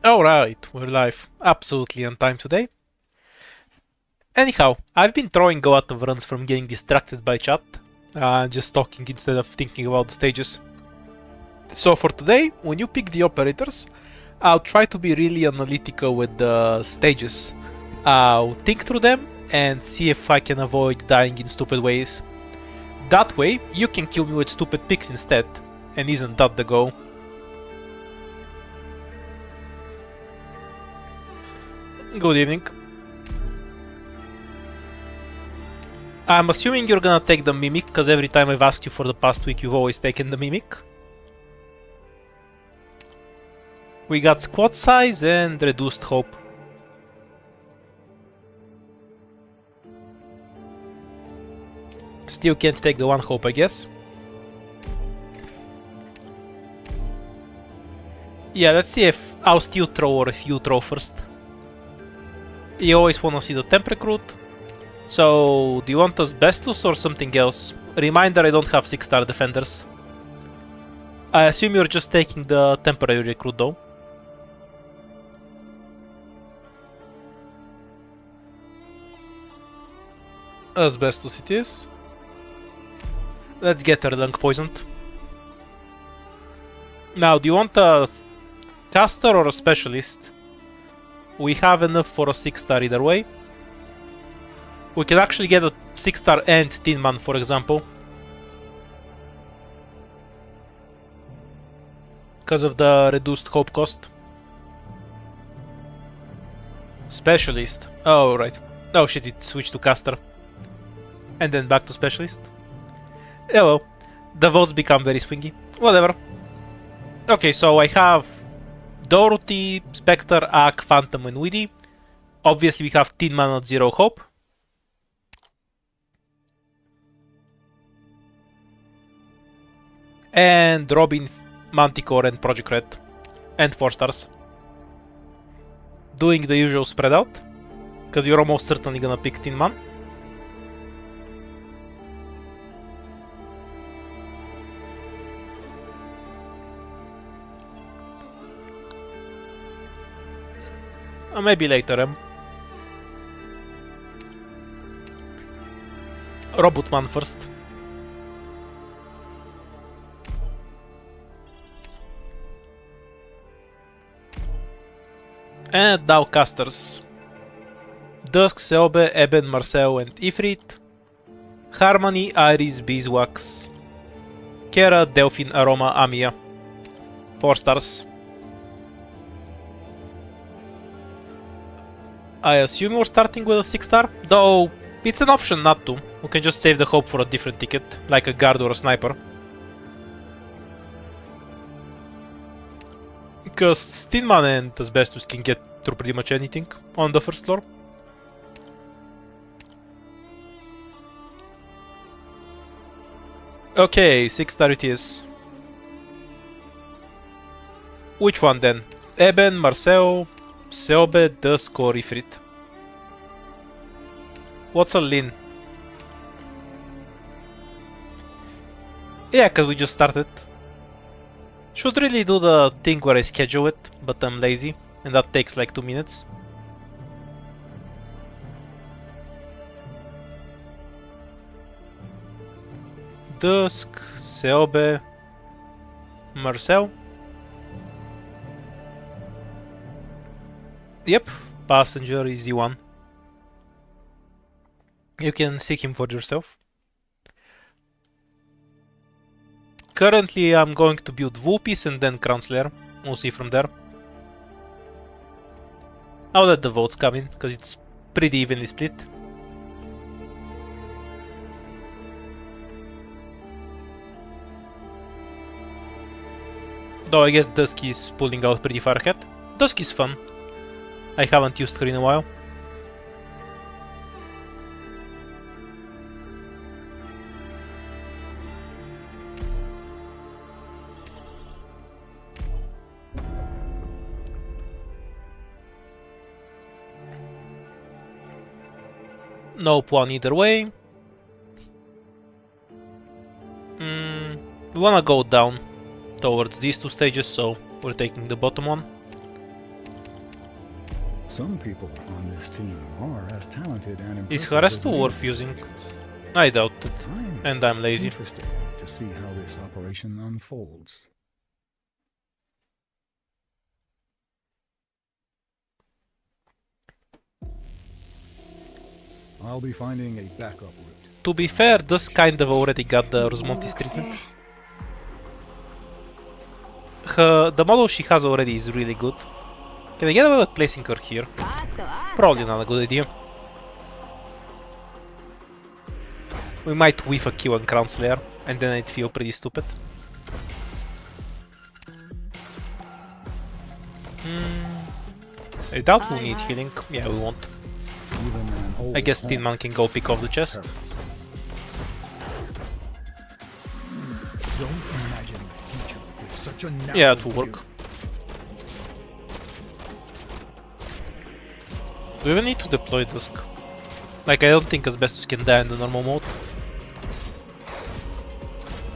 Alright, we're live. Absolutely on time today. Anyhow, I've been throwing a lot of runs from getting distracted by chat, just talking instead of thinking about the stages. So for today, when you pick the operators, I'll try to be really analytical with the stages. I'll think through them and see if I can avoid dying in stupid ways. That way, you can kill me with stupid picks instead, and isn't that the goal? Good evening. I'm assuming you're gonna take the Mimic, because every time I've asked you for the past week, you've always taken the Mimic. We got squad size and reduced hope. Still can't take the one hope, I guess. Yeah, let's see if I'll still throw or if you throw first. You always wanna see the temp recruit. So, do you want us Bestus or something else? Reminder, I don't have 6-star defenders. I assume you're just taking the temporary recruit though. Asbestos it is. Let's get her lung poisoned. Now, do you want a caster or a specialist? We have enough for a 6-star either way. We can actually get a 6-star and Tin Man, for example. Because of the reduced hope cost. Specialist. Oh, right. Oh shit, it switched to caster. And then back to specialist. Yeah, well, the votes become very swingy. Whatever. Okay, so I have Dorothy, Spectre, Ak, Phantom, and Weedy. Obviously, we have Tin Man at 0 hope. And Robin, Manticore, and Project Red. And 4 stars. Doing the usual spread out. Because you're almost certainly gonna pick Tin Man. Maybe later, Robot Man first. And now casters. Dusk, Seobe, Eben, Marcel, and Ifrit. Harmony, Iris, Beeswax. Kera, Delphine, Aroma, Amia. 4 stars. I assume we're starting with a 6-star, though it's an option not to. We can just save the hope for a different ticket, like a guard or a sniper. Because Tin Man and Asbestos can get through pretty much anything on the first floor. Okay, 6-star it is. Which one then? Eben, Marcel, Seobe, Dusk, or Ifrit? What's a Lin? Yeah, cause we just started. Should really do the thing where I schedule it, but I'm lazy, and that takes like 2 minutes. Dusk, Seobe, Marcel. Yep, passenger is E1. You can seek him for yourself. Currently, I'm going to build Vulpes and then Crown Slayer. We'll see from there. I'll let the votes come in, because it's pretty evenly split. Though I guess Dusk is pulling out pretty far ahead. Dusk is fun. I haven't used her in a while. Nope, one either way. We wanna go down towards these two stages, so we're taking the bottom one. Some people on this team are as talented and impressive. Is Harastu worth using? I doubt it. And I'm lazy. Interested to see how this operation unfolds. I'll be finding a backup route. To be fair, this kind of already got the Rosmontis treatment. The model she has already is really good. Can I get away with placing her here? Probably not a good idea. We might whiff a Q on Crown Slayer, and then I'd feel pretty stupid. I doubt we'll need healing. Yeah, we won't. I guess Tin Man can go pick off the chest. Yeah, it will work. Do we even need to deploy Dusk? Like, I don't think Asbestos can die in the normal mode.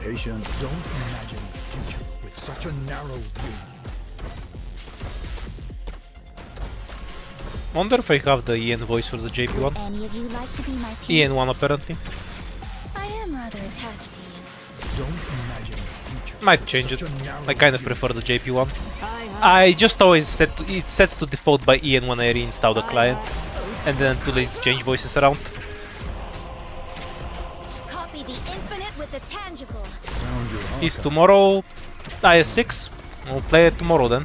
Patient, don't imagine the future with such a narrow view. Wonder if I have the Ian voice for the JP one. Any of you like to be my Ian one apparently. I am rather attached to you. Don't imagine the future. Might change it. I kind of prefer the JP one. I just always set it sets to default by Ian when I reinstall the client, and then too lazy to change voices around. Copy the infinite with the tangible. Is tomorrow IS6? We'll play it tomorrow then.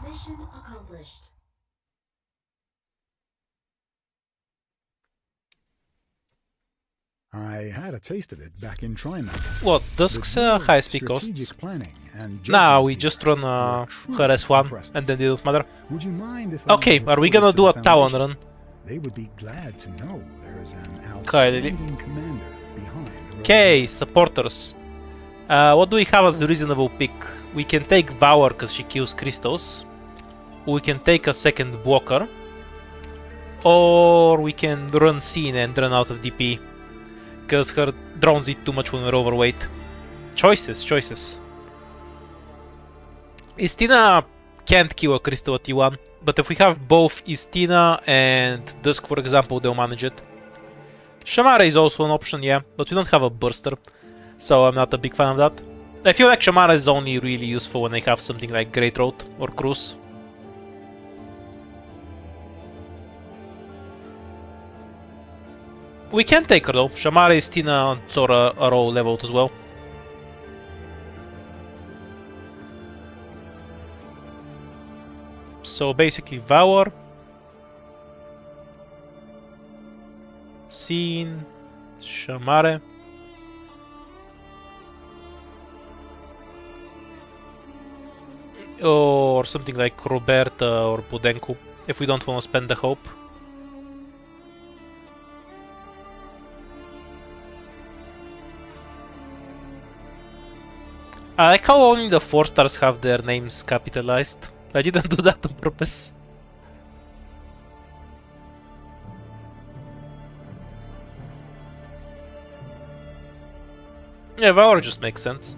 Mission accomplished. I had a taste of it back in Tryhard. What, Dusk's high speed costs? Strategic planning and Nah, we judgment just run were her truly S1 impressive. and then it don't matter. Would you mind if I Okay, are we reported gonna to do a the Talon Foundation? run? They would be glad to know there's an Kylie. outstanding commander behind. Okay, supporters. What do we have as a reasonable pick? We can take Vower because she kills crystals. We can take a second blocker. Or we can run Scene and run out of DP. Because her drones eat too much when we're overweight. Choices, choices. Istina can't kill a crystal at T1, but if we have both Istina and Dusk, for example, they'll manage it. Shamara is also an option, yeah, but we don't have a burster, so I'm not a big fan of that. I feel like Shamara is only really useful when I have something like Great Road or Cruise. We can take her though. Shamara, Istina, and Zora are all leveled as well. So basically Vower, Scene, Shamare. Or something like Roberta or Budenku, if we don't want to spend the hope. I like how only the 4 stars have their names capitalized. I didn't do that on purpose. Yeah, Vower just makes sense.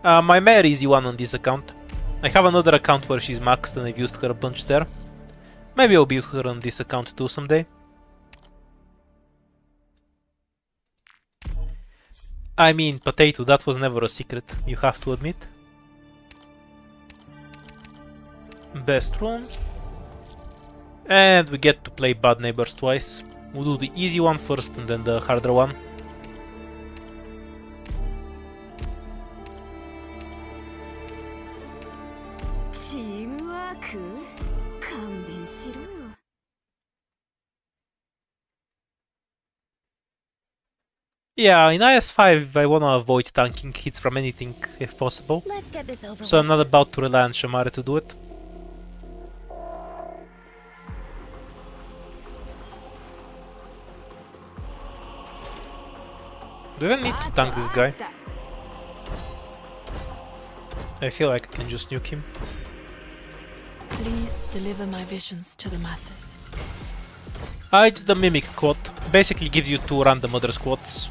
My mare easy one on this account. I have another account where she's maxed and I've used her a bunch there. Maybe I'll build her on this account too someday. I mean, Potato, that was never a secret, you have to admit. Best rune. And we get to play Bad Neighbors twice. We'll do the easy one first and then the harder one. Teamwork? 勘弁しろよ。Yeah, in IS5 I wanna avoid tanking hits from anything if possible. Let's get this over So I'm with. not about to rely on Shamare to do it. Do we even need to tank this guy? I feel like I can just nuke him. Please deliver my visions to the masses. It's the Mimic quote. Basically gives you 2 random other squads.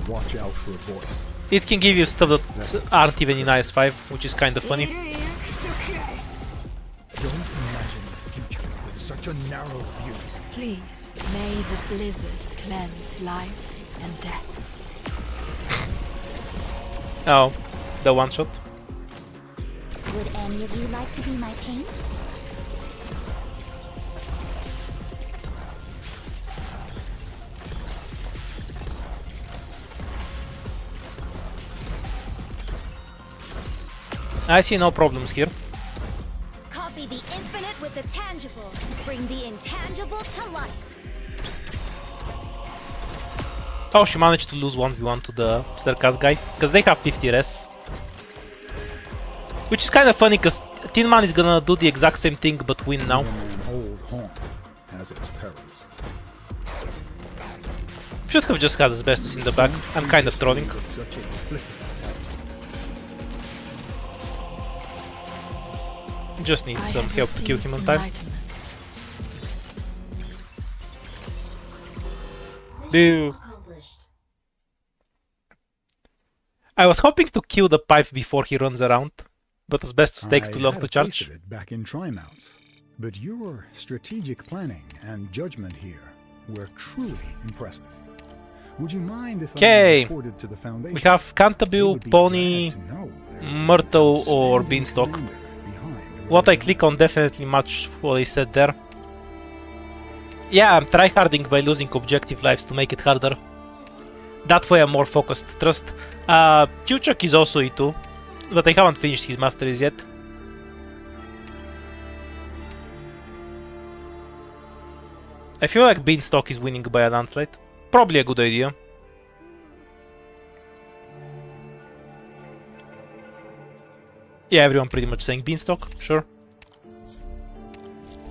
Watch out for a voice. It can give you stuff that aren't even in IS-5, which is kinda funny. Don't imagine the future with such a narrow view. Please, may the blizzard cleanse life and death. Oh, the one shot. Would any of you like to be my paint? I see no problems here. Copy the infinite with the tangible. Bring the intangible to life. Oh, she managed to lose 1v1 to the Circus guy, because they have 50 res. Which is kind of funny, because Tin Man is gonna do the exact same thing, but win now. An old haunt has its perils. Should have just had Asbestos in the back. I'm kind of trolling. With such a flick. Just need I some have help to kill him on time. enlightenment. Boo. I was hoping to kill the pipe before he runs around, but Asbestos takes too long I to had a taste charge. of it back in Trymounts, but your strategic planning and judgment here were truly impressive. Would you mind if Okay. I reported to the Foundation? We have They Cantabile, would be Pony, glad to know there's Myrtle, an or outstanding Beanstalk. commander behind What I whatever click on definitely match what I said there. Yeah, I'm tryharding by losing objective lives to make it harder. That way I'm more focused. Trust. Chuchuk is also E2, but I haven't finished his masteries yet. I feel like Beanstalk is winning by a landslide. Probably a good idea. Yeah, everyone pretty much saying Beanstalk, sure.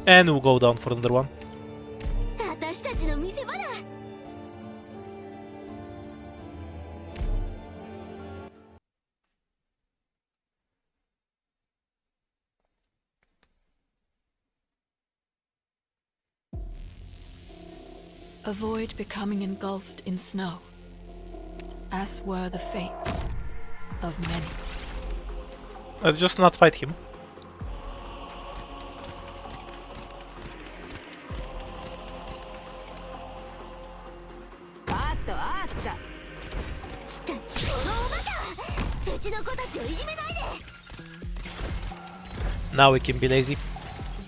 And we'll go down for another one. 私たちの見せ場だ。Avoid becoming engulfed in snow, as were the fates of many. Let's just not fight him. Now we can be lazy.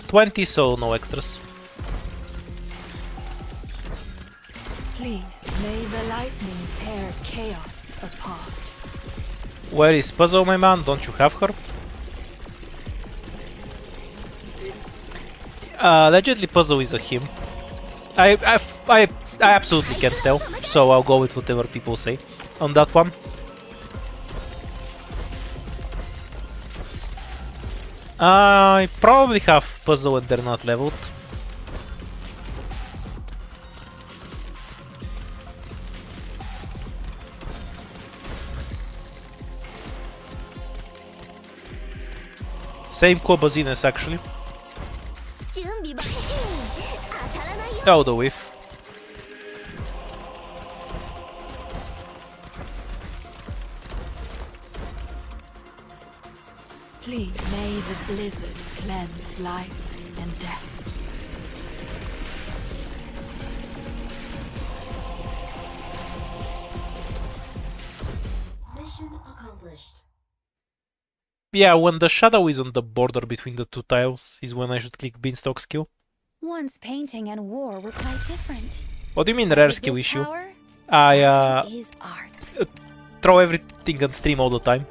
20, so no extras. Please, may the lightning tear chaos apart. Where is Puzzle, my man? Don't you have her? Allegedly Puzzle is a him. I absolutely can't tell, so I'll go with whatever people say on that one. I probably have Puzzle and they're not leveled. Same Kobazines actually. Oh, the whiff. Please, may the blizzard cleanse life and death. Mission accomplished. Yeah, when the shadow is on the border between the two tiles is when I should click Beanstalk skill. Once painting and war were quite different. What do you mean rare With skill this issue? power, I is art. throw everything on stream all the time.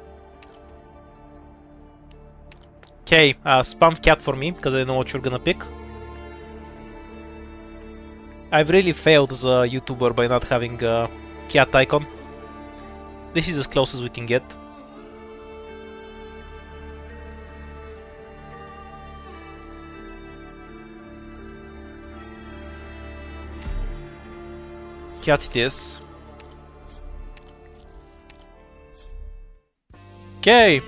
Okay, spam cat for me, because I know what you're gonna pick. I've really failed as a YouTuber by not having a cat icon. This is as close as we can get. Cat it is. Okay.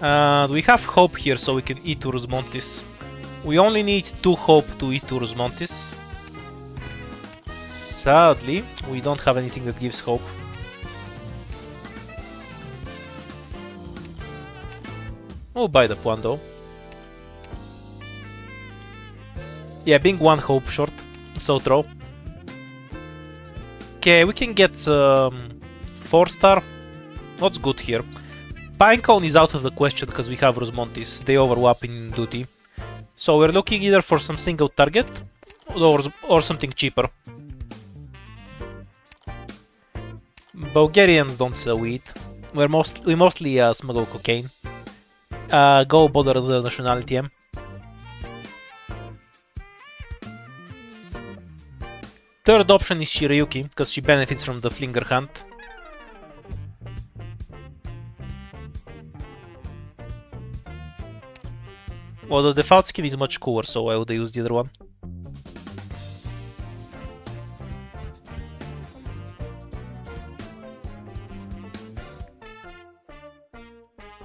Do we have hope here so we can eat Urus Montis? We only need 2 hope to eat Urus Montis. Sadly, we don't have anything that gives hope. We'll buy the Puan though. Yeah, being 1 hope short, so throw. Okay, we can get 4-star. What's good here? Pinecone is out of the question because we have Rosmontis. They overlap in duty. So we're looking either for some single target or something cheaper. Bulgarians don't sell weed. We mostly smuggle cocaine. Go bother the nationality. Third option is Shirayuki, because she benefits from the Flinger Hunt. Well, the default skin is much cooler, so why would I use the other one?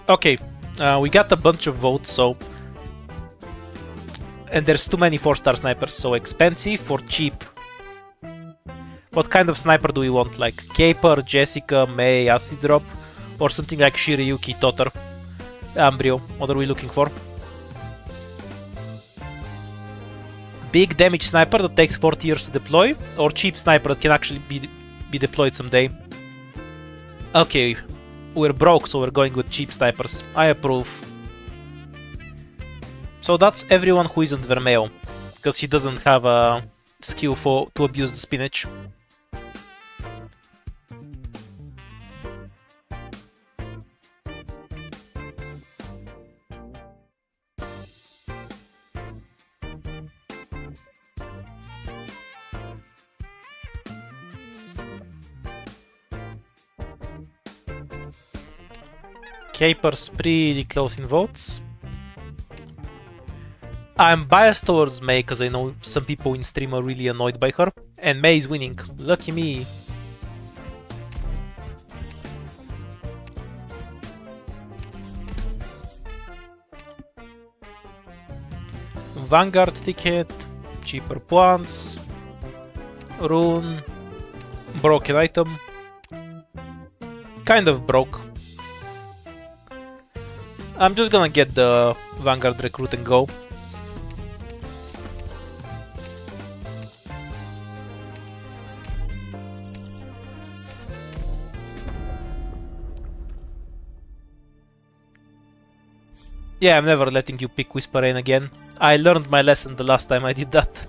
Okay, we got a bunch of votes, so... And there's too many 4-star snipers, so expensive or cheap? What kind of sniper do we want? Like Caper, Jessica, May, Acid Drop? Or something like Shirayuki, Totter, Ambrio? What are we looking for? Big damage sniper that takes 40 years to deploy? Or cheap sniper that can actually be deployed someday? Okay, we're broke, so we're going with cheap snipers. I approve. So that's everyone who isn't Vermeo, because he doesn't have a skill to abuse the spinach. Caper's pretty close in votes. I'm biased towards May because I know some people in stream are really annoyed by her, and May is winning. Lucky me. Vanguard ticket, cheaper plants, rune, broken item. Kind of broke. I'm just gonna get the Vanguard recruit and go. Yeah, I'm never letting you pick Whisper Rain again. I learned my lesson the last time I did that.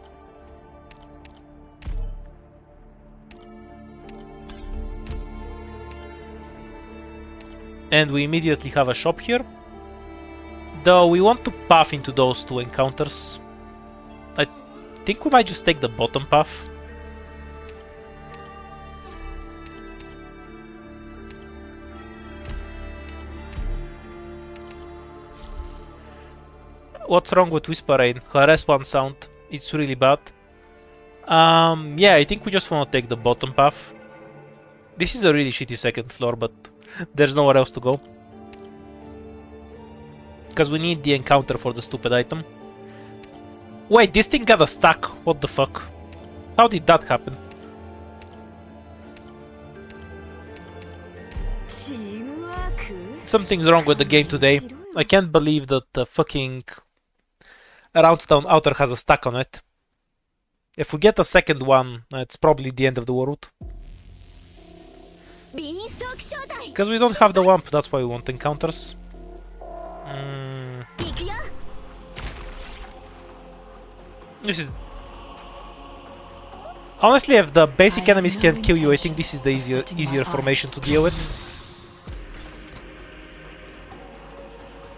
And we immediately have a shop here. Though we want to path into those 2 encounters. I think we might just take the bottom path. What's wrong with Whisper Rain? Her S1 sound, it's really bad. Yeah, I think we just want to take the bottom path. This is a really shitty second floor, but there's nowhere else to go. Because we need the encounter for the stupid item. Wait, this thing got a stack. What the fuck? How did that happen? Something's wrong with the game today. I can't believe that the fucking Roundtown Outer has a stack on it. If we get a second one, it's probably the end of the world. Because we don't have the Wamp, that's why we want encounters. This is... Honestly, if the basic enemies can't kill you, I think this is the easier formation to deal with.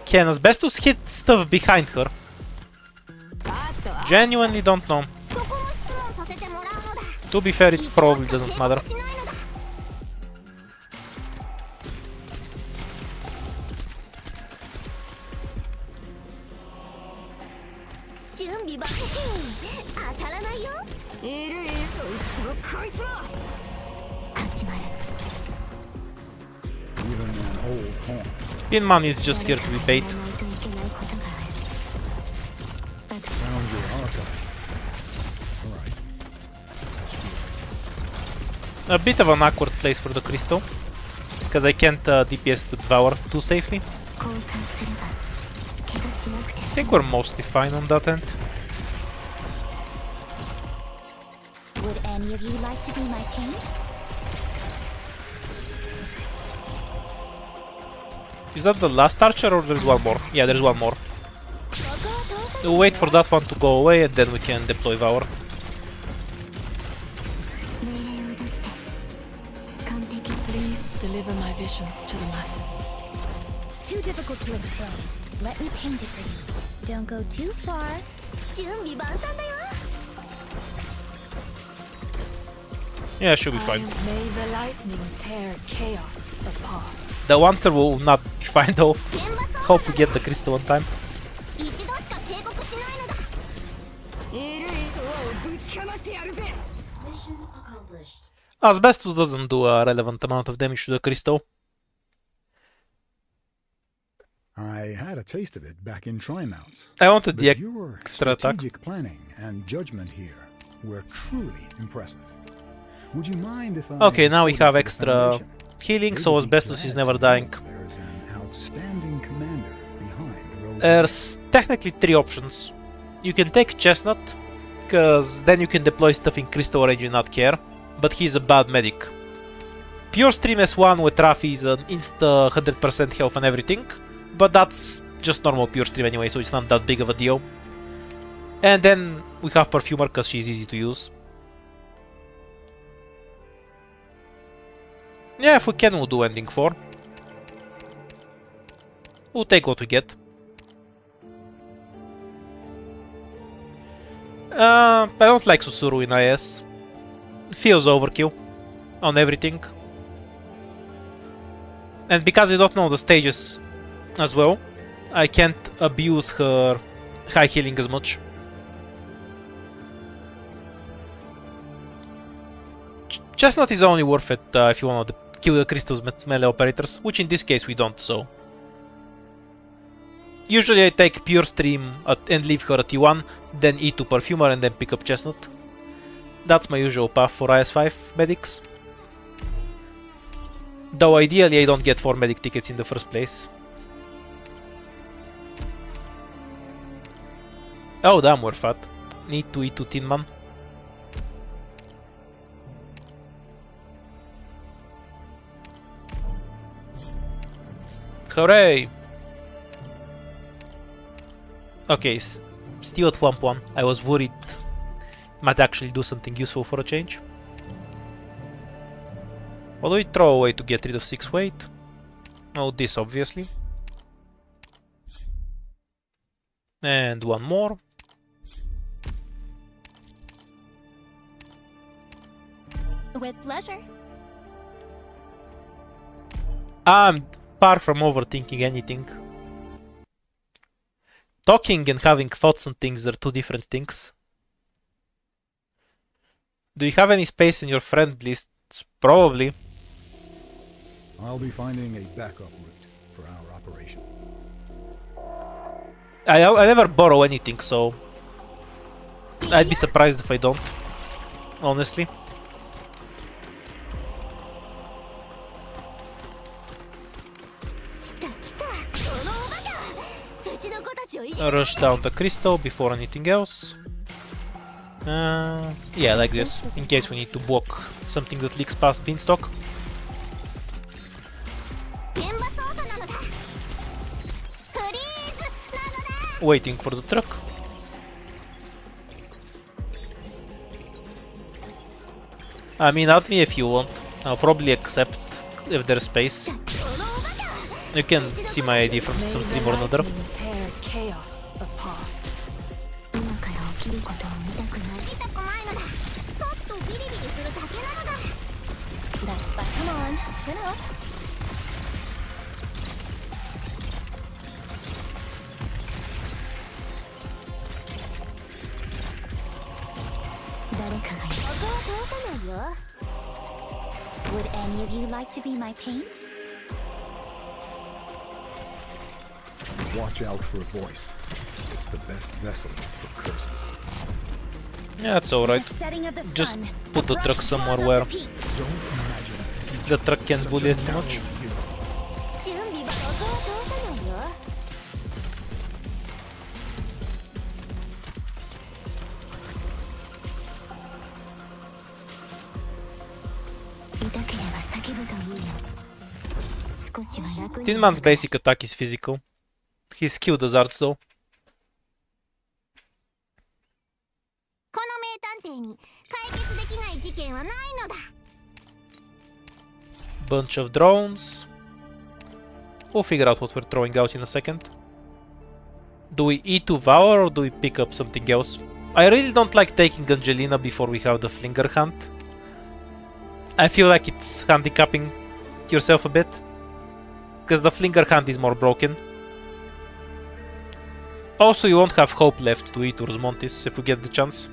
Can Asbestos hit stuff behind her? Genuinely don't know. To be fair, it probably doesn't matter. Even an old horn. Pinman is just here to be bait. Found your archive. Alright. A bit of an awkward place for the crystal, because I can't DPS to Devour too safely. I think we're mostly fine on that end. Would any of you like to be my paint? Is that the last archer or there's one more? Yeah, there's one more. We'll wait for that one to go away and then we can deploy Vour. Please deliver my visions to the masses. Too difficult to explain. Let me paint it for you. Don't go too far. 準備万端だよ。 Yeah, should be fine. May the lightning tear chaos apart. The answer will not be fine though. Hope we get the crystal on time. 一度しか警告しないのだ。いるをぶちかましてやるぜ。Mission accomplished. Asbestos doesn't do a relevant amount of damage to the crystal. I had a taste of it back in Trymounts. I wanted the But your extra attack. strategic planning and judgment here were truly impressive. Would you mind if I Okay, now we reported have to the extra Foundation? healing, They'd so be Asbestos is glad never to know dying. There's an outstanding commander behind Rose's There's technically three options. You can take Chestnut, because then you can deploy stuff in crystal range and not care, but he's a bad medic. Pure Stream S1 with Rafi is an insta 100% health and everything, but that's just normal Pure Stream anyway, so it's not that big of a deal. And then we have Perfumer, because she's easy to use. Yeah, if we can, we'll do Ending 4. We'll take what we get. I don't like Susuru in IS. Feels overkill on everything. And because I don't know the stages as well, I can't abuse her high healing as much. Chestnut is only worth it if you want to kill the crystals with melee operators, which in this case we don't, so... Usually I take Pure Stream and leave her at E1, then E2 Perfumer and then pick up Chestnut. That's my usual path for IS5 medics. Though ideally I don't get 4 medic tickets in the first place. Oh damn, we're fat. Need to E2 Tin Man. Hooray! Okay, still at 1-1. I was worried might actually do something useful for a change. What do we throw away to get rid of 6 weight? Oh, this obviously. And one more. With pleasure. I'm far from overthinking anything. Talking and having thoughts on things are two different things. Do you have any space in your friend list? Probably. I'll be finding a backup route for our operation. I never borrow anything, so I'd be surprised if I don't, honestly. Rush down the crystal before anything else. Yeah, like this, in case we need to block something that leaks past Beanstalk. Waiting for the truck. I mean, add me if you want. I'll probably accept if there's space. You can see my ID from some stream or another. Tear chaos apart. Come on, chin up. Would any of you like to be my paint? watch out for a voice. It's the best vessel for curses. Yeah, it's alright. Setting of the Just sun. put the Brush truck claws somewhere up where the peak. Don't imagine a future the truck can't such bully a it too much. narrow view. 準備はここを通さないよ。痛ければ叫ぶといいの。少しは楽に。 Tin Man's basic attack is physical. His skill does arts though. この名探偵に解決できない事件はないのだ。 Bunch of drones. We'll figure out what we're throwing out in a second. Do we eat to Vour or do we pick up something else? I really don't like taking Angelina before we have the Flinger Hunt. I feel like it's handicapping yourself a bit. Because the Flinger Hunt is more broken. Also, you won't have hope left to eat Urs Montis if we get the chance.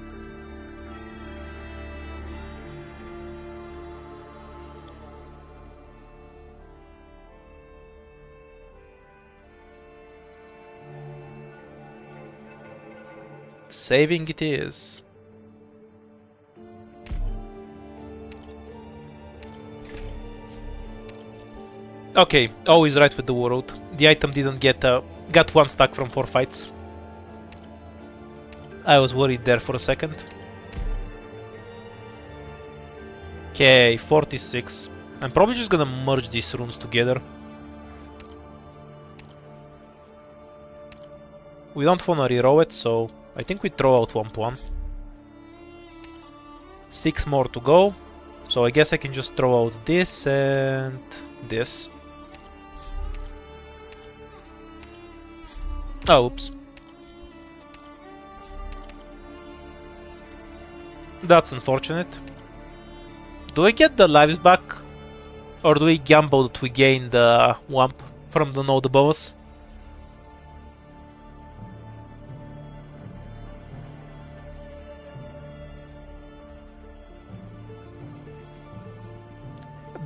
Saving it is. Okay, always right with the world. The item didn't get got 1 stack from 4 fights. I was worried there for a second. Okay, 46. I'm probably just gonna merge these runes together. We don't wanna reroll it, so I think we throw out 1 6 more to go. So I guess I can just throw out this and this. Oh, oops. That's unfortunate. Do we get the lives back? Or do we gamble that we gain the Wamp from the node above us?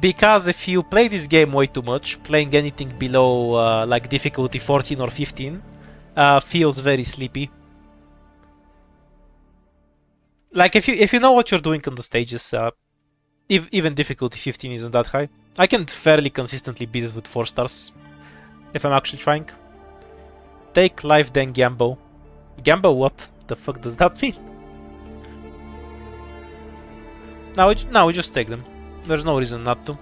Because if you play this game way too much, playing anything below like difficulty 14 or 15 feels very sleepy. Like if you know what you're doing on the stages, even difficulty 15 isn't that high. I can fairly consistently beat it with 4 stars if I'm actually trying. Take life, then gamble. Gamble? What the fuck does that mean? Now we just take them. There's no reason not to.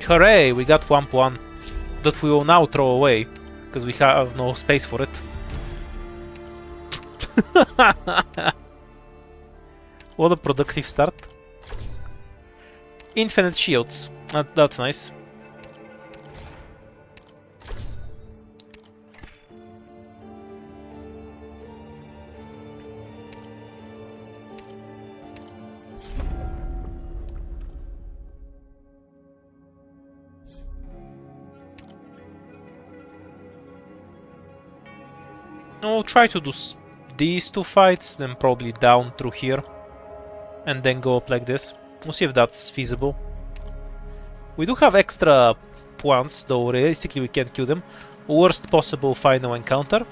Hooray! We got Wamp1 that we will now throw away because we have no space for it. What a productive start. Infinite shields. That's nice. We'll try to do these 2 fights, then probably down through here, and then go up like this. We'll see if that's feasible. We do have extra points, though realistically we can't kill them. Worst possible final encounter.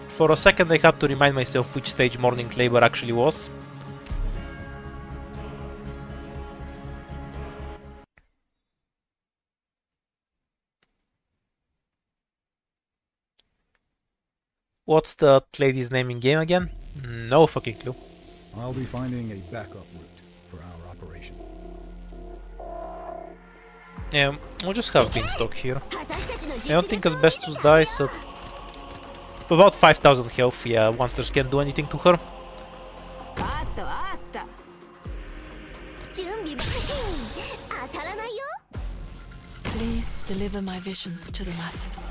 For a second I had to remind myself which stage Morning Labor actually was. What's the lady's name in game again? No fucking clue. I'll be finding a backup route for our operation. Yeah, we'll just have Beanstalk here. I don't think Asbestos dies at about 5000 health. Yeah, monsters can't do anything to her. Please deliver my visions to the masses.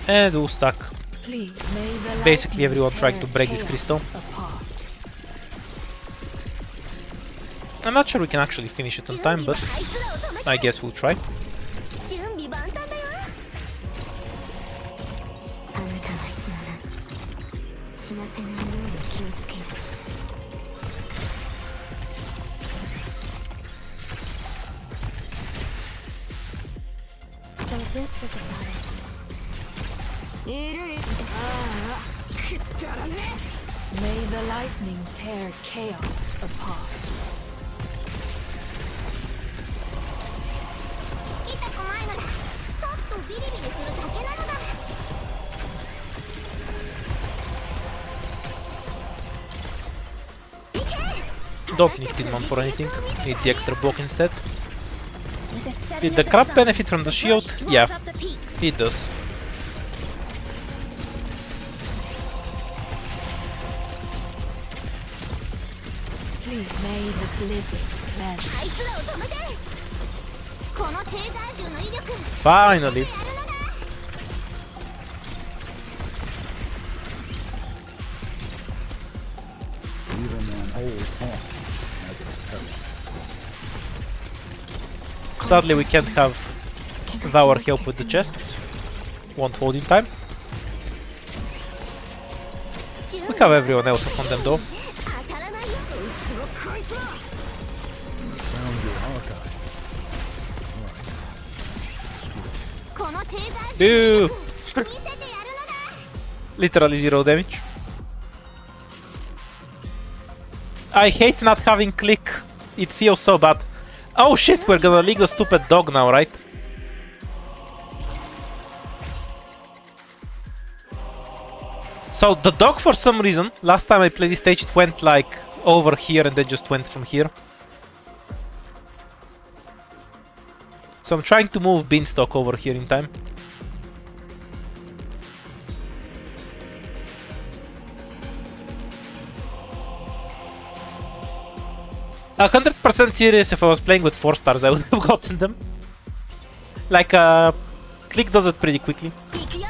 And we'll stack Please, may the light basically everyone tear trying to break this chaos crystal. apart. I'm not sure we can actually finish it on time, but I guess we'll try. 準備万端だよ。あなたは死なない。死なせないように気をつける。So this is about it. いるいる。ああ、くだらね。May the lightning tear chaos apart. 痛くないならちょっとビリビリするだけなのだ。 Don't need Tinman for anything, need the extra block instead. Did the crab benefit from the shield? Yeah, it does. Please may the blizzard cleanse. あいつらを止めて。このテーザー銃の威力。 Finally! Even an old hawk has its perils. Sadly, we can't have Valor help with the chests. Won't hold in time. We have everyone else upon them though. 当たらないよ。うつをこいつら。 Found your archive. このテーザー銃 Boo! 見せてやるのだ。 Literally 0 damage. I hate not having click. It feels so bad. Oh shit, we're gonna league the stupid dog now, right? So the dog, for some reason, last time I played this stage, it went like over here and then just went from here. So I'm trying to move Beanstalk over here in time. A 100% serious, if I was playing with 4 stars, I would have gotten them. Like, Click does it pretty quickly. 行くよ。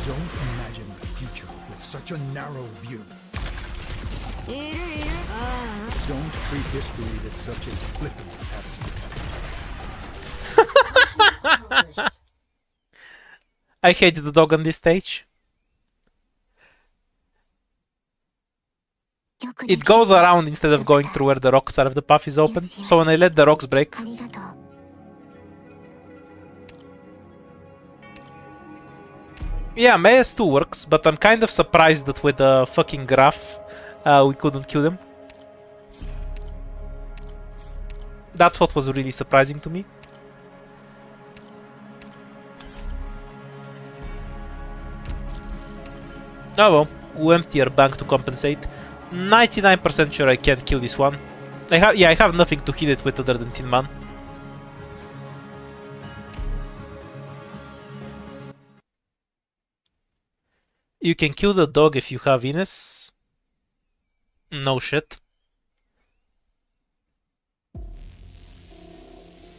Don't imagine the future with such a narrow view. いるいる。あ Don't treat history with such a flippant attitude. I hate the dog on this stage. あ。よく It goes around instead of going through where the rocks are if the path is open. So when I let the rocks break, ありがとう。 yeah, Mayas 2 works, but I'm kind of surprised that with the fucking graph, we couldn't kill them. That's what was really surprising to me. Oh well, we'll empty our bank to compensate. 99% sure I can't kill this one. I have nothing to hit it with other than Tin Man. You can kill the dog if you have Ines. No shit.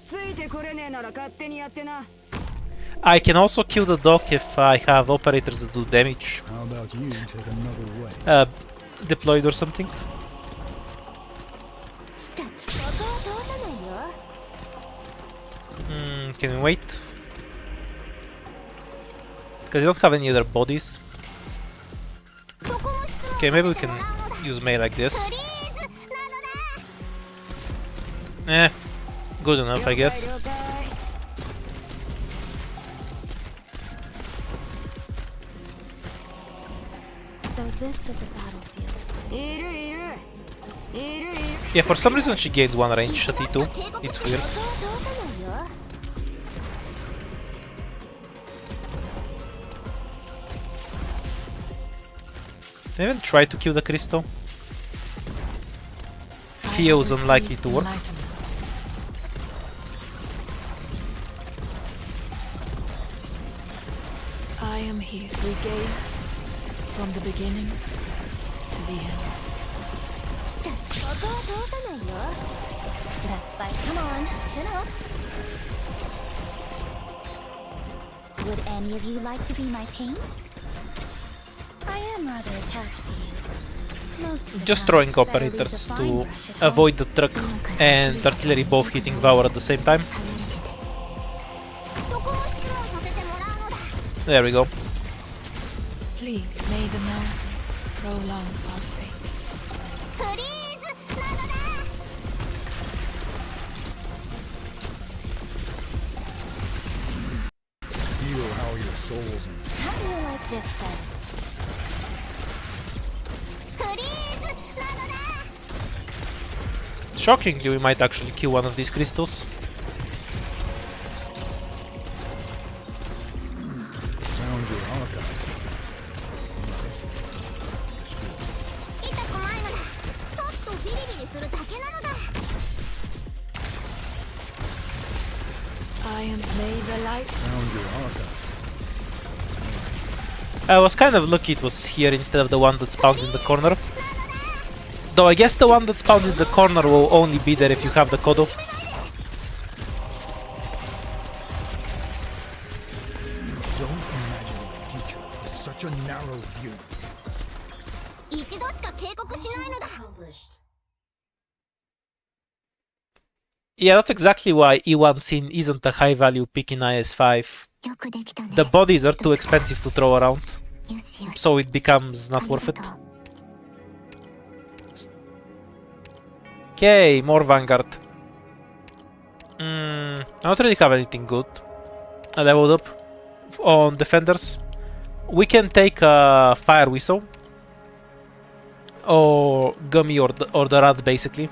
ついてこれねえなら勝手にやってな。 I can also kill the dog if I have operators that do damage. How about you take another way? Deployed or something. 来た来た。ここは通さないよ。 Can we wait? Because I don't have any other bodies. そこも質問 Okay, maybe we can use May like this. プリーズなのだ。 Good enough, I guess. 了解。 So this is a battlefield. いるいる。いるいる。 Yeah, for some reason she gained 1 range at E2. It's weird. ここは通さないよ。 Can I even try to kill the crystal? Feels unlikely to work. I am here. We gaze from the beginning to the end. 来た来た。ここは通さないよ。Let's fight. Come on, chin up. Would any of you like to be my paint? I am rather attached to you. Just throwing operators to avoid the truck and artillery both hitting Vower at the same time. そこを質問させてもらうのだ There we go. Please, may the mountain prolong our fate. フリーズなのだ Feel how your souls and How do you like this set? フリーズなのだ Shockingly, we might actually kill one of these crystals. found your archive. 痛くないのだちょっとビリビリするだけなのだ I am may the light. Found your archive. I was kind of lucky it was here instead of the one that spawned in the corner. Though I guess the one that spawned in the corner will only be there if you have the Kodo. Don't imagine the future with such a narrow view. 一度しか警告しないのだ Yeah, that's exactly why E1 Sin isn't a high value pick in IS5. よくできたね The bodies are too expensive to throw around, よしよし so it becomes not worth it. Okay, more Vanguard. I don't really have anything good. I leveled up on Defenders. We can take a Fire Whistle. Or Gummy or the Rat, basically.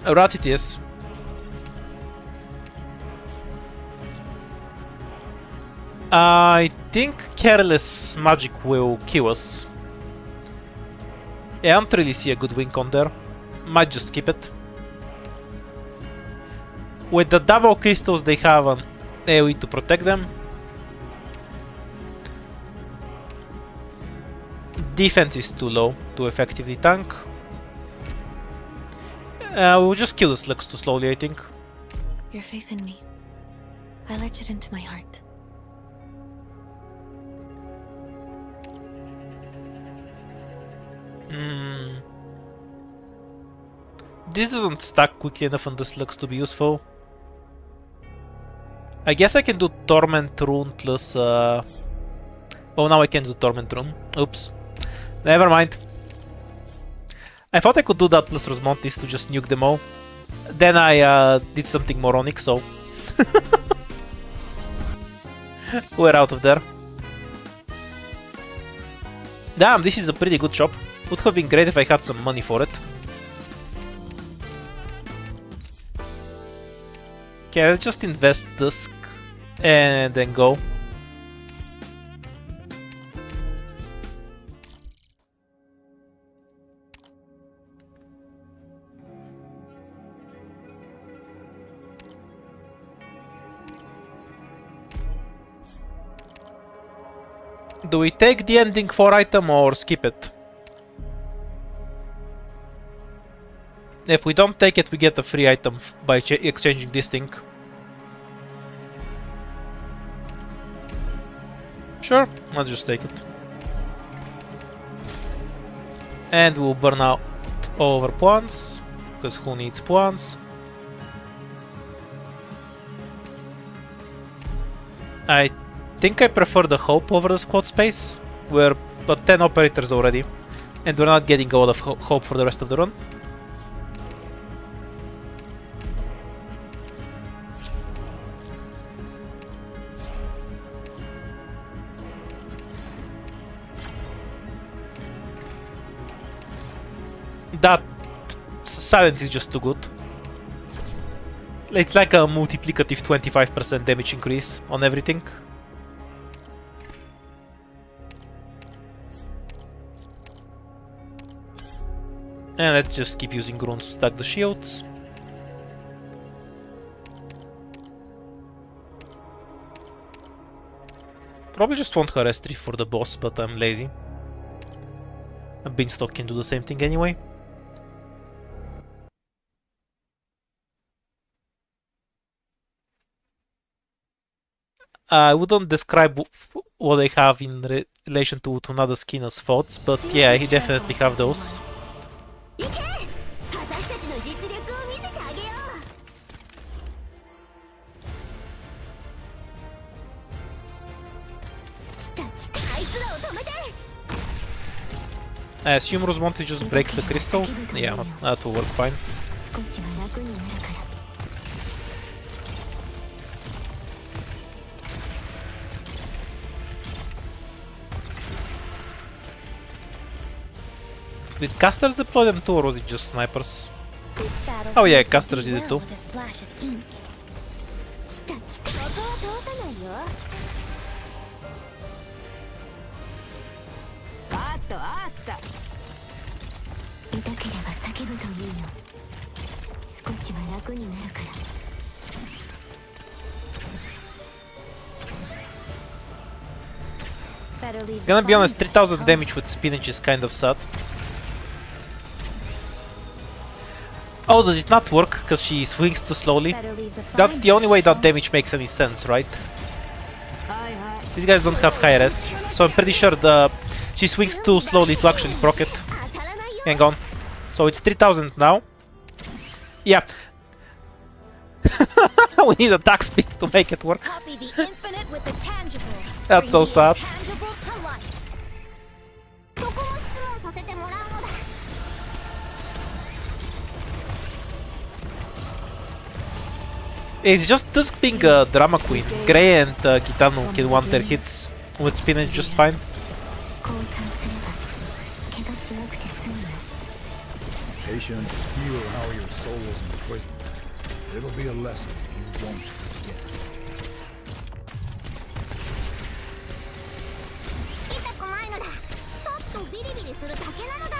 A Rat it is. I think Careless Magic will kill us. Yeah, I don't really see a good wink on there. Might just skip it. With the double crystals they have an AoE to protect them. Defense is too low to effectively tank. We'll just kill the slugs too slowly, I think. Your faith in me. I let it into my heart. This doesn't stack quickly enough on the slugs to be useful. I guess I can do Torment Rune plus... Oh, now I can do Torment Rune. Oops. Never mind. I thought I could do that plus Rosmontis to just nuke them all. Then I did something moronic, so... We're out of there. Damn, this is a pretty good shop. Would have been great if I had some money for it. Okay, let's just invest Dusk and then go. Do we take the ending 4 item or skip it? If we don't take it, we get a free item by exchanging this thing. Sure, let's just take it. And we'll burn out over points, because who needs points? I think I prefer the Hope over the squad space. We're at 10 operators already, and we're not getting a lot of Hope for the rest of the run. That silence is just too good. It's like a multiplicative 25% damage increase on everything. And let's just keep using runes to stack the shields. Probably just want Herestry for the boss, but I'm lazy. A beanstalk can do the same thing anyway. I wouldn't describe what I have in relation to another skin as thoughts, but yeah, I definitely have those. 行け、私たちの実力を見せてあげよう。来た来た、あいつらを止めて。 I assume Rosemonte just breaks the crystal. Yeah, that will work fine. 少しは楽になるから。 Did casters deploy them too, or was it just snipers? Oh yeah, casters did it too. 来た来た、ここは通さないよ。あったあった。痛ければ叫ぶといいよ。少しは楽になるから。 Gonna be honest, 3000 damage with spinach is kind of sad. Oh, does it not work because she swings too slowly? That's the only way that damage makes any sense, right? These guys don't have high res, so I'm pretty sure she swings too slowly to actually proc it. Hang on. So it's 3000 now. Yeah. We need attack speed to make it work. That's so sad. It's just this being a drama queen. Grey and Kitano can one their hits with spinach just fine. Patient, feel how your soul's imprisoned. It'll be a lesson you won't forget. 痛くないのだ。ちょっとビリビリするだけなのだ。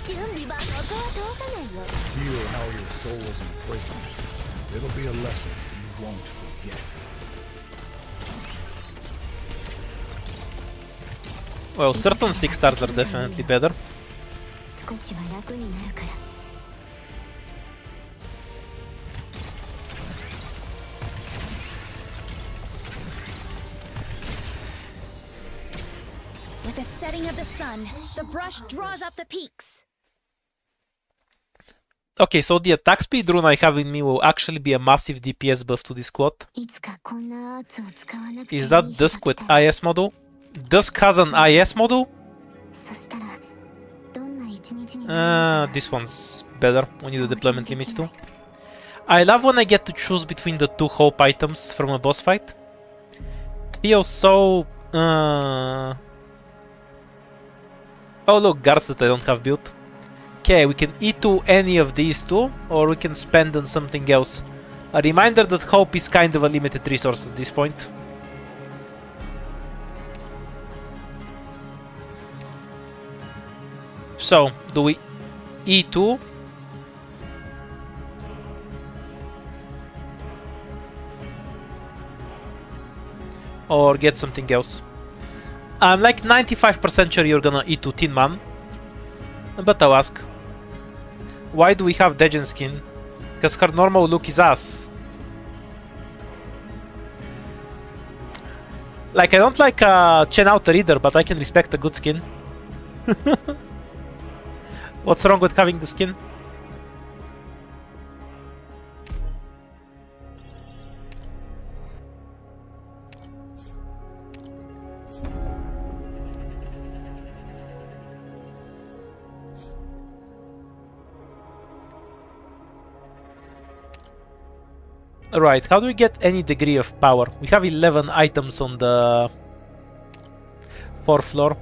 準備はここは通さないよ。 Feel how your soul's imprisoned. It'll be a lesson you won't forget. Well, certain 6 stars are definitely better. 少しは楽になるから。 With the setting of the sun, the brush draws up the peaks. Okay, so the attack speed rune I have in me will actually be a massive DPS buff to this squad. いつかこんな圧を使わなくていい Is that 日が Dusk with 来たら IS model? Dusk has an IS model? そしたらどんな一日になるのか This one's better. We need a deployment limit too. I love when I get to choose between the 2 hope items from a boss fight. Feels so... Oh look, guards that I don't have built. Okay, we can E2 any of these two, or we can spend on something else. A reminder that hope is kind of a limited resource at this point. So, do we E2? Or get something else? I'm like 95% sure you're gonna E2 Tin Man. But I'll ask. Why do we have Dejen skin? Because her normal look is ass. Like, I don't like Chen Outer either, but I can respect a good skin. What's wrong with having the skin? Right, how do we get any degree of power? We have 11 items on the 4th floor.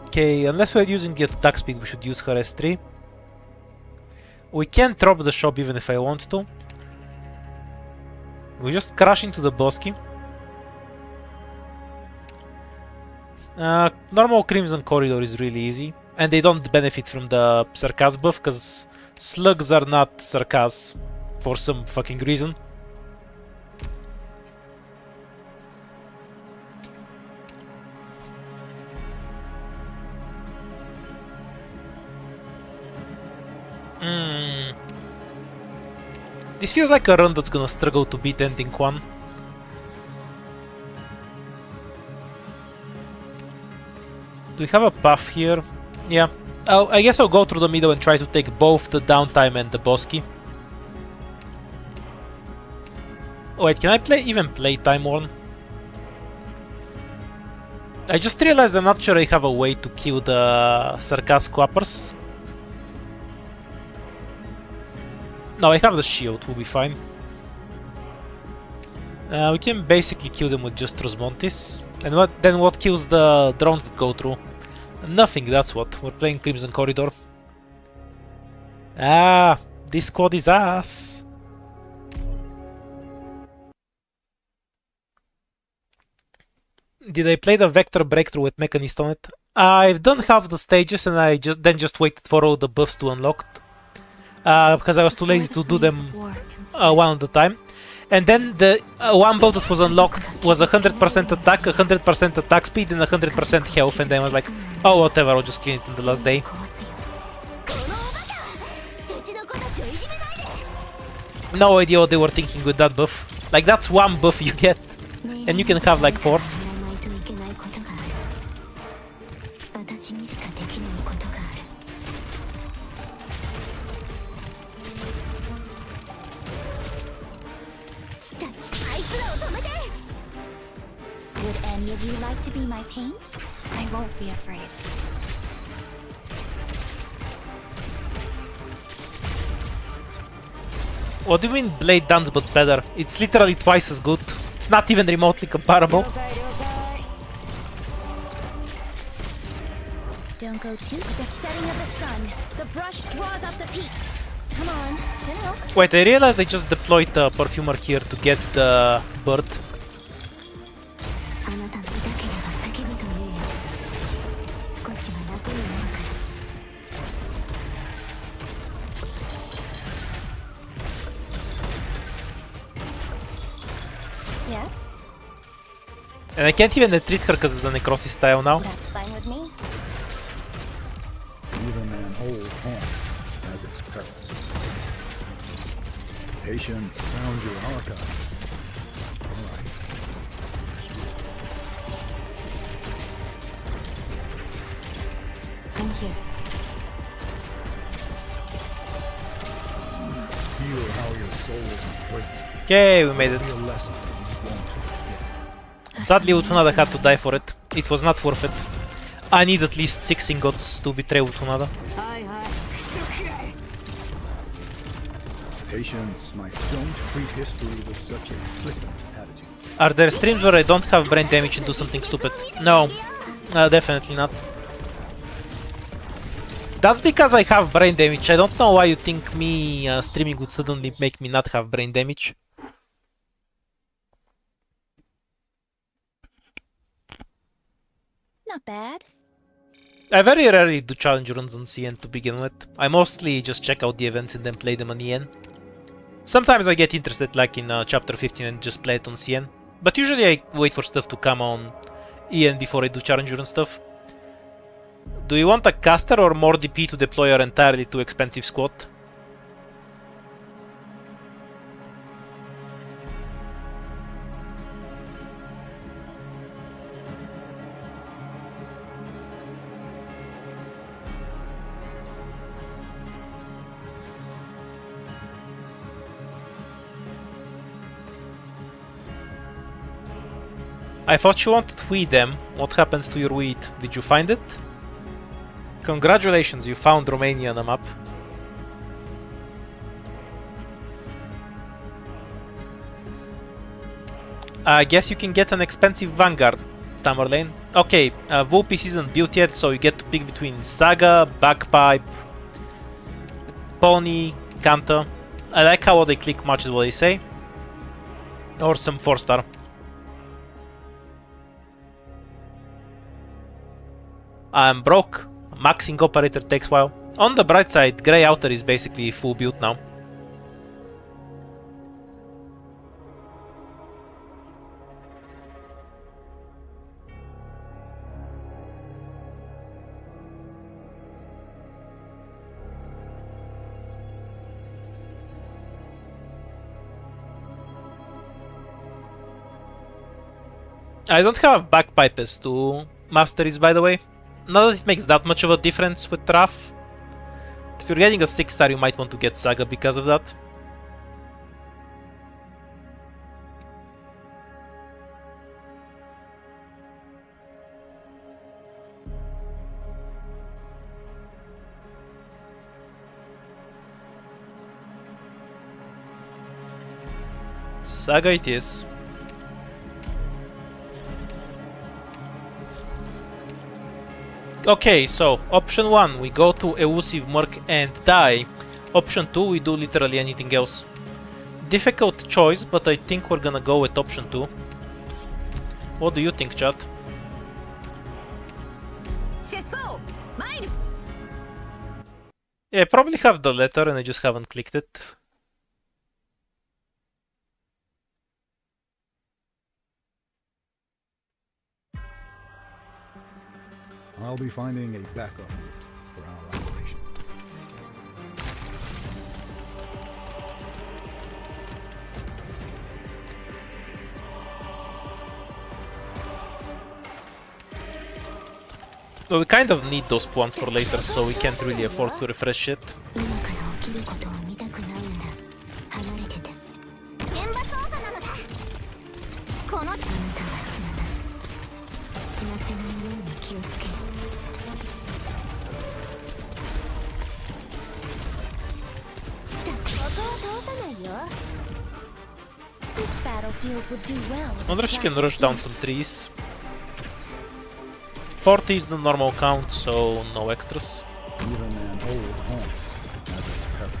Okay, unless we're using the attack speed, we should use her S3. We can't drop the shop even if I want to. We just crash into the bosky. Normal Crimson Corridor is really easy. And they don't benefit from the Sarkaz buff, because slugs are not Sarkaz for some fucking reason. This feels like a run that's gonna struggle to beat ending 1. Do we have a path here? Yeah. Oh, I guess I'll go through the middle and try to take both the downtime and the boss key. Oh, wait, can I even play Time Worn? I just realized I'm not sure I have a way to kill the Sarkaz Quappers. No, I have the shield, we'll be fine. We can basically kill them with just Rosmontis. And what kills the drones that go through? Nothing, that's what. We're playing Crimson Corridor. Ah, this squad is ass. Did I play the Vector Breakthrough with Mechanist on it? I've done half the stages and I just waited for all the buffs to unlock. Because I was too lazy to do them one at a time. And then the one build that was unlocked was 100% attack, 100% attack speed, and 100% health. And then I was like, oh, whatever, I'll just clean it in the last day. No idea what they were thinking with that buff. Like, that's one buff you get, and you can have like 4. Would any of you like to be my paint? I won't be afraid. What do you mean Blade dance but better? It's literally twice as good. It's not even remotely comparable. Don't go too. The setting of the sun. The brush draws up the peaks. Come on, chill. Wait, I realized I just deployed the perfumer here to get the bird. Yes, And I can't even treat her because of the necrosis style now. that's fine with me. Even an old haunt has its perils. Patience found your archive. All right. I'm here. Feel how your soul's imprisoned. Okay, we made it. Be a lesson you won't forget. Sadly, Utunada had to die for it. It was not worth it. I need at least 6 ingots to betray Utunada. Patience, my don't treat history with such a flippant attitude. Are there streams where I don't have brain damage and do something stupid? No, definitely not. That's because I have brain damage. I don't know why you think me streaming would suddenly make me not have brain damage. Not bad. I very rarely do challenge runs on CN to begin with. I mostly just check out the events and then play them on EN. Sometimes I get interested, like in chapter 15, and just play it on CN. But usually I wait for stuff to come on EN before I do challenge run stuff. Do you want a caster or more DP to deploy our entirely too expensive squad? I thought you wanted Weedem. What happens to your weed? Did you find it? Congratulations, you found Romania on a map. I guess you can get an expensive Vanguard, Tamerlane. Okay, Vulpes isn't built yet, so you get to pick between Saga, Bagpipe, Pony, Kanta. I like how they click matches what they say. Or some 4-star. I'm broke. Maxing operator takes a while. On the bright side, Grey Outer is basically full build now. I don't have bagpipes to masteries, by the way. Not that it makes that much of a difference with Traf. If you're getting a 6-star, you might want to get Saga because of that. Saga it is. Okay, so option 1, we go to Elusive Merc and die. Option 2, we do literally anything else. Difficult choice, but I think we're gonna go with option 2. What do you think, chat? Yeah, I probably have the letter and I just haven't clicked it. I'll be finding a backup route for our operation. Well, we kind of need those points for later, so we can't really afford to refresh it. 今から起きることを見たくないなら離れてて。現場捜査なのだ。このあんたは死なない。死なせないように気をつけ。来た。ここは倒さないよ。This battlefield would do well. I wonder if she can rush down some trees. 40 is the normal count, so no extras. Even an old home has its perils.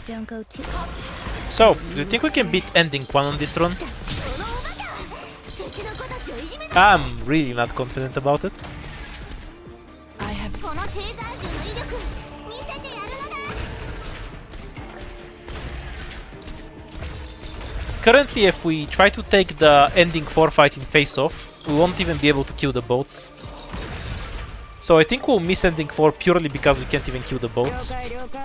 Don't go too. So, do you think we can beat ending 1 on this run? そのおバカ。うちの子たちをいじめた。 I'm really not confident about it. I have このテーザー銃の威力見せてやるのだ。 Currently, if we try to take the ending 4 fight in face-off, we won't even be able to kill the boats. So I think we'll miss ending 4 purely because we can't even kill the boats. 了解了解。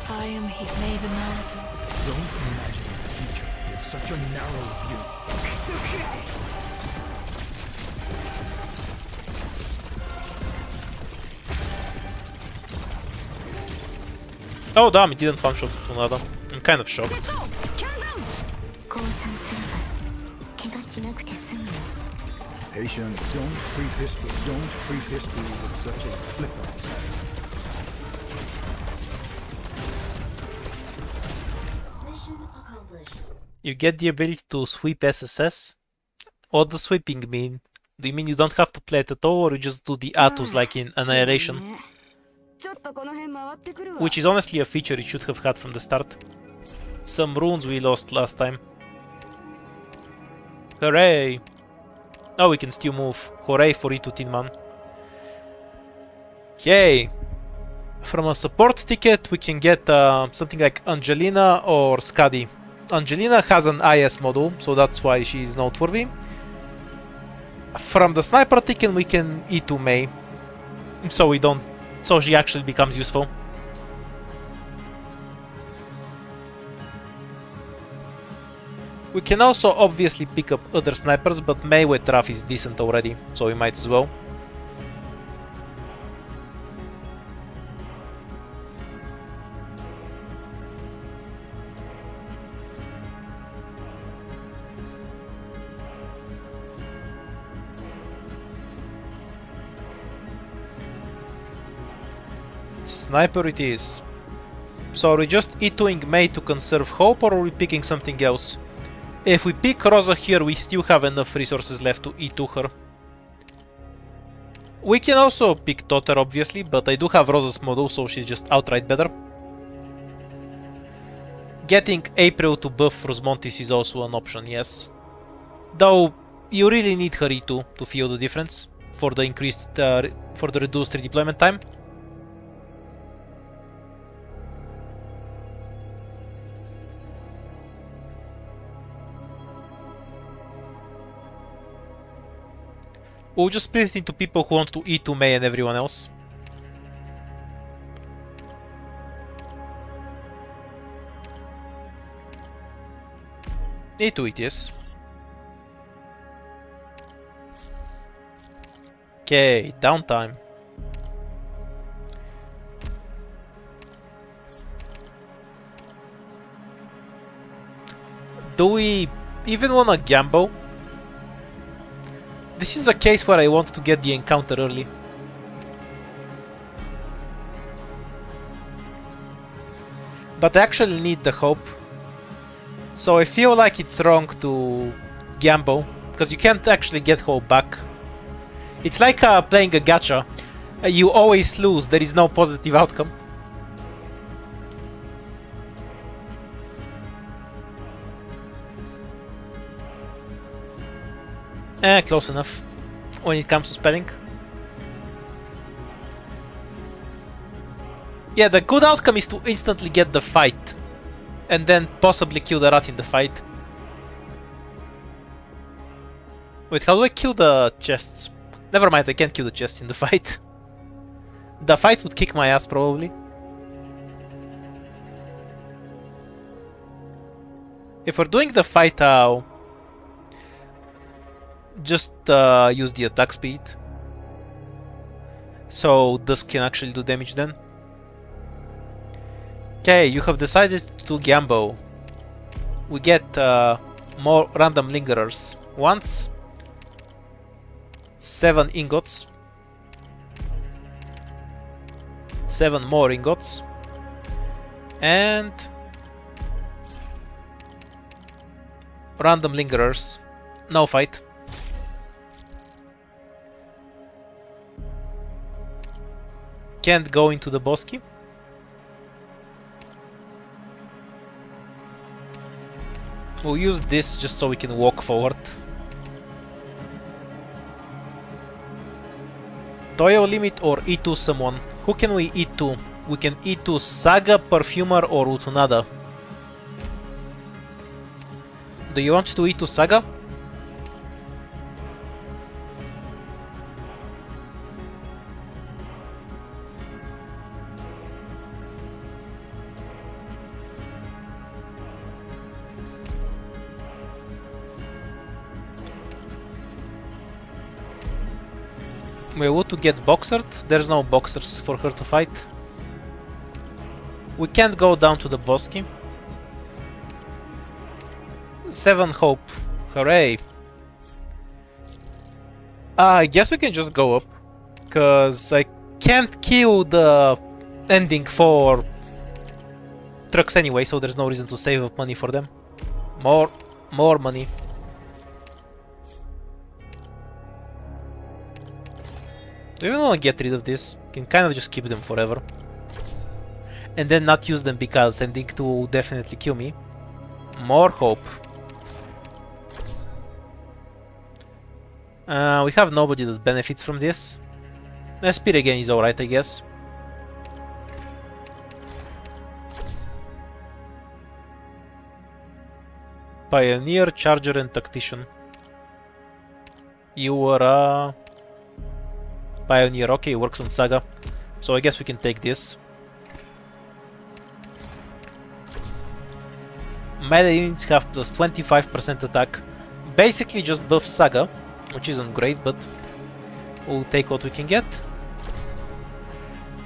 I am his maiden narrative. Don't imagine the future with such a narrow view. クソくらい。 Oh damn, it didn't function for Tornado. I'm kind of shocked. 降参すれば怪我しなくて済むよ。 Patient, don't treat history with such a flippant attitude. You get the ability to sweep SSS? What does sweeping mean? Do you mean you don't have to play it at all, or you just do the Atus like in Annihilation? ちょっとこの辺回ってくるわ。 Which is honestly a feature it should have had from the start. Some runes we lost last time. Hooray! Oh, we can still move. Hooray for E2 Tin Man. Yay! From a support ticket we can get something like Angelina or Skadi. Angelina has an IS model, so that's why she's noteworthy. From the sniper ticket we can E2 Mei, so she actually becomes useful. We can also obviously pick up other snipers, but Mei with Raf is decent already, so we might as well. Sniper it is. So are we just E2ing Mei to conserve hope, or are we picking something else? If we pick Rosa here, we still have enough resources left to E2 her. We can also pick Totter, obviously, but I do have Rosa's model, so she's just outright better. Getting April to buff Rosmontis is also an option, yes. Though, you really need her E2 to feel the difference for the increased, for the reduced redeployment time. We'll just split it into people who want to E2 Mei and everyone else. E2 it is. Okay, downtime. Do we even want to gamble? This is a case where I want to get the encounter early. But I actually need the hope. So I feel like it's wrong to gamble, because you can't actually get hope back. It's like playing a gacha. You always lose, there is no positive outcome. Close enough when it comes to spelling. Yeah, the good outcome is to instantly get the fight and then possibly kill the rat in the fight. Wait, how do I kill the chests? Never mind, I can't kill the chests in the fight. The fight would kick my ass probably. If we're doing the fight, I'll just use the attack speed. So this can actually do damage then. Okay, you have decided to gamble. We get more random lingerers. Once 7 ingots. 7 more ingots. And random lingerers. No fight. Can't go into the bosky. We'll use this just so we can walk forward. Toyo limit or E2 someone. Who can we E2? We can E2 Saga, Perfumer or Utunada. Do you want to E2 Saga? We want to get boxered. There's no boxers for her to fight. We can't go down to the bosky. 7 hope. Hooray. I guess we can just go up. Cause I can't kill the ending for trucks anyway, so there's no reason to save up money for them. More money. Do you even want to get rid of this? Can kind of just keep them forever. And then not use them because ending 2 will definitely kill me. More hope. We have nobody that benefits from this. Speed again is alright, I guess. Pioneer, Charger and Tactician. You were a Pioneer, okay, works on Saga. So I guess we can take this. Melee units have plus 25% attack. Basically just buff Saga, which isn't great, but we'll take what we can get.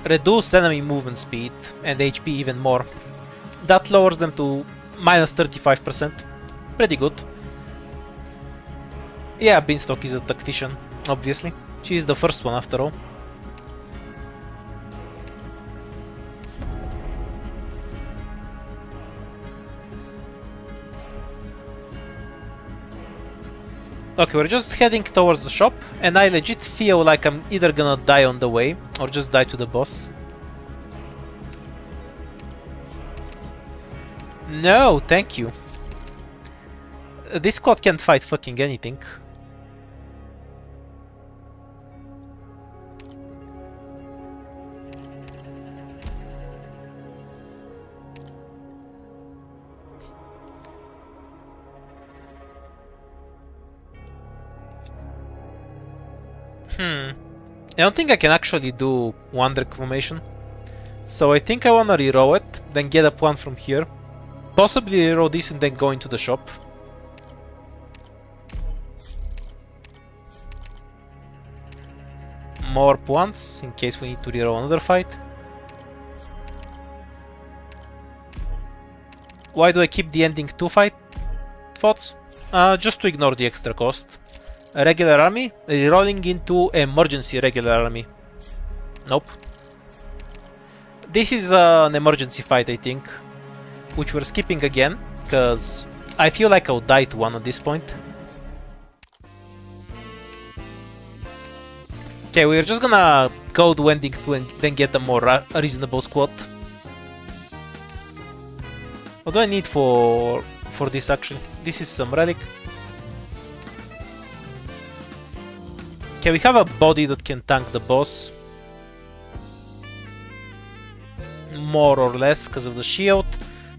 Reduce enemy movement speed and HP even more. That lowers them to minus 35%. Pretty good. Yeah, Beanstalk is a tactician, obviously. She is the first one after all. Okay, we're just heading towards the shop, and I legit feel like I'm either gonna die on the way, or just die to the boss. No, thank you. This squad can't fight fucking anything. I don't think I can actually do Wonder Formation. So I think I wanna reroll it, then get a plan from here. Possibly reroll this and then go into the shop. More plants in case we need to reroll another fight. Why do I keep the ending 2 thoughts? Just to ignore the extra cost. A regular army, rerolling into emergency regular army. Nope. This is an emergency fight, I think, which we're skipping again, because I feel like I'll die to one at this point. Okay, we're just gonna go to ending 2 and then get a more reasonable squad. What do I need for this actually? This is some relic. Okay, we have a body that can tank the boss. More or less because of the shield.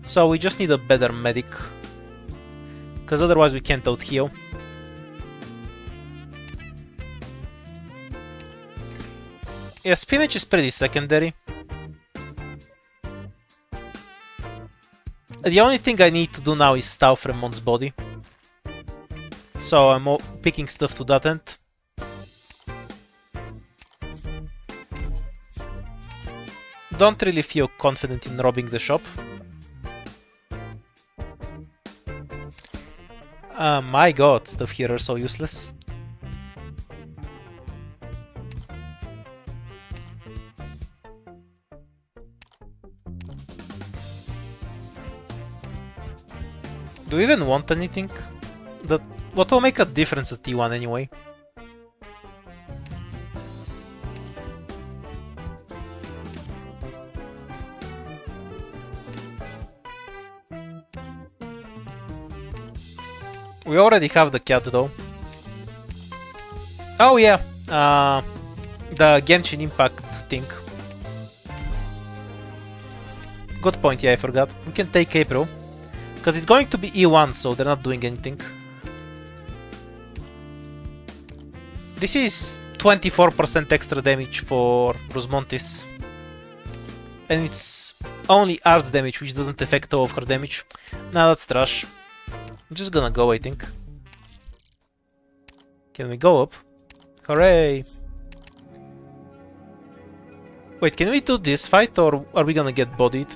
So we just need a better medic. Because otherwise we can't out heal. Yeah, spinach is pretty secondary. The only thing I need to do now is stuff Remon's body. So I'm picking stuff to that end. Don't really feel confident in robbing the shop. My god, stuff here are so useless. Do we even want anything? What will make a difference at T1 anyway? We already have the cat though. Oh yeah, the Genshin Impact thing. Good point, yeah, I forgot. We can take April. Because it's going to be E1, so they're not doing anything. This is 24% extra damage for Rosmontis. And it's only arts damage, which doesn't affect all of her damage. Nah, that's trash. I'm just gonna go, I think. Can we go up? Hooray! Wait, can we do this fight, or are we gonna get bodied?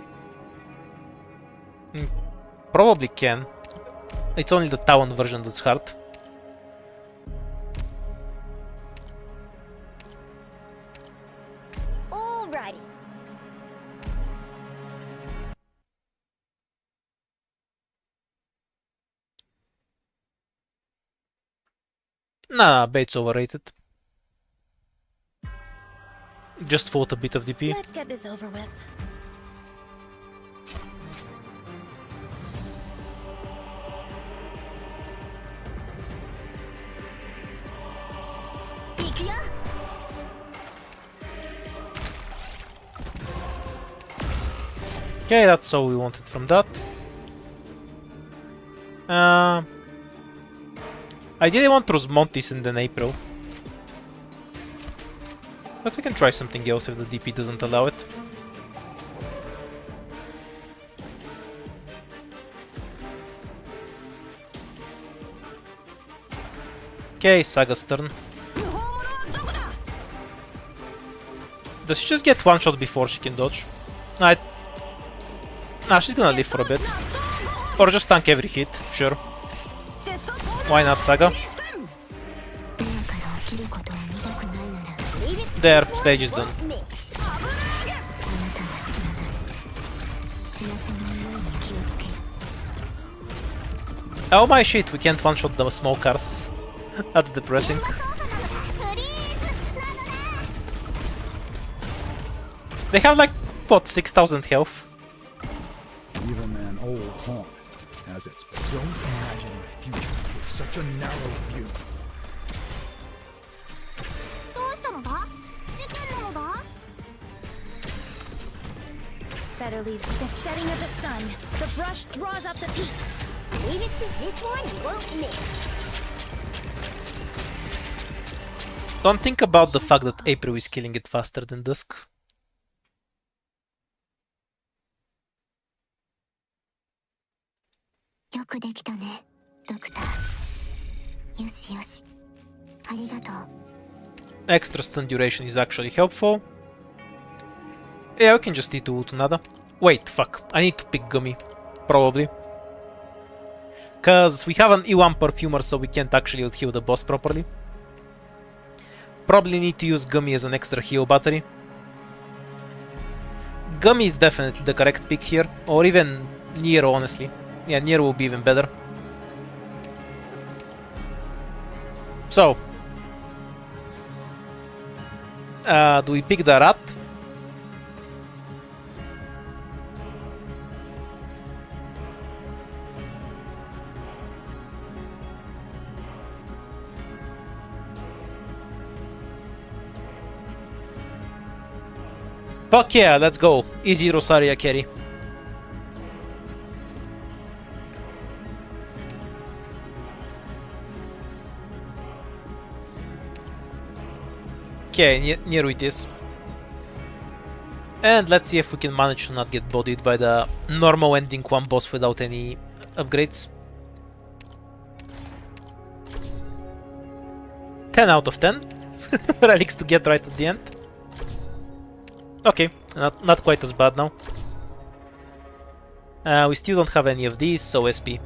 Probably can. It's only the town version that's hard. Alrighty. Nah, bait's overrated. Just fought a bit of DP. Let's get this over with. Okay, that's all we wanted from that. I didn't want Rosmontis and then April. But we can try something else if the DP doesn't allow it. Okay, Saga's turn. Does she just get one shot before she can dodge? Nah, she's gonna live for a bit. Or just tank every hit, sure. Why not, Saga? There, stage is done. Oh my shit, we can't one-shot the small cars. That's depressing. They have like, what, 6,000 health? Even an old haunt has its... Don't imagine the future with such a narrow view. Better leave with the setting of the sun. The brush draws up the peaks. Leave it to this one, you won't miss. Don't think about the fact that April is killing it faster than Dusk. よくできたね、ドクター。よしよし。ありがとう。 Extra stun duration is actually helpful. Yeah, we can just need to nada. Wait, fuck. I need to pick Gummy. Probably. Cause we have an E1 perfumer, so we can't actually heal the boss properly. Probably need to use Gummy as an extra heal battery. Gummy is definitely the correct pick here. Or even Nero, honestly. Yeah, Nero will be even better. So. Do we pick the rat? Fuck yeah, let's go. Easy Rosaria carry. Okay, near it is. And let's see if we can manage to not get bodied by the normal ending one boss without any upgrades. 10 out of 10. Relics to get right at the end. Okay, not quite as bad now. We still don't have any of these, so SP.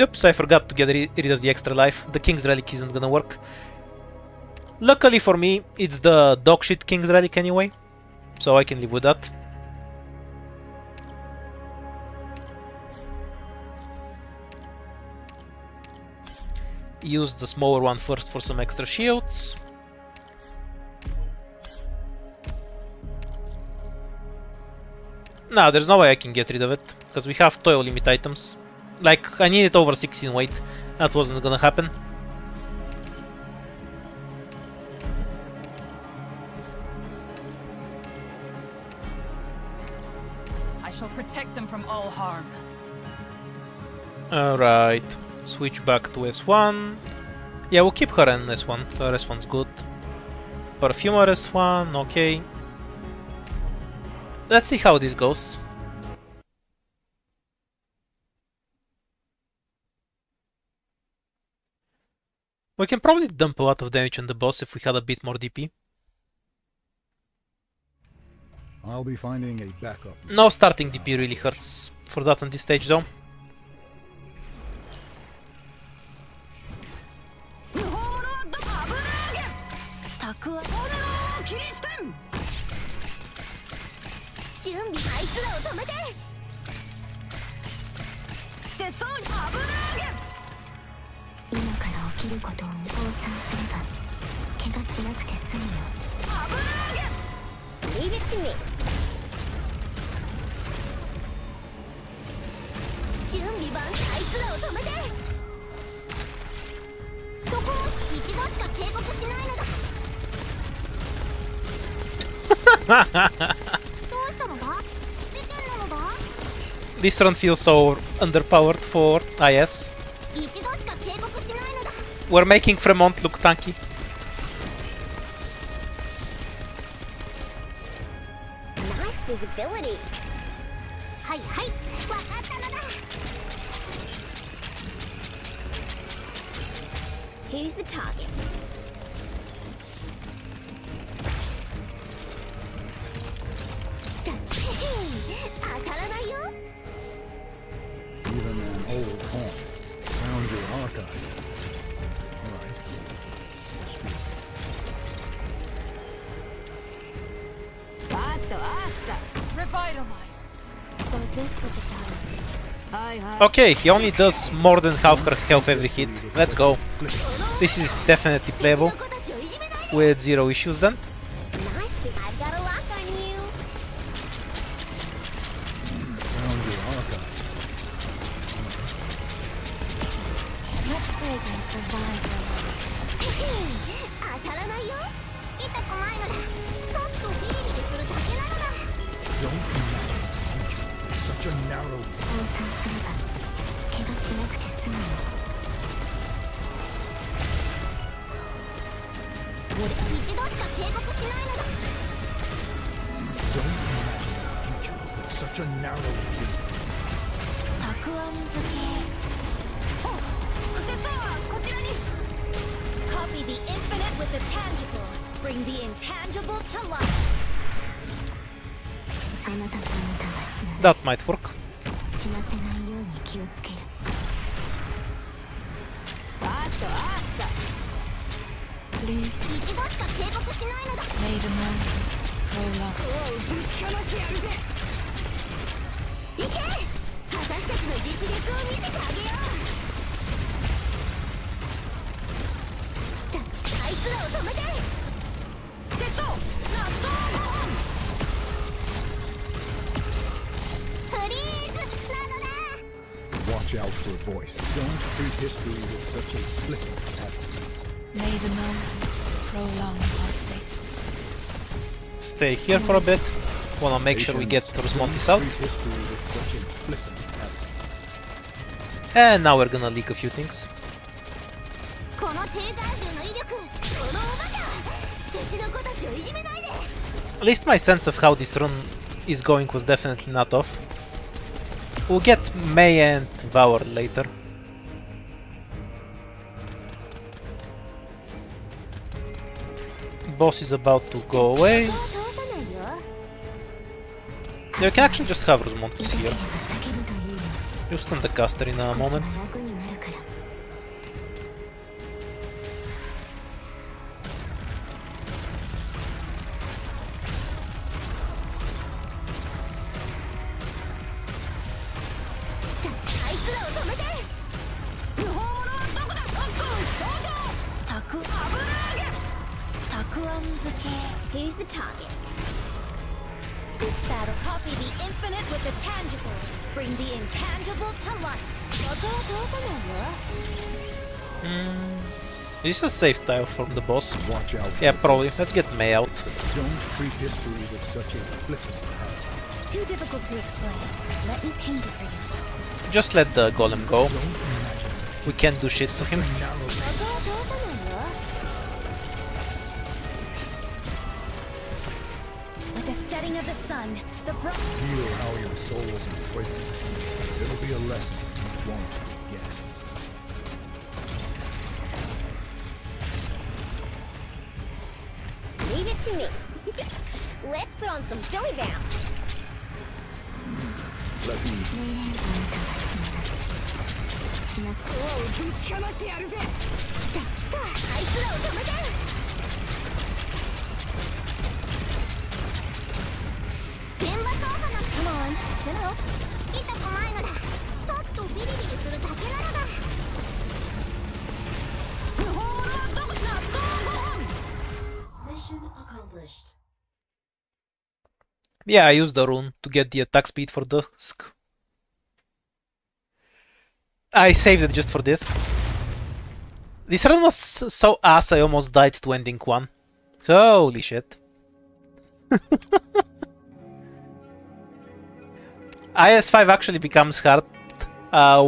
Oops, I forgot to get rid of the extra life. The King's Relic isn't gonna work. Luckily for me, it's the dogshit King's Relic anyway, so I can live with that. Use the smaller one first for some extra shields. Nah, there's no way I can get rid of it, because we have toil limit items. Like, I needed over 16 weight. That wasn't gonna happen. I shall protect them from all harm. Alright. Switch back to S1. Yeah, we'll keep her in S1. Her S1's good. Perfumer S1, okay. Let's see how this goes. We can probably dump a lot of damage on the boss if we had a bit more DP. I'll be finding a backup. No starting DP really hurts for that on this stage though. Leave it to me. 準備万歳、あいつらを止めて。そこ一度しか警告しないのだ。どうしたのだ？事件なのだ？ This run feels so underpowered for IS. 一度しか警告しないのだ。We're making Fremont look tanky. Nice visibility. はいはい、わかったのだ。Who's the target? 来た来た。当たらないよ。 Even an old haunt. Found your archive. All right. Let's do it. あったあった。Revitalize. So this is a battle. Okay, he only does more than half her health every hit. Let's go. This is definitely playable. With zero issues then. I've got a lock on you. Found your archive. What fragrance revives your life? 当たらないよ。痛くないのだ。ちょっとビリビリするだけなのだ。 Don't imagine the future. such a narrow. 換算すれば怪我しなくて済むよ。一度しか警告しないのだ。 Don't imagine a future with such a narrow view. たくあん漬け。セットはこちらに。 Copy the infinite with the tangible. Bring the intangible to life. あなたとあなたは死なない。 That might work. 死なせないように気をつける。あったあった。 Please, 一度しか警告しないのだ。 Maid Mountain, prolong. おうぶちかましてやるぜ。行け。私たちの実力を見せてあげよう。来たあいつらを止めて。セット。納豆フリーズなのだ。 Watch out for voice. Don't treat history with such a flippant attitude. May the mountain prolong our fates. Stay here for a bit. Wanna make sure we get Rosmontis out. Treat history with such a flippant attitude. And now we're gonna leak a few things. この低体重の威力、このおバカ。うちの子たちをいじめないで。 At least my sense of how this run is going was definitely not off. We'll get May and Vour later. Boss is about to go away. 通さないよ。 Yeah, we can actually just have Rosmontis 痛け here. れば叫ぶといいよ。 You'll stun the caster in a 少し moment. は楽になるから。来たあいつらを止めて。不法者はどこだ。特訓少女。たく油揚げ。たくあん漬け。He's the target. This battle copy the infinite with the tangible. Bring the intangible to life. 元は通さないよ。 Is this a safe tile from the boss? Watch out for Yeah, probably. voice. Let's get May out. Don't treat history with such a flippant attitude. Too difficult to explain. Let me paint it for you. Just let the golem go. Don't imagine We can't do shit to him. a narrow. 元は通さないよ。 With the setting of the sun, the bright. Feel how your soul's imprisoned. It'll be a lesson you won't forget. Leave it to me. Let's put on some Billy bounce. Let me あなたは死なない。死なせ。おうぶちかましてやるぜ。来た来た。あいつらを止めて。現場操作の。Come on, chill. 痛くないのだ。ちょっとビリビリするだけなのだ。不法者はどこだ。納豆 Mission accomplished. Yeah, I used the rune to get the attack speed for Dusk. I saved it just for this. This run was so ass I almost died to ending 1. Holy shit. IS5 actually becomes hard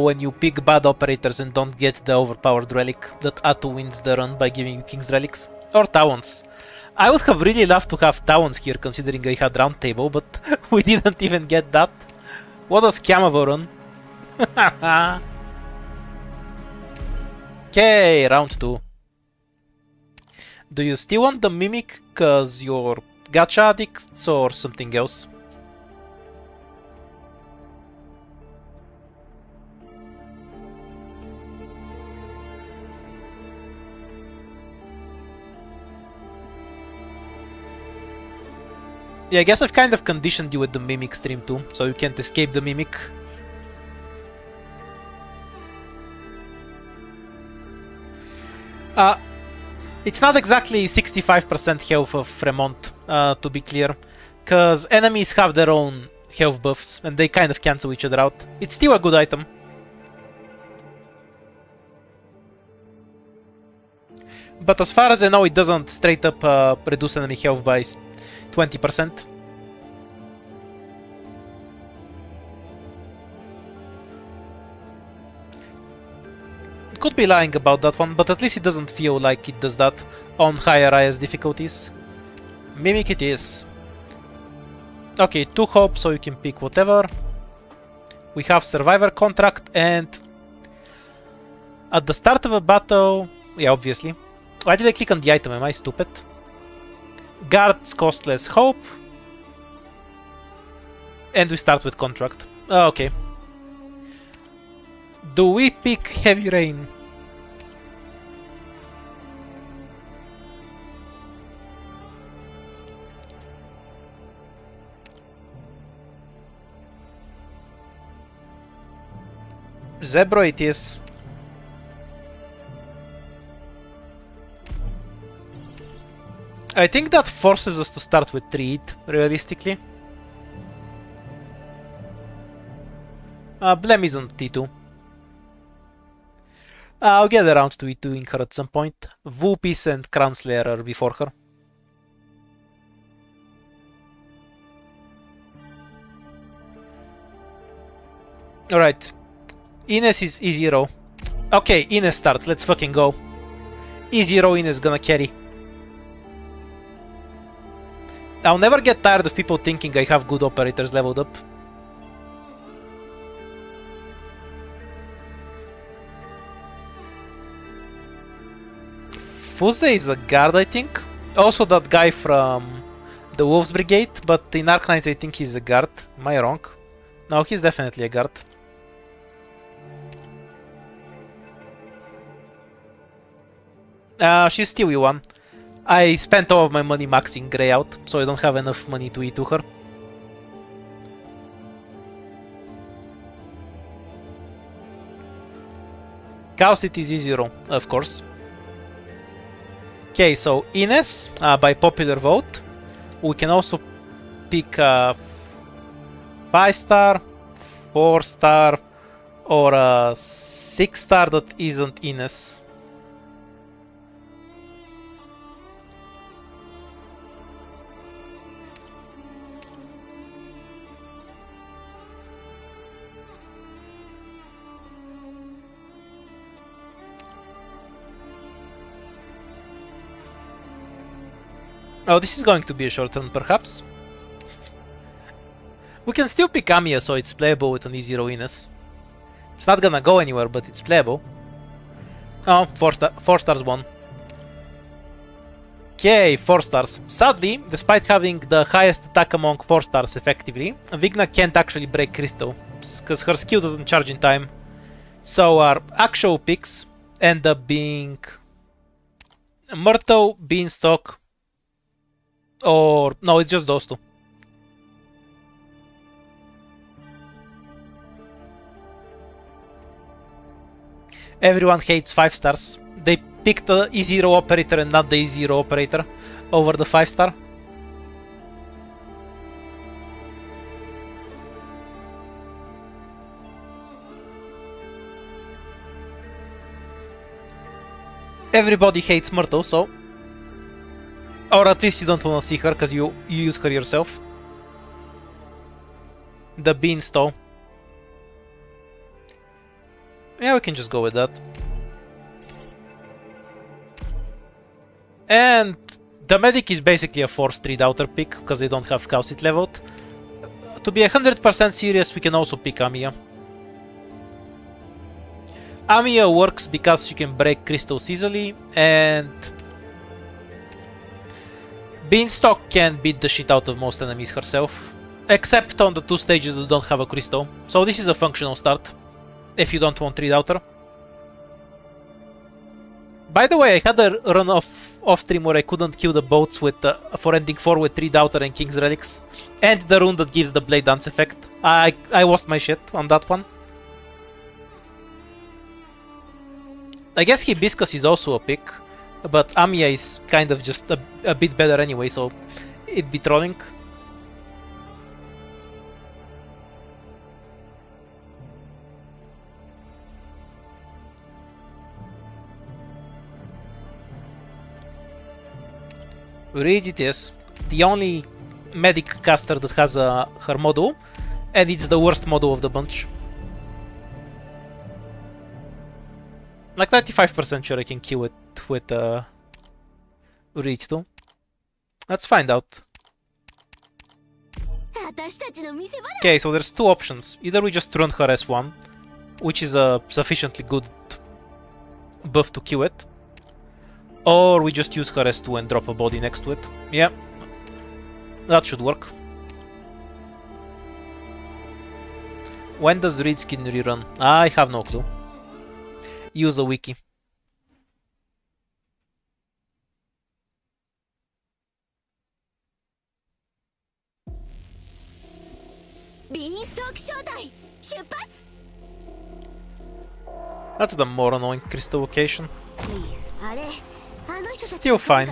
when you pick bad operators and don't get the overpowered relic that Atu wins the run by giving you King's Relics. Or Towns. I would have really loved to have Towns here considering I had Round Table, but we didn't even get that. What a scam of a run. Okay, round 2. Do you still want the Mimic cause you're gacha addicts or something else? Yeah, I guess I've kind of conditioned you with the Mimic stream too, so you can't escape the Mimic. It's not exactly 65% health of Fremont, to be clear, cause enemies have their own health buffs, and they kind of cancel each other out. It's still a good item. But as far as I know, it doesn't straight up reduce enemy health by 20%. could be lying about that one, but at least it doesn't feel like it does that on higher IS difficulties. Mimic it is. Okay, 2 hope, so you can pick whatever. We have Survivor Contract, and at the start of a battle... Yeah, obviously. Why did I click on the item? Am I stupid? Guards cost less hope. And we start with Contract. Oh, okay. Do we pick Heavy Rain? Zebra it is. I think that forces us to start with Treat, realistically. Blem is on T2. I'll get around to it doing her at some point. Whoopis and Crown Slayer are before her. Alright. Ines is E0. Okay, Ines starts. Let's fucking go. E0 Ines gonna carry. I'll never get tired of people thinking I have good operators leveled up. Fuse is a guard, I think. Also that guy from the Wolves Brigade, but in Arknights I think he's a guard. Am I wrong? No, he's definitely a guard. She's still E1. I spent all of my money maxing Grey out, so I don't have enough money to E2 her. Chaos City is E0, of course. Okay, so Ines, by popular vote. We can also pick a 5-star, 4-star, or a 6-star that isn't Ines. Oh, this is going to be a short turn, perhaps. We can still pick Amiya, so it's playable with an E0 Ines. It's not gonna go anywhere, but it's playable. Oh, 4 stars won. Okay, 4 stars. Sadly, despite having the highest attack among 4 stars effectively, Vigna can't actually break Crystal, because her skill doesn't charge in time. So our actual picks end up being Myrtle, Beanstalk, or no, it's just those two. Everyone hates 5 stars. They picked the E0 operator and not the E0 operator over the 5-star. Everybody hates Myrtle, so... Or at least you don't want to see her, because you use her yourself. The Beanstalk. Yeah, we can just go with that. And the Medic is basically a forced 3-doubter pick, because they don't have Cowsit leveled. To be 100% serious, we can also pick Amiya. Amiya works because she can break crystals easily, and Beanstalk can beat the shit out of most enemies herself, except on the 2 stages that don't have a crystal. So this is a functional start, if you don't want 3-doubter. By the way, I had a run off stream where I couldn't kill the boats with for ending 4 with 3-doubter and King's Relics, and the rune that gives the Blade Dance effect. I lost my shit on that one. I guess Hibiscus is also a pick, but Amiya is kind of just a bit better anyway, so it'd be trolling. Rigid is the only medic caster that has her module, and it's the worst module of the bunch. Like 95% sure I can kill it with Reach too. Let's find out. 私たちの見せ場だ。 Okay, so there's two options. Either we just run her S1, which is a sufficiently good buff to kill it, or we just use her S2 and drop a body next to it. Yeah, that should work. When does Reed skin rerun? I have no clue. Use a wiki. That's the more annoying crystal location. Still fine.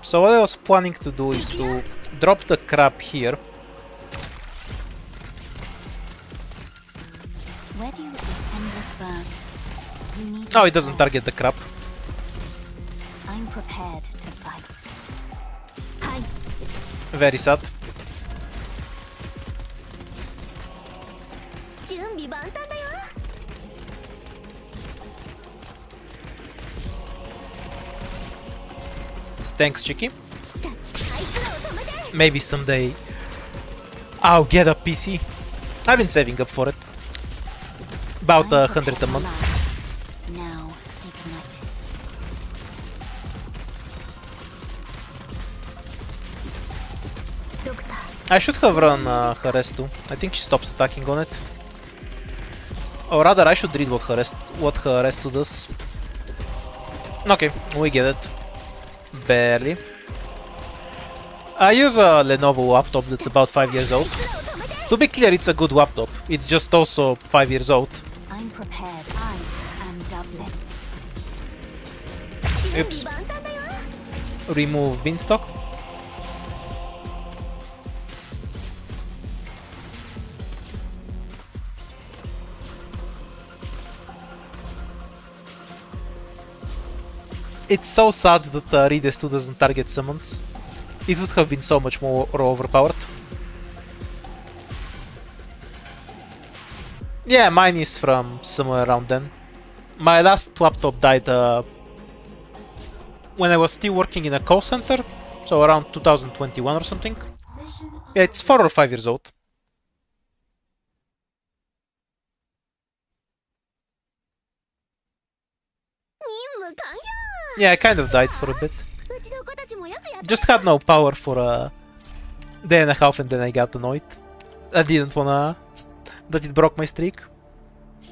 So what I was planning to do is to drop the crab here. Where do you let this endless burn? You need Oh, to it doesn't prepare. target the crab. I'm prepared to fight. Very sad. 準備万端だよ。 Thanks, Chicky. 来た来た。あいつらを止めて。 Maybe someday I'll get a PC. I've been saving up for it. About I'm 100 a prepared to month. love. Now ignite. I should have run her S2. I think she stops attacking on it. Or rather, I should read what her S2 does. Okay, we get it. Barely. I use a Lenovo laptop that's about 5 years old. To be clear, it's a good laptop. It's just also 5 years old. I'm prepared. I am Dublin. Oops. Remove beanstalk. It's so sad that Reed S2 doesn't target summons. It would have been so much more overpowered. Yeah, mine is from somewhere around then. My last laptop died when I was still working in a call center, so around 2021 or something. Yeah, it's 4 or 5 years old. Yeah, I kind of died for a bit. Just had no power for a day and a half and then I got annoyed. I didn't wanna that it broke my streak.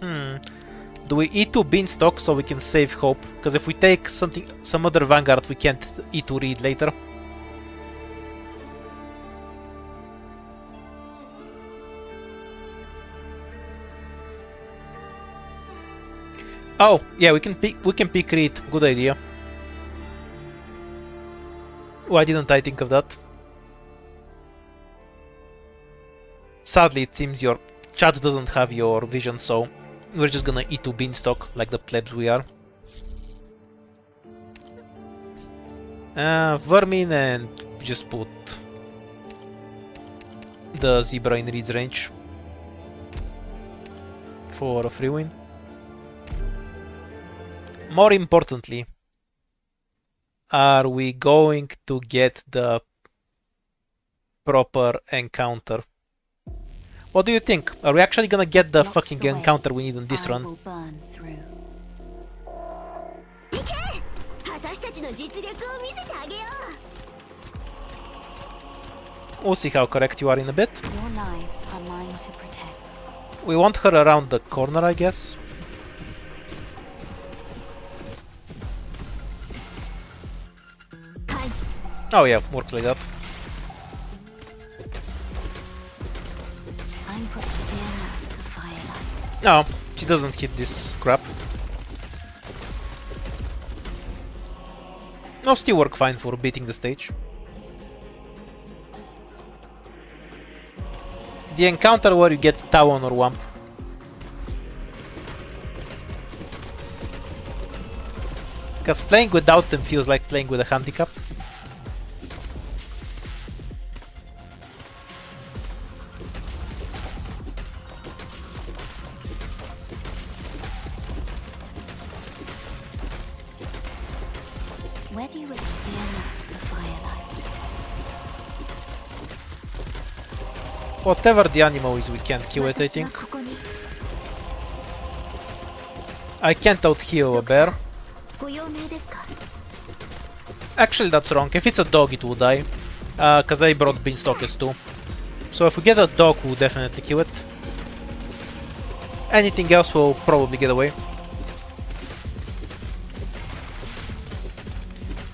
Do we E2 Beanstalk so we can save hope? Because if we take some other Vanguard, we can't E2 Reed later. Oh, yeah, we can pick Reed. Good idea. Why didn't I think of that? Sadly, it seems your chat doesn't have your vision, so we're just gonna E2 Beanstalk like the plebs we are. Vermin and just put the Zebra in Reed's range for a free win. More importantly, are we going to get the proper encounter? What do you think? Are we actually gonna get the fucking encounter we need on this run? Burn through. We'll see how correct you are in a bit. Your lives are mine to protect. We want her around the corner, I guess. Oh yeah, works like that. I'm prepared to the firelight. No, she doesn't hit this crap. No, still work fine for beating the stage. The encounter where you get Talon or Wamp. Because playing without them feels like playing with a handicap. Where do you fear not the firelight? Whatever the animal is, we can't kill it, I 私は think. ここに I can't out-heal a bear. ご用命ですか？ Actually, that's wrong. If it's a dog, it will die. Cause I brought beanstalkers too. So if we get a dog, we'll definitely kill it. Anything else will probably get away.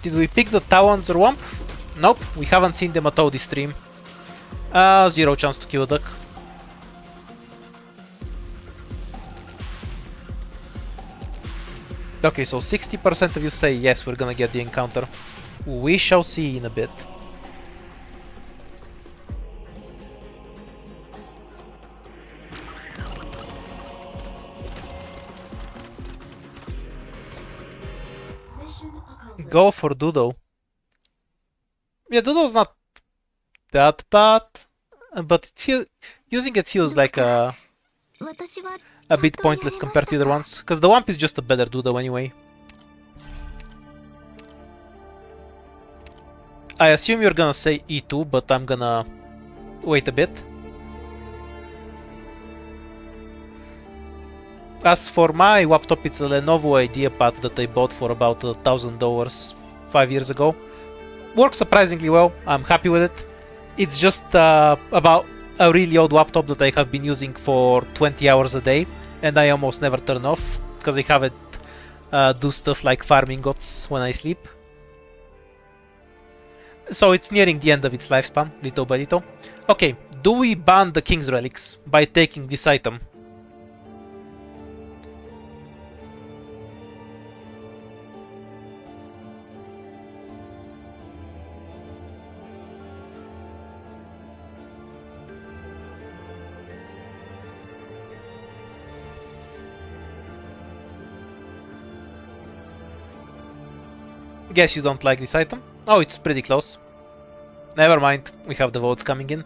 Did we pick the Talons or Wump? Nope, we haven't seen them at all this stream. Zero chance to kill a duck. Okay, so 60% of you say yes, we're gonna get the encounter. We shall see in a bit. Go for Doodle. Yeah, Doodle's not that bad, but using it feels like a 私は bit pointless compared to the other ones, because the Wump is just a better Doodle anyway. I assume you're gonna say E2, but I'm gonna wait a bit. As for my laptop, it's a Lenovo IdeaPad that I bought for about $1,000 5 years ago. Works surprisingly well, I'm happy with it. It's just about a really old laptop that I have been using for 20 hours a day, and I almost never turn off, because I have it do stuff like farming gods when I sleep. So it's nearing the end of its lifespan, little by little. Okay, do we ban the King's Relics by taking this item? Guess you don't like this item? Oh, it's pretty close. Never mind, we have the votes coming in.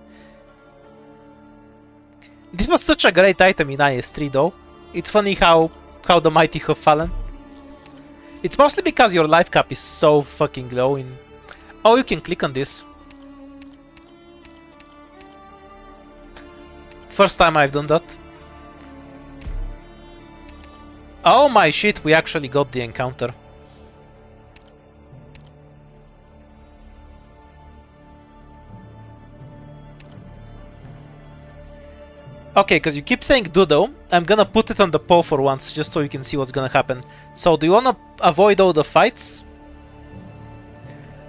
This was such a great item in IS3 though. It's funny how the mighty have fallen. It's mostly because your life cap is so fucking low in... Oh, you can click on this. First time I've done that. Oh my shit, we actually got the encounter. Okay, because you keep saying Doodle, I'm gonna put it on the poll for once, just so you can see what's gonna happen. So, do you wanna avoid all the fights?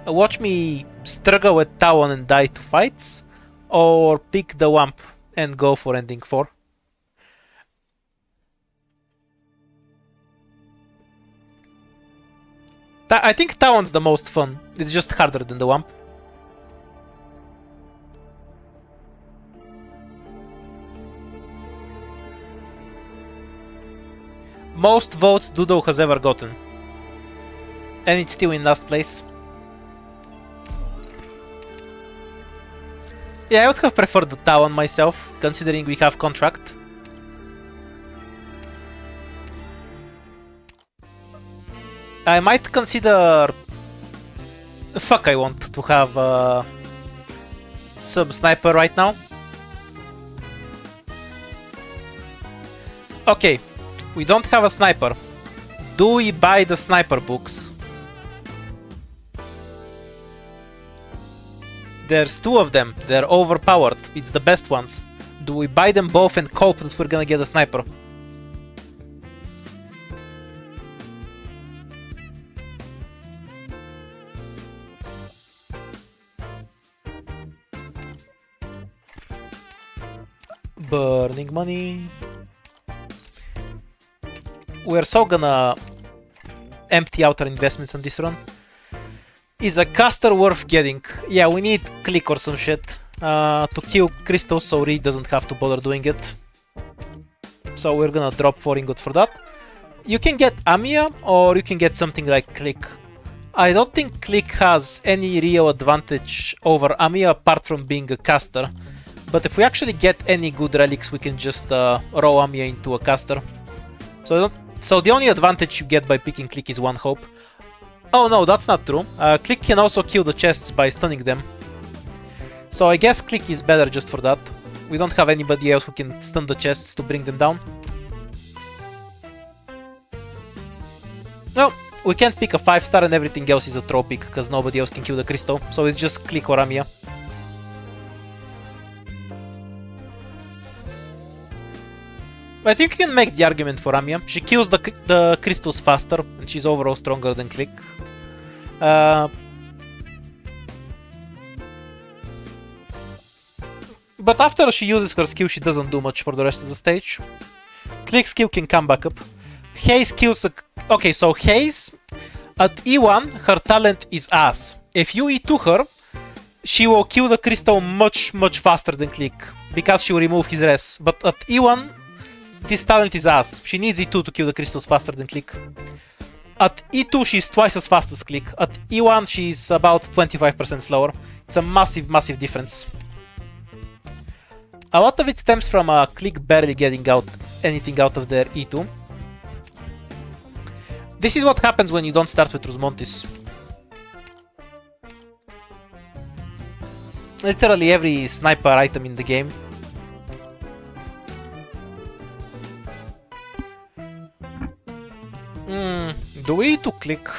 Watch me struggle with Talon and die to fights? Or pick the Wump and go for ending 4? I think Talon's the most fun. It's just harder than the Wump. Most votes Doodle has ever gotten. And it's still in last place. Yeah, I would have preferred the Talon myself, considering we have contract. I might consider... Fuck, I want to have some sniper right now. Okay. We don't have a sniper. Do we buy the sniper books? There's 2 of them. They're overpowered. It's the best ones. Do we buy them both and hope that we're gonna get a sniper? Burning money. We're so gonna empty out our investments on this run. Is a caster worth getting? Yeah, we need click or some shit to kill Crystal so Reed doesn't have to bother doing it. So we're gonna drop 4 ingots for that. You can get Amiya or you can get something like click. I don't think click has any real advantage over Amiya apart from being a caster. But if we actually get any good relics, we can just roll Amiya into a caster. So the only advantage you get by picking click is 1 hope. Oh no, that's not true. Click can also kill the chests by stunning them. So I guess Click is better just for that. We don't have anybody else who can stun the chests to bring them down. No, we can't pick a 5-star and everything else is a throw pick because nobody else can kill the crystal. So it's just Click or Amiya. I think you can make the argument for Amiya. She kills the crystals faster and she's overall stronger than Click. But after she uses her skill, she doesn't do much for the rest of the stage. Click's skill can come back up. Haze kills a... Okay, so Haze, at E1, her talent is ass. If you E2 her, she will kill the crystal much faster than Click, because she will remove his res. But at E1, this talent is ass. She needs E2 to kill the crystals faster than Click. At E2, she's twice as fast as Click. At E1, she's about 25% slower. It's a massive difference. A lot of it stems from Click barely getting anything out of their E2. This is what happens when you don't start with Rusmontis. Literally every sniper item in the game. Do we need to Click?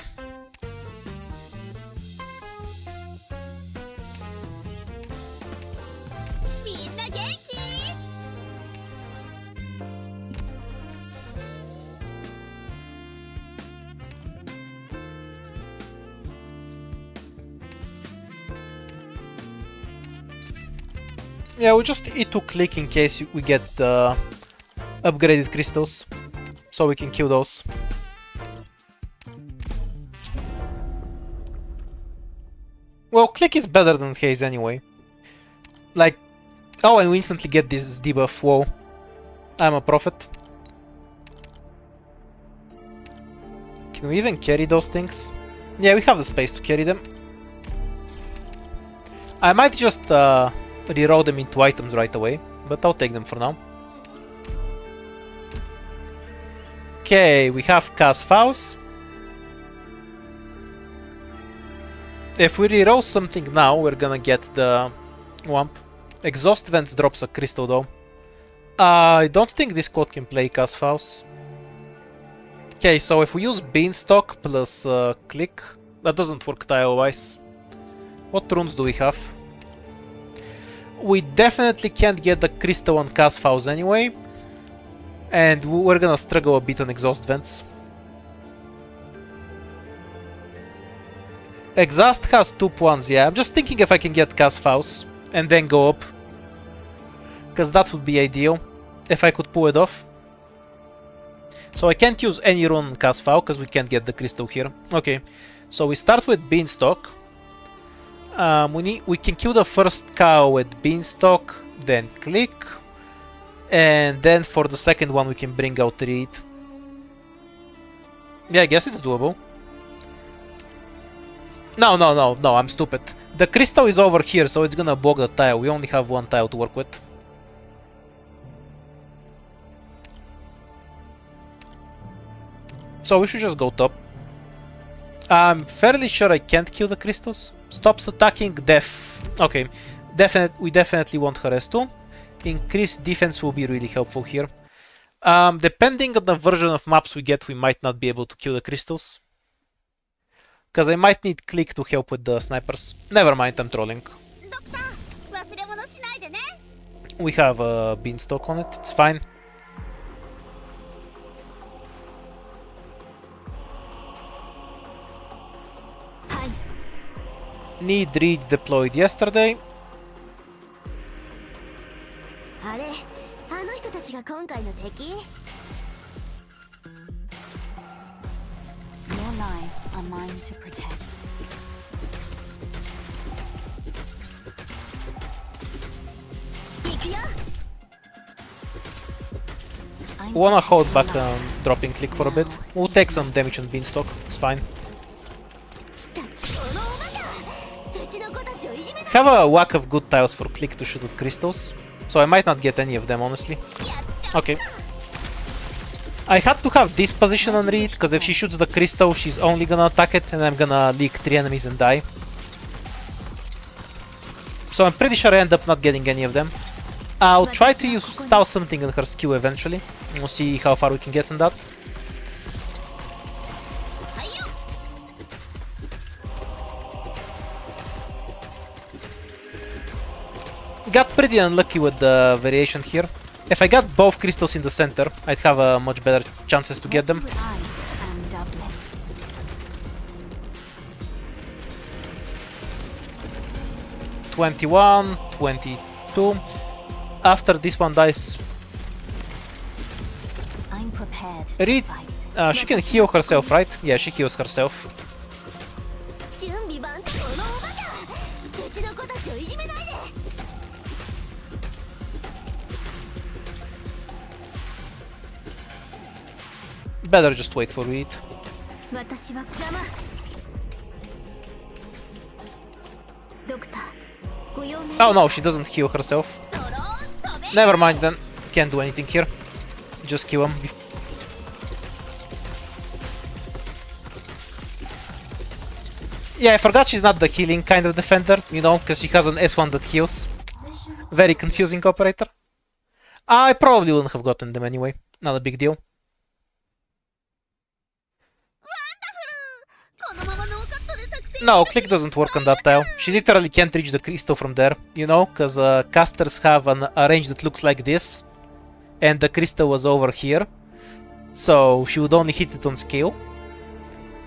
Yeah, we just need to Click in case we get upgraded crystals, so we can kill those. Well, Click is better than Haze anyway. Like, oh, and we instantly get this debuff. Whoa, I'm a prophet. Can we even carry those things? Yeah, we have the space to carry them. I might just reroll them into items right away, but I'll take them for now. Okay, we have Cas Faust. If we reroll something now, we're gonna get the Wump. Exhaust Vents drops a crystal though. I don't think this quad can play Cas Faust. Okay, so if we use Beanstalk plus Click, that doesn't work tile-wise. What runes do we have? We definitely can't get the crystal on Cas Faust anyway. And we're gonna struggle a bit on Exhaust Vents. Exhaust has 2 ones, yeah. I'm just thinking if I can get Cas Faust and then go up. Because that would be ideal, if I could pull it off. So I can't use any rune on Cas Faust because we can't get the crystal here. Okay, so we start with Beanstalk. We can kill the first cow with Beanstalk, then Click. And then for the second one we can bring out Reed. Yeah, I guess it's doable. No, I'm stupid. The crystal is over here, so it's gonna bog the tile. We only have 1 tile to work with. So we should just go top. I'm fairly sure I can't kill the crystals. Stops attacking, def. Okay, we definitely want her S2. Increased defense will be really helpful here. Depending on the version of maps we get, we might not be able to kill the crystals. Because I might need Click to help with the snipers. Never mind, I'm trolling. We have a Beanstalk on it, it's fine. Need Reed deployed yesterday. Your lives are mine to protect. Wanna hold back dropping Click for a bit. We'll take some damage on Beanstalk, it's fine. Have a whack of good tiles for Click to shoot at crystals, so I might not get any of them honestly. Okay. I had to have this position on read, because if she shoots the crystal, she's only gonna attack it, and I'm gonna leak 3 enemies and die. So I'm pretty sure I end up not getting any of them. I'll try to use style something in her skill eventually. We'll see how far we can get on that. Got pretty unlucky with the variation here. If I got both crystals in the center, I'd have a much better chances to get them. I am Dublin. 21, 22. After this one dies, I'm prepared to Reed, fight. she can heal herself, right? Yeah, she heals herself. 準備万端このおバカうちの子たちをいじめないで Better just wait for Reed. 私は邪魔。ドクター、ご用命。 Oh no, she doesn't heal herself. Never mind then. Can't do anything here. Just kill him. Yeah, I forgot she's not the healing kind of defender, you know, because she has an S1 that heals. Very confusing operator. I probably wouldn't have gotten them anyway. Not a big deal. このままノーカットで作戦 No, click doesn't work on that tile. She literally can't reach the crystal from there, you know, because casters have a range that looks like this. And the crystal was over here. So she would only hit it on skill.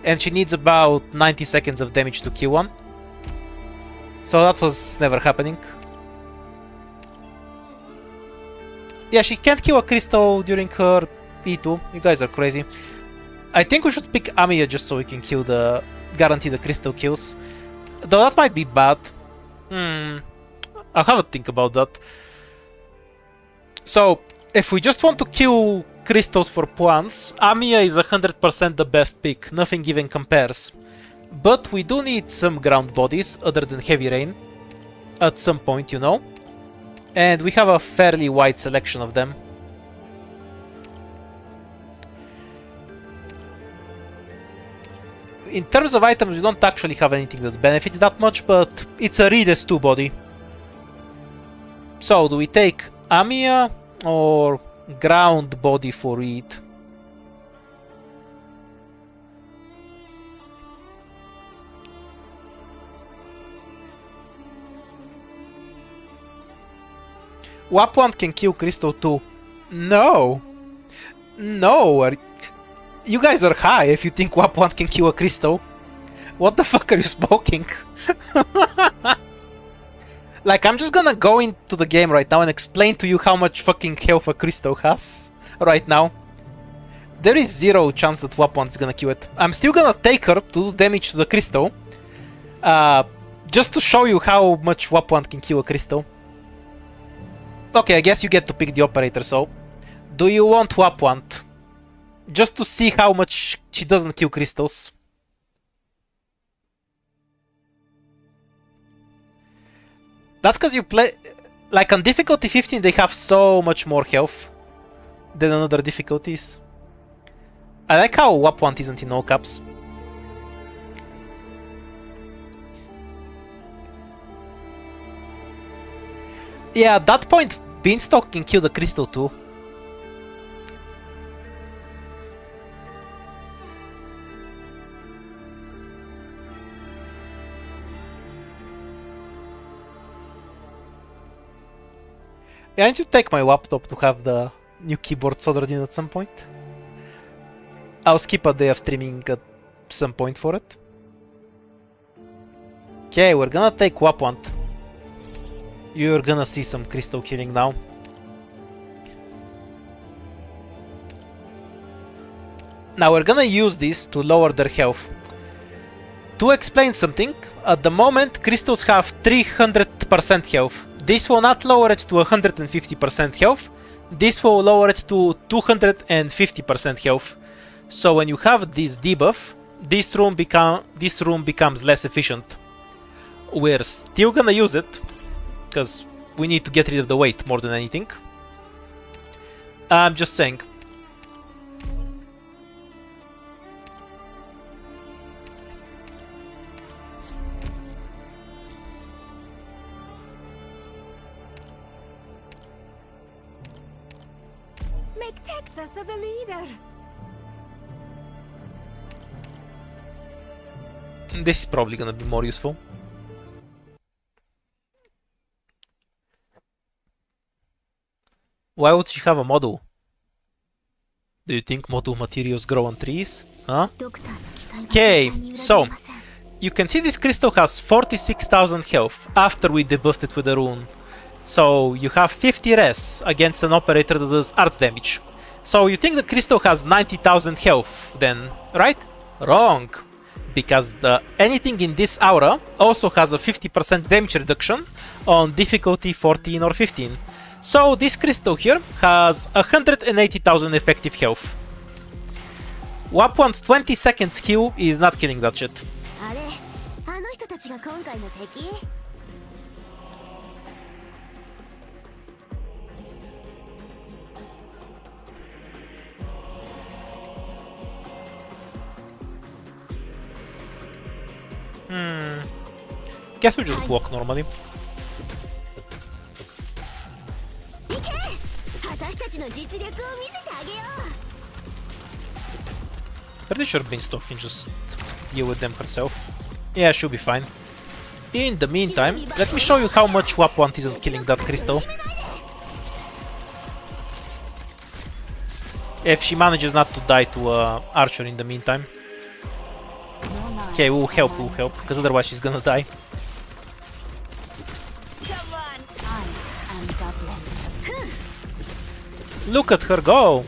And she needs about 90 seconds of damage to kill one. So that was never happening. Yeah, she can't kill a crystal during her E2. You guys are crazy. I think we should pick Amiya just so we can kill the... guarantee the crystal kills. Though that might be bad. I'll have a think about that. So, if we just want to kill crystals for points, Amiya is 100% the best pick. Nothing even compares. But we do need some ground bodies other than Heavy Rain. At some point, you know. And we have a fairly wide selection of them. In terms of items, we don't actually have anything that benefits that much, but it's a Reed S2 body. So, do we take Amiya or ground body for Reed? WAP 1 can kill Crystal too. No! No! You guys are high if you think WAP 1 can kill a Crystal. What the fuck are you smoking? Like, I'm just gonna go into the game right now and explain to you how much fucking health a Crystal has right now. There is zero chance that WAP 1 is gonna kill it. I'm still gonna take her to do damage to the Crystal. Just to show you how much WAP 1 can kill a Crystal. Okay, I guess you get to pick the operator, so... Do you want WAP 1? Just to see how much she doesn't kill crystals. That's because you play... Like, on difficulty 15 they have so much more health than on other difficulties. I like how WAP 1 isn't in all caps. Yeah, at that point, Beanstalk can kill the crystal too. Yeah, I need to take my laptop to have the new keyboard soldered in at some point. I'll skip a day of streaming at some point for it. Okay, we're gonna take WAP 1. You're gonna see some crystal killing now. Now we're gonna use this to lower their health. To explain something, at the moment crystals have 300% health. This will not lower it to 150% health. This will lower it to 250% health. So when you have this debuff, this room becomes less efficient. We're still gonna use it, because we need to get rid of the weight more than anything. I'm just saying. make Texas the leader. This is probably gonna be more useful. Why would she have a model? Do you think model materials grow on trees? Huh? ドクターの期待は Okay, 絶対に裏切 so りません you can see this crystal has 46,000 health after we debuffed it with a rune. So you have 50 res against an operator that does arts damage. So you think the crystal has 90,000 health then, right? Wrong. Because anything in this aura also has a 50% damage reduction on difficulty 14 or 15. So this crystal here has 180,000 effective health. WAP one's 20 seconds heal is not killing that shit. あれあの人たちが今回の敵 Guess we just walk normally. 行け私たちの実力を見せてあげよ Pretty sure Beanstalk can just deal with them herself. Yeah, she'll be fine. In the meantime, let me show you how much WAP 1 isn't killing that crystal. If she manages not to die to Archer in the meantime. Okay, we'll help, because otherwise she's gonna die. Come on. I am Dublin. Look at her go!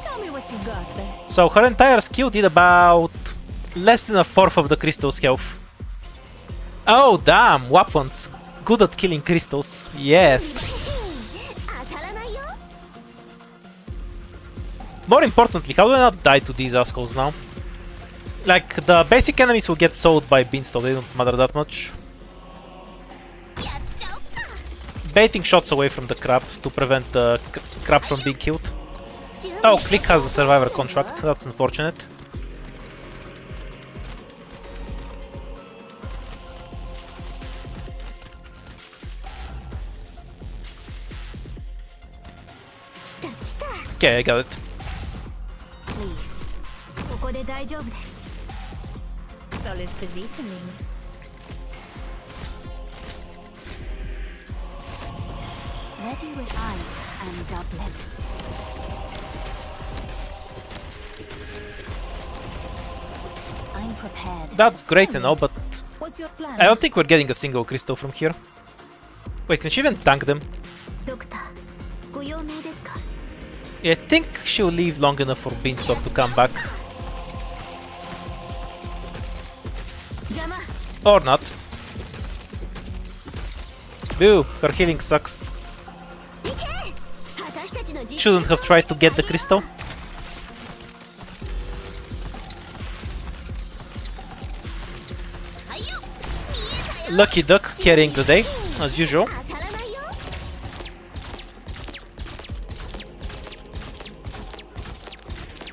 Show me what you got there. So her entire skill did about less than a fourth of the crystal's health. Oh damn, weapons good at killing crystals. Yes. 当たらないよ More importantly, how do I not die to these assholes now? Like, the basic enemies will get sold by Beanstalk, they don't matter that much. やっちゃおっか Baiting shots away from the crab to prevent the crab from being killed. Oh, Click has a survivor contract, that's unfortunate. Okay, I got it. Please ここで大丈夫です Solid positioning. Ready with I am Dublin I'm prepared That's great and all, but What's your plan? I don't think we're getting a single crystal from here. Wait, can she even tank them? ドクターご用命ですか I think she'll leave long enough for Beanstalk to come back. 邪魔 Or not. Boo, her healing sucks. 行け私たちの実 Shouldn't have tried to get the crystal. Lucky Duck carrying the day, as usual. 当たらないよ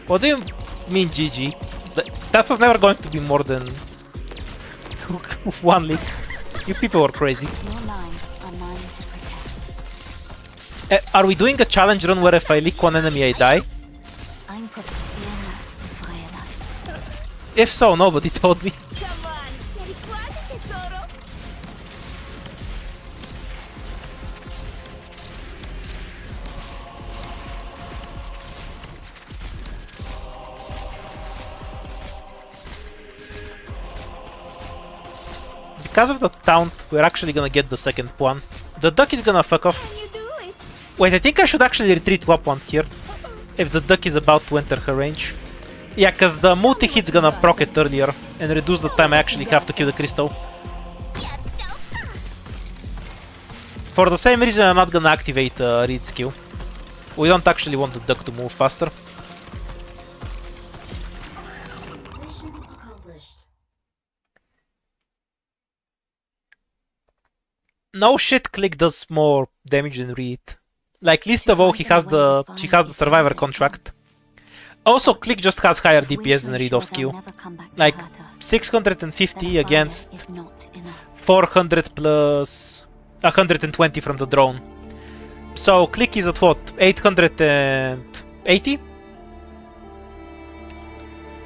What do you mean GG? That was never going to be more than one leak. You people are crazy. Your lives are mine to protect Are we doing a challenge run where if I leak one enemy I die? I'm prepared Fear not the firelight If so, nobody told me. Come on, scericate tesoro. Because of the taunt, we're actually gonna get the second one. The duck is gonna fuck off. You do it. Wait, I think I should actually retreat WAP 1 here. If the duck is about to enter her range. Yeah, cause the multi-hit's gonna proc it earlier and reduce the time I actually have to kill the crystal. やっちゃおっか For the same reason I'm not gonna activate Reed skill. We don't actually want the duck to move faster. No shit, Click does more damage than Reed. Like, least of all, she has the survivor contract. Also, Click just has higher DPS than Reed off skill. Like, 650 against 400 plus 120 from the drone. So click is at what? 880?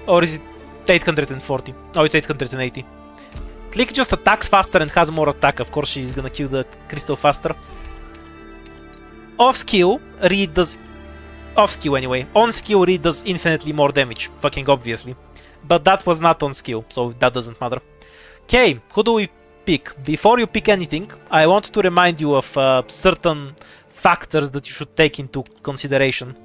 Or is it 840? Oh, it's 880. Click just attacks faster and has more attack. Of course, she's gonna kill the crystal faster. Off skill, Reed does... Off skill anyway. On skill, Reed does infinitely more damage. Fucking obviously. But that was not on skill, so that doesn't matter. Okay, who do we pick? Before you pick anything, I want to remind you of certain factors that you should take into consideration.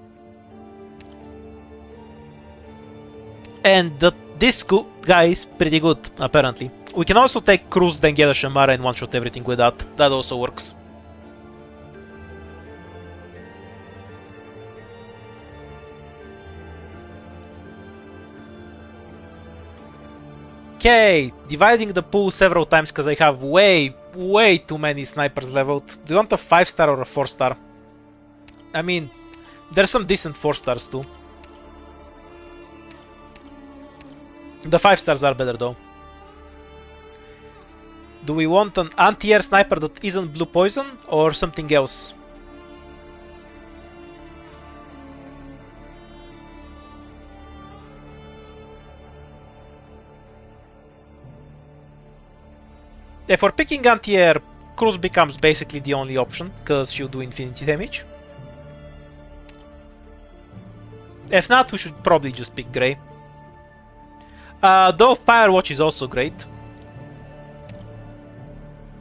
And this guy is pretty good, apparently. We can also take Cruz, then get a Shamara and one-shot everything with that. That also works. Okay, dividing the pool several times because I have way too many snipers leveled. Do you want a 5-star or a 4-star? I mean, there's some decent 4-stars too. The 5-stars are better though. Do we want an anti-air sniper that isn't blue poison or something else? If we're picking anti-air, Cruz becomes basically the only option, because she'll do infinity damage. If not, we should probably just pick Grey. Though Firewatch is also great.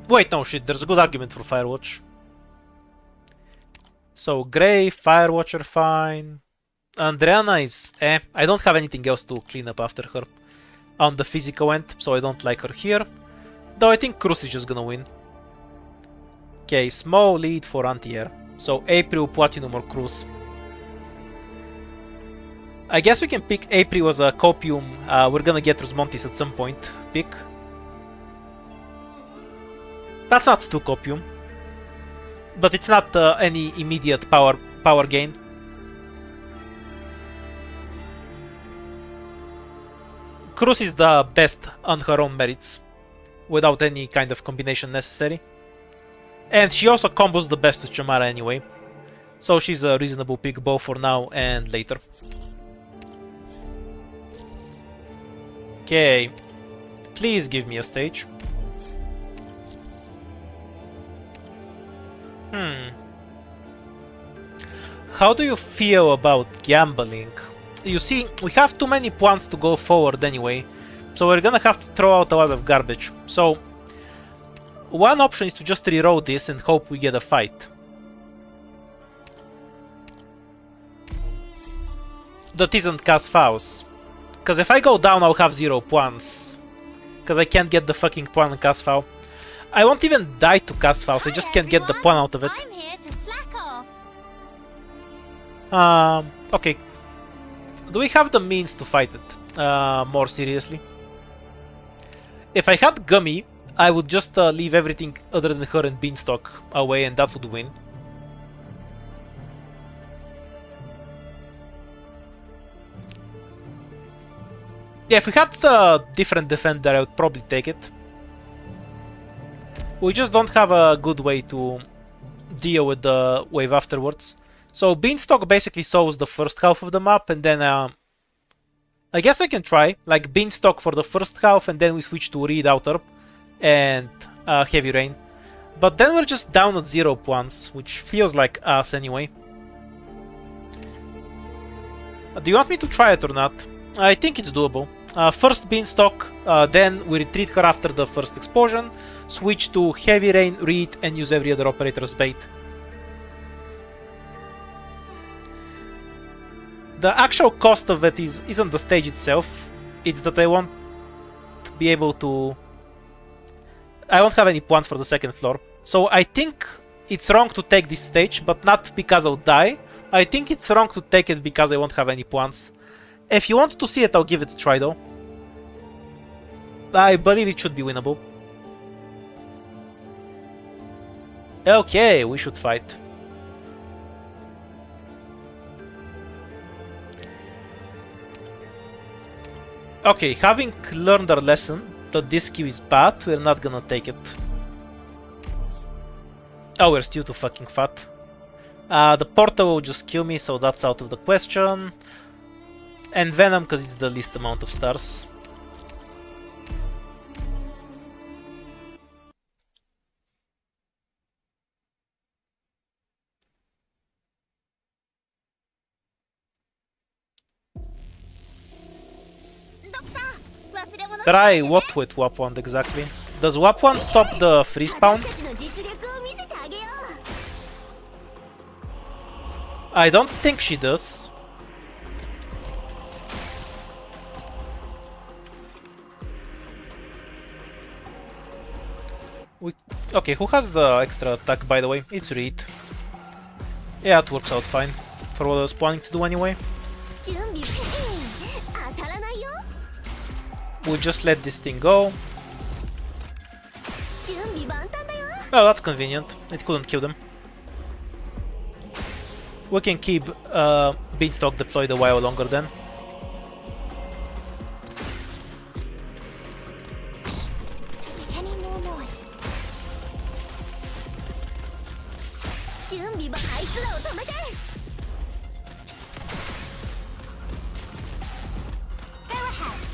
Wait, no, shit, there's a good argument for Firewatch. So, Grey, Firewatch are fine. Andreana is I don't have anything else to clean up after her on the physical end, so I don't like her here. Though I think Cruz is just gonna win. Okay, small lead for anti-air. So April, Platinum or Cruz. I guess we can pick April as a copium. We're gonna get Rosmontis at some point. Pick. That's not too copium. But it's not any immediate power gain. Cruz is the best on her own merits, without any kind of combination necessary. And she also combos the best with Chamara anyway. So she's a reasonable pick both for now and later. Okay. Please give me a stage. How do you feel about gambling? You see, we have too many plans to go forward anyway. So we're gonna have to throw out a lot of garbage. So one option is to just reroll this and hope we get a fight. That isn't Cas Faust. Because if I go down, I'll have 0 plans. Because I can't get the fucking plan on Cas Faust. I won't even die to Cas Faust, I just can't get the plan out of it. I'm here to slack off. Okay. Do we have the means to fight it more seriously? If I had Gummy, I would just leave everything other than her and Beanstalk away and that would win. Yeah, if we had a different defender, I would probably take it. We just don't have a good way to deal with the wave afterwards. So Beanstalk basically solves the first half of the map, and then I guess I can try like Beanstalk for the first half, and then we switch to Reed Outer and Heavy Rain. But then we're just down at 0 plans, which feels like us anyway. Do you want me to try it or not? I think it's doable. First Beanstalk, then we retreat her after the first explosion, switch to Heavy Rain, Reed, and use every other operator as bait. The actual cost of it isn't the stage itself, it's that I won't be able to... I won't have any plans for the second floor. So I think it's wrong to take this stage, but not because I'll die. I think it's wrong to take it because I won't have any plans. If you want to see it, I'll give it a try though. I believe it should be winnable. Okay, we should fight. Okay, having learned our lesson that this skill is bad, we're not gonna take it. Oh, we're still too fucking fat. The portal will just kill me, so that's out of the question. And Venom, because it's the least amount of stars. Try what with Wap Wand exactly? Does Wap Wand stop the freeze spawn? I don't think she does. Okay, who has the extra attack by the way? It's Reed. Yeah, it works out fine. For what I was planning to do anyway. We'll just let this thing go. Oh, that's convenient. It couldn't kill them. We can keep Beanstalk deployed a while longer then.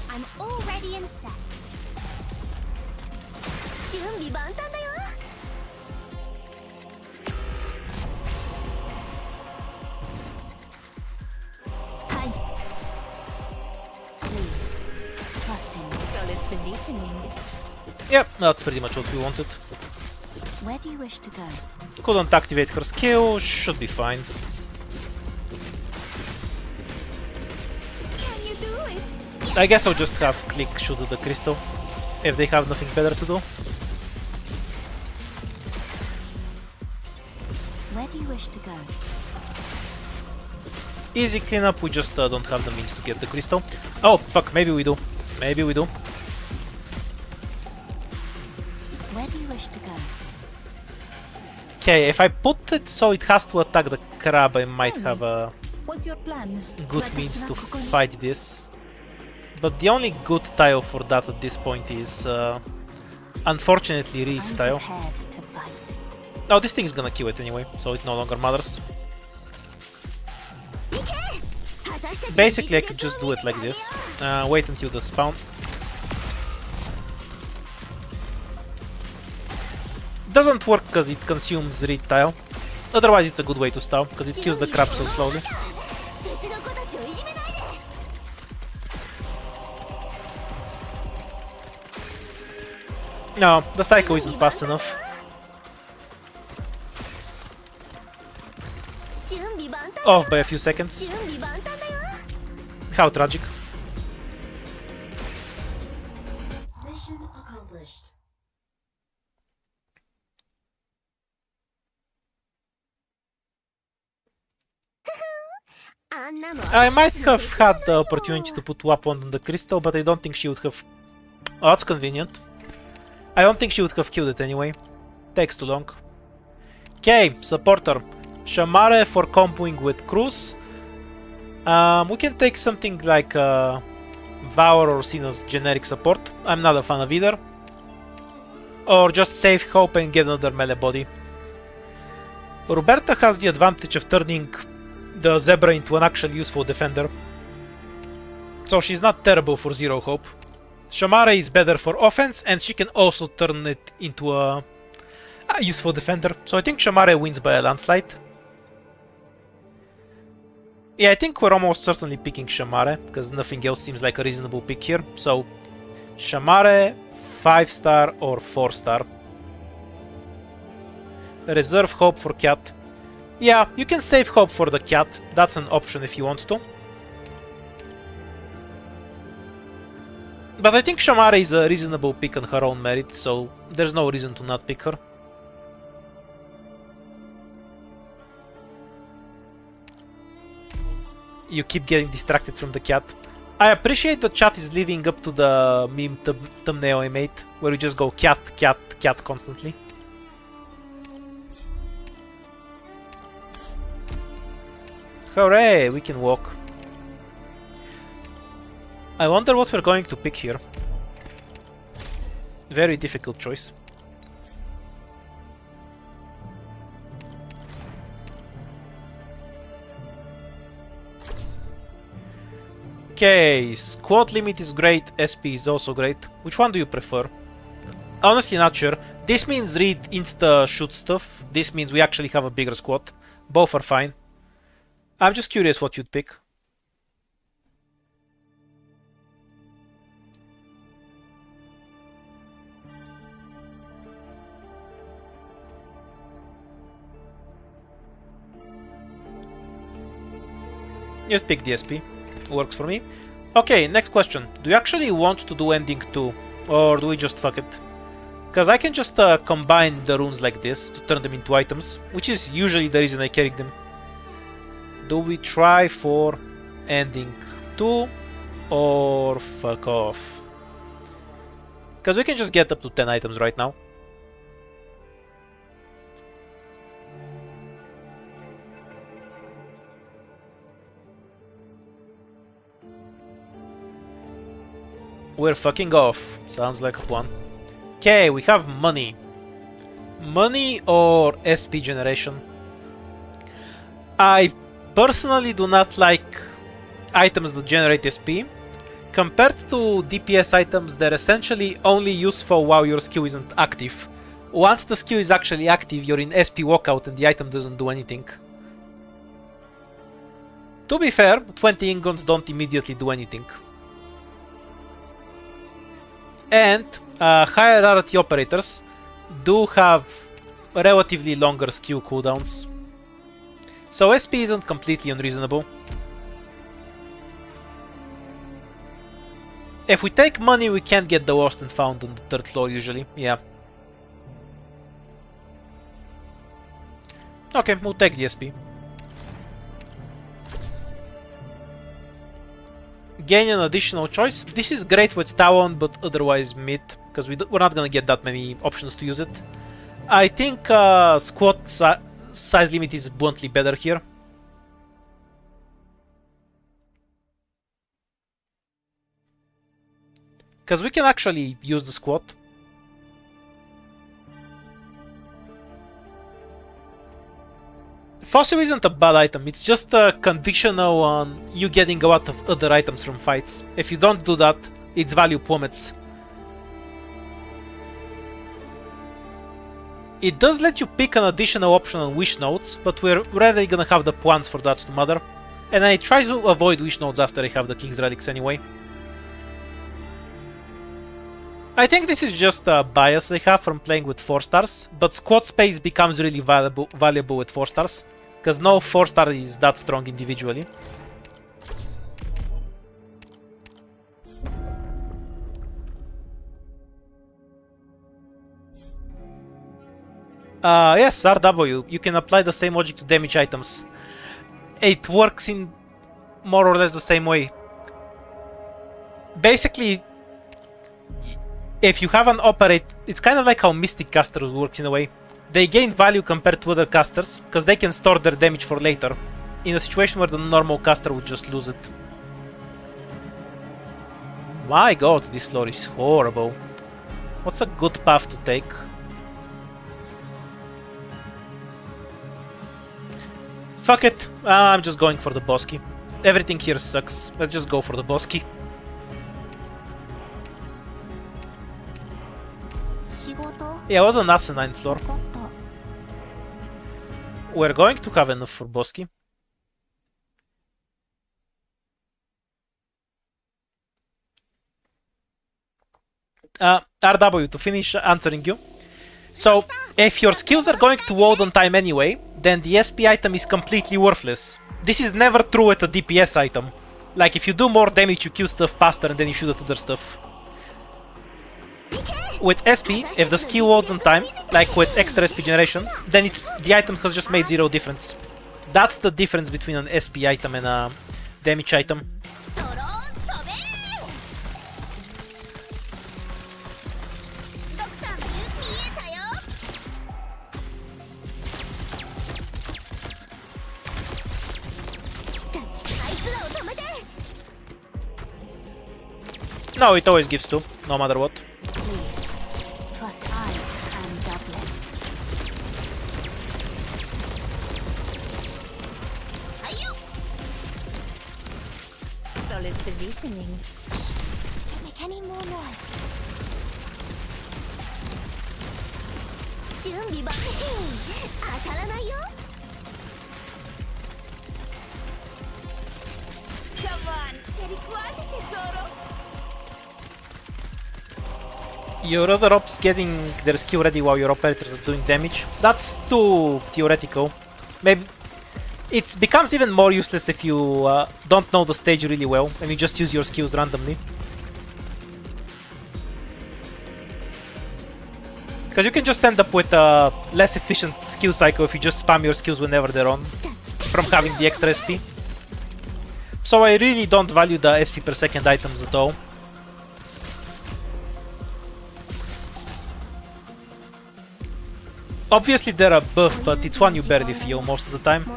I'm already in set. 準備万端だよ。はい。Please, trust in solid positioning. Yep, that's pretty much what we wanted. Where do you wish to go? Couldn't activate her skill, should be fine. Can you do it? I guess I'll just have Click shoot at the crystal, if they have nothing better to do. Where do you wish to go? Easy cleanup, we just don't have the means to get the crystal. Oh, fuck, maybe we do. Maybe we do. Where do you wish to go? Okay, if I put it so it has to attack the crab, I might have a What's your plan? good means to fight this. But the only good tile for that at this point is, unfortunately, Reed's tile. Prepared to fight. Oh, this thing is gonna kill it anyway, so it no longer matters. Basically, I could just do it like this. Wait until the spawn. Doesn't work because it consumes Reed tile. Otherwise, it's a good way to stall, because it kills the crab so slowly. No, the Psycho isn't fast enough. Off by a few seconds. How tragic. Mission accomplished. I might have had the opportunity to put Wap Wand on the crystal, but I don't think she would have... Oh, that's convenient. I don't think she would have killed it anyway. Takes too long. Okay, supporter. Shamare for comboing with Cruz. We can take something like Vaor or Sina's generic support. I'm not a fan of either. Or just save Hope and get another melee body. Roberta has the advantage of turning the Zebra into an actually useful defender. So she's not terrible for Zero Hope. Shamare is better for offense, and she can also turn it into a useful defender. So I think Shamare wins by a landslide. Yeah, I think we're almost certainly picking Shamare, because nothing else seems like a reasonable pick here. So, Shamare, 5-star or 4-star. Reserve Hope for Cat. Yeah, you can save Hope for the Cat. That's an option if you want to. But I think Shamare is a reasonable pick on her own merit, so there's no reason to not pick her. You keep getting distracted from the cat. I appreciate the chat is living up to the meme thumbnail I made, where you just go cat, cat, cat constantly. Hooray, we can walk. I wonder what we're going to pick here. Very difficult choice. Okay, squad limit is great, SP is also great. Which one do you prefer? Honestly not sure. This means read insta shoot stuff. This means we actually have a bigger squad. Both are fine. I'm just curious what you'd pick. You'd pick the SP. Works for me. Okay, next question. Do you actually want to do ending 2? Or do we just fuck it? Because I can just combine the runes like this to turn them into items, which is usually the reason I carried them. Do we try for ending 2 or fuck off? Because we can just get up to 10 items right now. We're fucking off. Sounds like a plan. Okay, we have money. Money or SP generation? I personally do not like items that generate SP. Compared to DPS items, they're essentially only useful while your skill isn't active. Once the skill is actually active, you're in SP walkout and the item doesn't do anything. To be fair, 20 ingots don't immediately do anything. And higher rarity operators do have relatively longer skill cooldowns. So SP isn't completely unreasonable. If we take money, we can't get the lost and found on the 3rd floor usually, yeah. Okay, we'll take the SP. Gain an additional choice. This is great with Talon, but otherwise mid, because we're not gonna get that many options to use it. I think squad size limit is bluntly better here. Because we can actually use the squad. Fossil isn't a bad item, it's just conditional on you getting a lot of other items from fights. If you don't do that, its value plummets. It does let you pick an additional option on wish notes, but we're rarely gonna have the plans for that to matter. And I try to avoid wish notes after I have the King's Relics anyway. I think this is just a bias I have from playing with 4 stars, but squad space becomes really valuable with 4 stars, because no 4 star is that strong individually. Yes, RW, you can apply the same logic to damage items. It works in more or less the same way. Basically, if you have an operate, it's kind of like how Mystic Casters works in a way. They gain value compared to other casters, because they can store their damage for later, in a situation where the normal caster would just lose it. My god, this floor is horrible. What's a good path to take? Fuck it, I'm just going for the boss key. Everything here sucks, let's just go for the boss key. Yeah, what an asinine floor. We're going to have enough for Bosky. RW, to finish answering you. So, if your skills are going to load on time anyway, then the SP item is completely worthless. This is never true with a DPS item. Like, if you do more damage, you kill stuff faster and then you shoot at other stuff. With SP, if the skill loads on time, like with extra SP generation, then the item has just made 0 difference. That's the difference between an SP item and a damage item. No, it always gives 2, no matter what. battle is positioning. Make any more noise. 準備万全。当たらないよ。Come on, シェリ食わせてソロ。Your other ops getting their skill ready while your operators are doing damage. That's too theoretical. Maybe it becomes even more useless if you don't know the stage really well and you just use your skills randomly. Because you can just end up with a less efficient skill cycle if you just spam your skills whenever they're on, from having the extra SP. So I really don't value the SP per second items at all. Obviously they're a buff, but it's one you barely feel most of the time.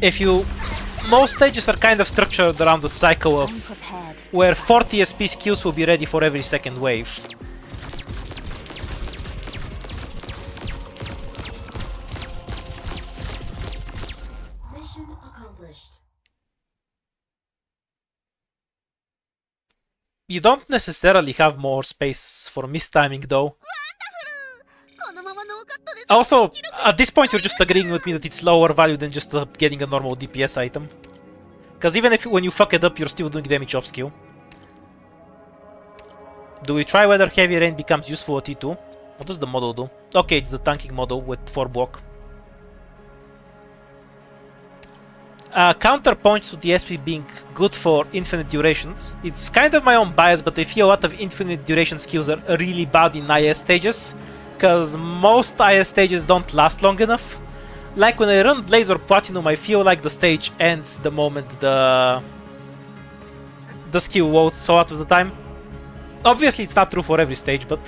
If you... Most stages are kind of structured around the cycle of where 40 SP skills will be ready for every second wave. Mission accomplished. You don't necessarily have more space for mistiming though. Also, at this point you're just agreeing with me that it's lower value than just getting a normal DPS item. Because even if when you fuck it up, you're still doing damage off skill. Do we try whether Heavy Rain becomes useful at T2? What does the model do? Okay, it's the tanking model with 4 block. Counterpoint to the SP being good for infinite durations. It's kind of my own bias, but I feel a lot of infinite duration skills are really bad in IS stages, because most IS stages don't last long enough. Like when I run Blaze or Platinum, I feel like the stage ends the moment the skill loads so out of the time. Obviously it's not true for every stage, but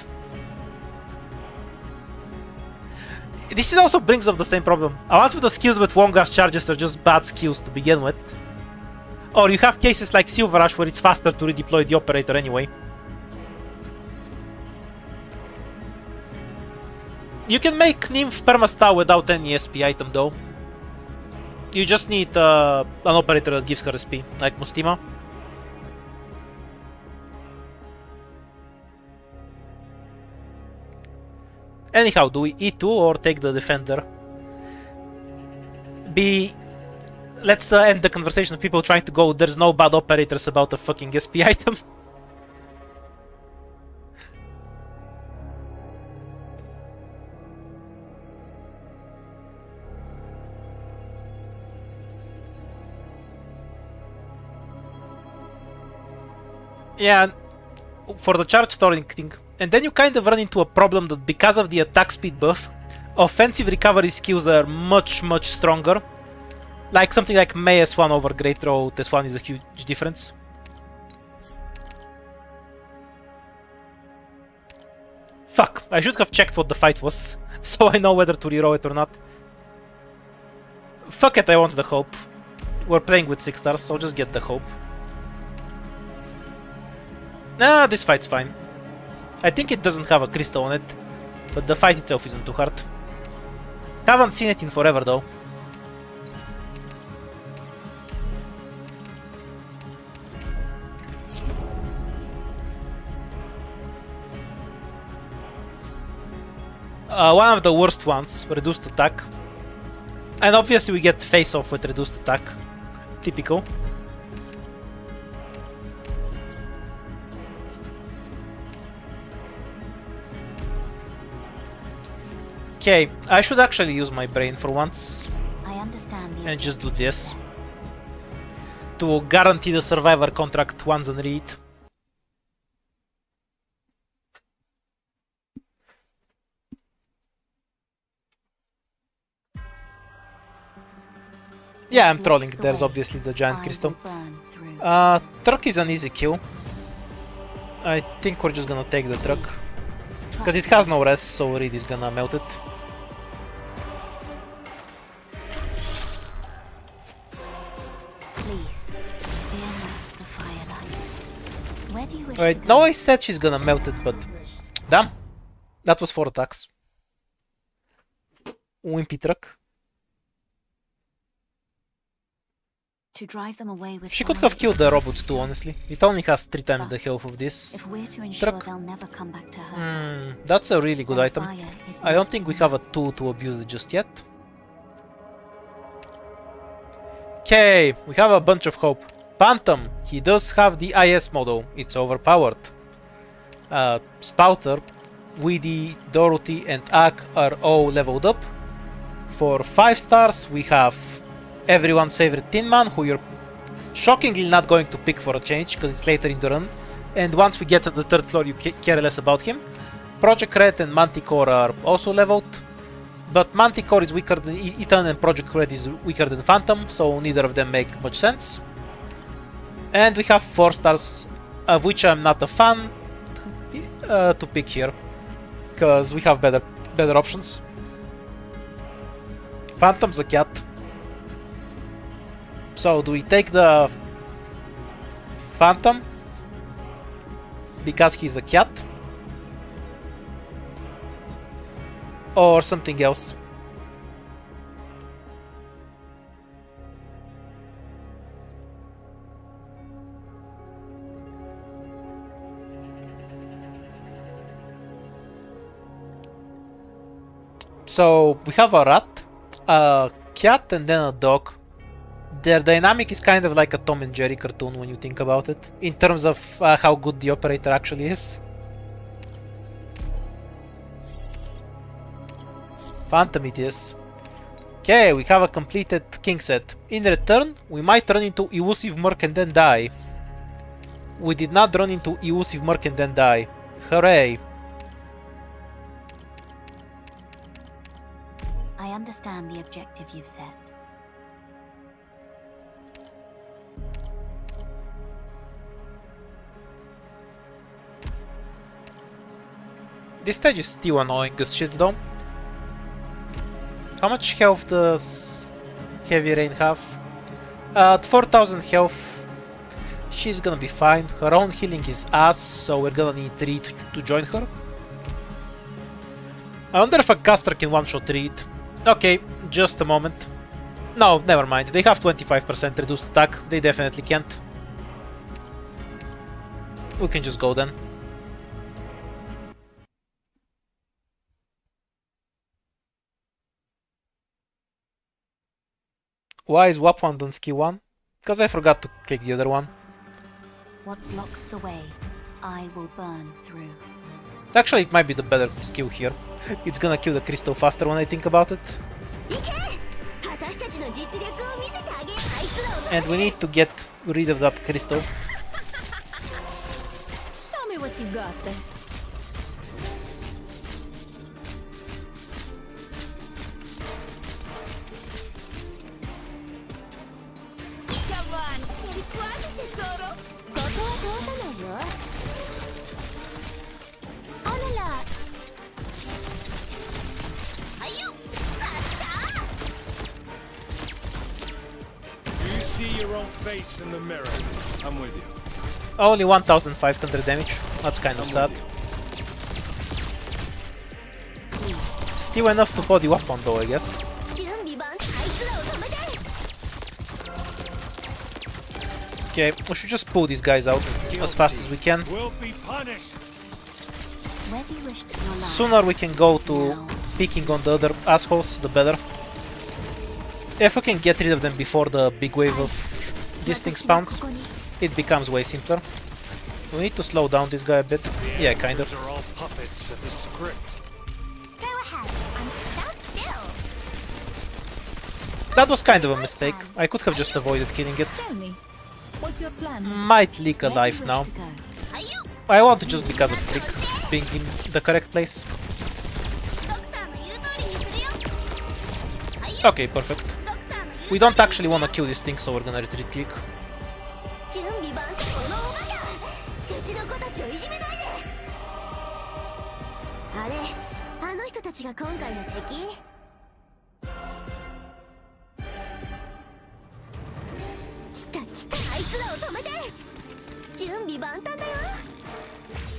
this also brings up the same problem. A lot of the skills with long gas charges are just bad skills to begin with. Or you have cases like Silver Rush where it's faster to redeploy the operator anyway. You can make Nymph Permastar without any SP item though. You just need an operator that gives her SP, like Mustima. Anyhow, do we E2 or take the defender? Let's end the conversation of people trying to go, there's no bad operators about a fucking SP item. Yeah, for the charge storing thing. And then you kind of run into a problem that because of the attack speed buff, offensive recovery skills are much stronger. Like something like May S1 over Great Throw S1 is a huge difference. Fuck, I should have checked what the fight was, so I know whether to reroll it or not. Fuck it, I want the hope. We're playing with 6 stars, so I'll just get the hope. Nah, this fight's fine. I think it doesn't have a crystal on it, but the fight itself isn't too hard. Haven't seen it in forever though. One of the worst ones, reduced attack. And obviously we get face off with reduced attack. Typical. Okay, I should actually use my brain for once. I understand the And just do this. To guarantee the survivor contract once and read. Yeah, I'm trolling. There's obviously the giant crystal. Truck is an easy kill. I think we're just gonna take the truck. Because it has no res, so Reed is gonna melt it. Wait, no, I said she's gonna melt it, but... Damn! That was 4 attacks. Wimpy truck. to drive them away with She could have killed the robot too, honestly. It only has 3 times the health of this. If we're to ensure truck. they'll never come back to hurt us, That's a really good then item. fire is I don't not think we enough. have a tool to abuse it just yet. Okay, we have a bunch of hope. Phantom, he does have the IS model. It's overpowered. Spouter, Weedy, Dorothy, and Ak are all leveled up. For 5 stars, we have everyone's favorite Tin Man, who you're shockingly not going to pick for a change, because it's later in the run. And once we get to the 3rd floor, you care less about him. Project Red and Manticore are also leveled. But Manticore is weaker than Ethan and Project Red is weaker than Phantom, so neither of them make much sense. And we have 4 stars, of which I'm not a fan to pick here, because we have better options. Phantom's a cat. So do we take the Phantom because he's a cat? Or something else? So we have a rat, a cat, and then a dog. Their dynamic is kind of like a Tom and Jerry cartoon when you think about it, in terms of how good the operator actually is. Phantom it is. Okay, we have a completed king set. In return, we might run into elusive Merc and then die. We did not run into elusive Merc and then die. Hooray! I understand the objective you've set. This stage is still annoying as shit though. How much health does Heavy Rain have? At 4000 health, she's gonna be fine. Her own healing is ass, so we're gonna need Reed to join her. I wonder if a caster can one-shot Reed. Okay, just a moment. No, never mind. They have 25% reduced attack. They definitely can't. We can just go then. Why is WAP 1 on skill 1? Because I forgot to click the other one. What blocks the way, I will burn through. Actually, it might be the better skill here. It's gonna kill the crystal faster when I think about it. And we need to get rid of that crystal. Show me what you got there. Come on, tesoro. You see your own face in the mirror. I'm with you. Only 1500 damage. That's kind of sad. Still enough to body weapon though, I guess. Okay, we should just pull these guys out as fast as we can. Will be punished. Where do you wish that your life Sooner we can go to picking on the other assholes, the better. If we can get rid of them before the big wave of this thing spawns, it becomes way simpler. We need to slow down this guy a bit. Yeah, kind of. These are all puppets of the script. Go ahead and stand still. That was kind of a mistake. I could have just avoided killing it. Tell me, what's your plan? Might leak a Where do you life wish now. to go? I want to just because of Flick being in the correct place. Okay, perfect. We don't actually want to kill this thing, so we're gonna retreat click.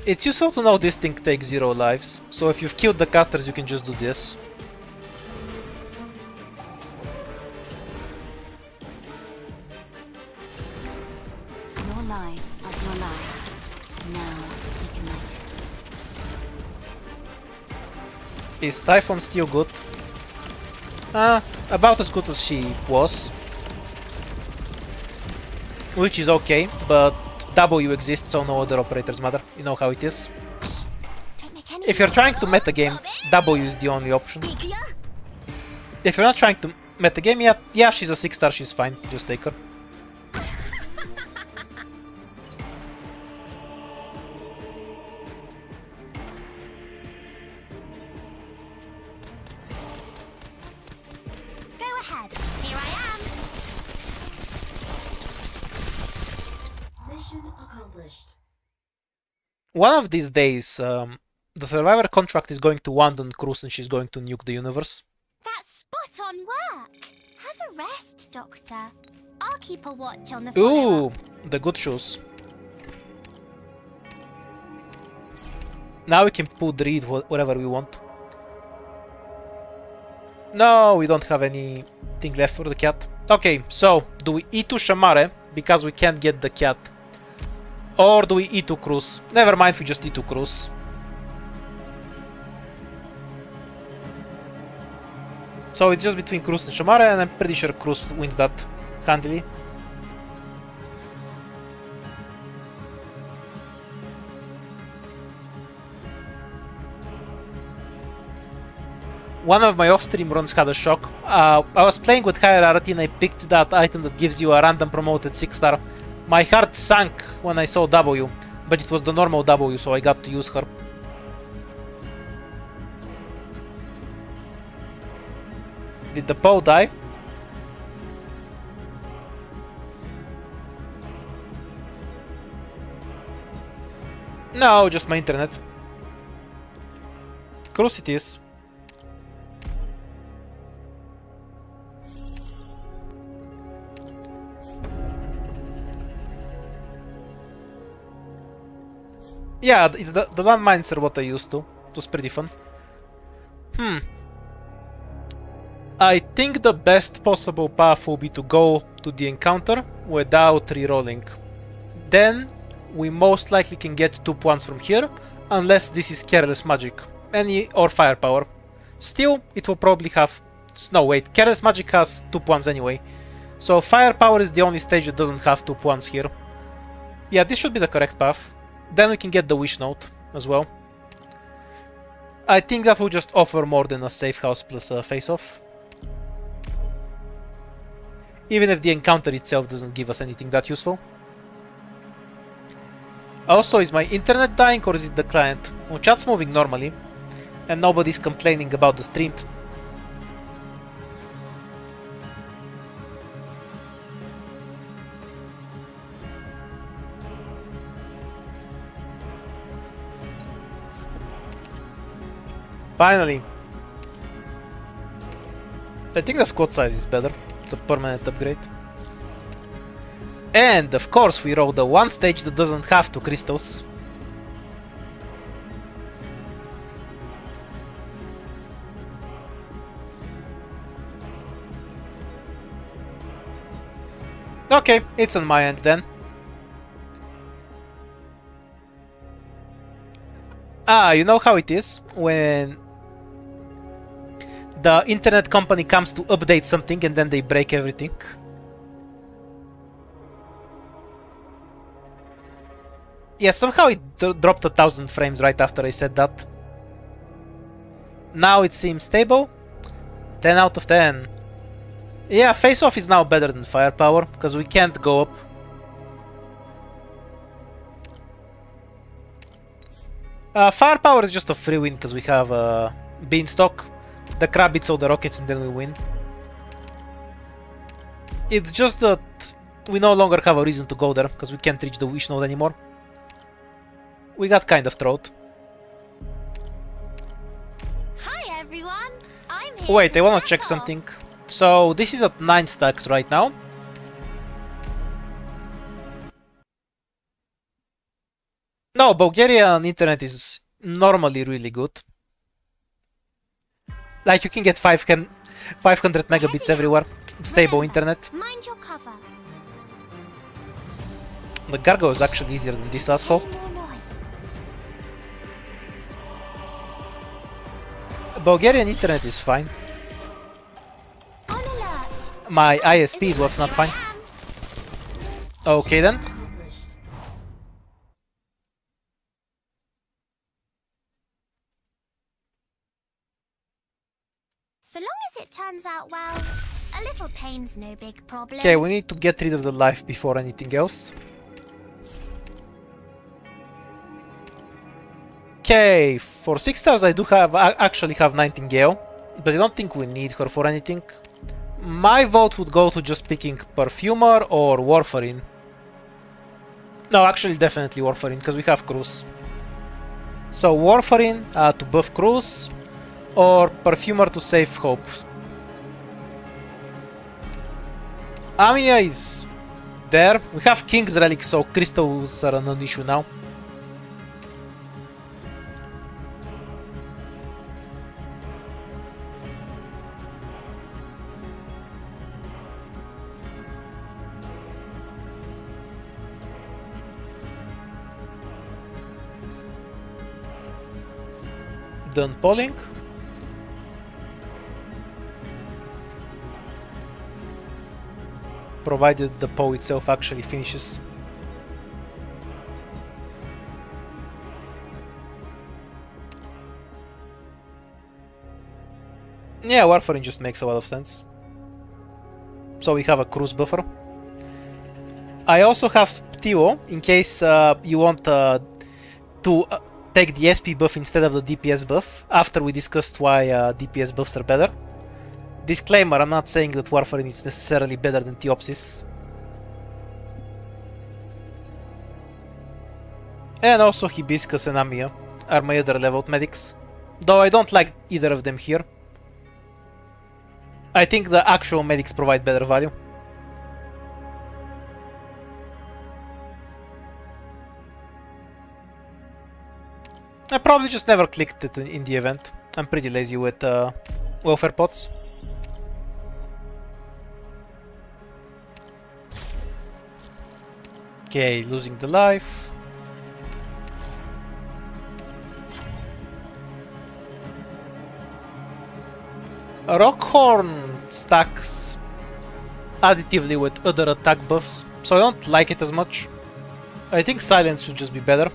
It's useful to know this thing takes 0 lives, so if you've killed the casters you can just do this. lives of your lives. Now ignite. Is Typhon still good? About as good as she was. Which is okay, but W exists, so no other operators matter. You know how it is. If you're trying to metagame, W is the only option. If you're not trying to metagame, yeah, she's a 6-star, she's fine. Just take her. Go ahead. Here I am. Mission accomplished. One of these days, the Survivor contract is going to land on Cruz and she's going to nuke the universe. That's spot on work. Have a rest, Doctor. I'll keep a watch on the Ooh, the good shoes. Now we can put Reed wherever we want. No, we don't have anything left for the cat. Okay, so do we E2 Shamare because we can't get the cat? Or do we E2 Cruz? Never mind, we just E2 Cruz. So it's just between Cruz and Shamare, and I'm pretty sure Cruz wins that handily. One of my off-stream runs had a shock. I was playing with Hierarchy and I picked that item that gives you a random promoted 6-star. My heart sank when I saw W, but it was the normal W, so I got to use her. Did the Poe die? No, just my internet. Cruz it is. Yeah, it's the landmines are what I used to. It was pretty fun. I think the best possible path will be to go to the encounter without rerolling. Then we most likely can get 2 points from here, unless this is Careless Magic or Firepower. Still, it will probably have... No, wait, Careless Magic has 2 points anyway. So Firepower is the only stage that doesn't have 2 points here. Yeah, this should be the correct path. Then we can get the Wish Note as well. I think that will just offer more than a safe house plus a face-off. Even if the encounter itself doesn't give us anything that useful. Also, is my internet dying or is it the client? Well, chat's moving normally, and nobody's complaining about the stream. Finally! I think the squad size is better. It's a permanent upgrade. And of course we roll the one stage that doesn't have 2 crystals. Okay, it's on my end then. You know how it is when the internet company comes to update something and then they break everything. Yeah, somehow it dropped 1000 frames right after I said that. Now it seems stable. 10 out of 10. Yeah, face-off is now better than firepower, because we can't go up. Firepower is just a free win, because we have Beanstalk. The crab eats all the rockets and then we win. It's just that we no longer have a reason to go there, because we can't reach the Wish Node anymore. We got kind of throat. Hi everyone. I'm here. Wait, I wanna check something. So this is at 9 stacks right now. No, Bulgarian internet is normally really good. Like you can get 500 megabits everywhere. Stable internet. Mind your cover. The gargoyle is actually easier than this asshole. More noise. Bulgarian internet is fine. On alert. My ISP is what's not Here I fine. am. Okay then. So long as it turns out well, a little pain's no big problem. Okay, we need to get rid of the life before anything else. Okay, for 6 stars I do have actually have Nightingale, but I don't think we need her for anything. My vote would go to just picking Perfumer or Warfarin. No, actually definitely Warfarin, because we have Cruz. So Warfarin to buff Cruz, or Perfumer to save Hope. Amiya is there. We have King's Relic, so crystals are an issue now. Done polling. Provided the poll itself actually finishes. Yeah, Warfarin just makes a lot of sense. So we have a cruise buffer. I also have Tio in case you want to take the SP buff instead of the DPS buff, after we discussed why DPS buffs are better. Disclaimer, I'm not saying that Warfarin is necessarily better than Theopsis. And also Hibiscus and Amiya are my other leveled medics, though I don't like either of them here. I think the actual medics provide better value. I probably just never clicked it in the event. I'm pretty lazy with welfare pots. Okay, losing the life. Rockhorn stacks additively with other attack buffs, so I don't like it as much. I think silence should just be better.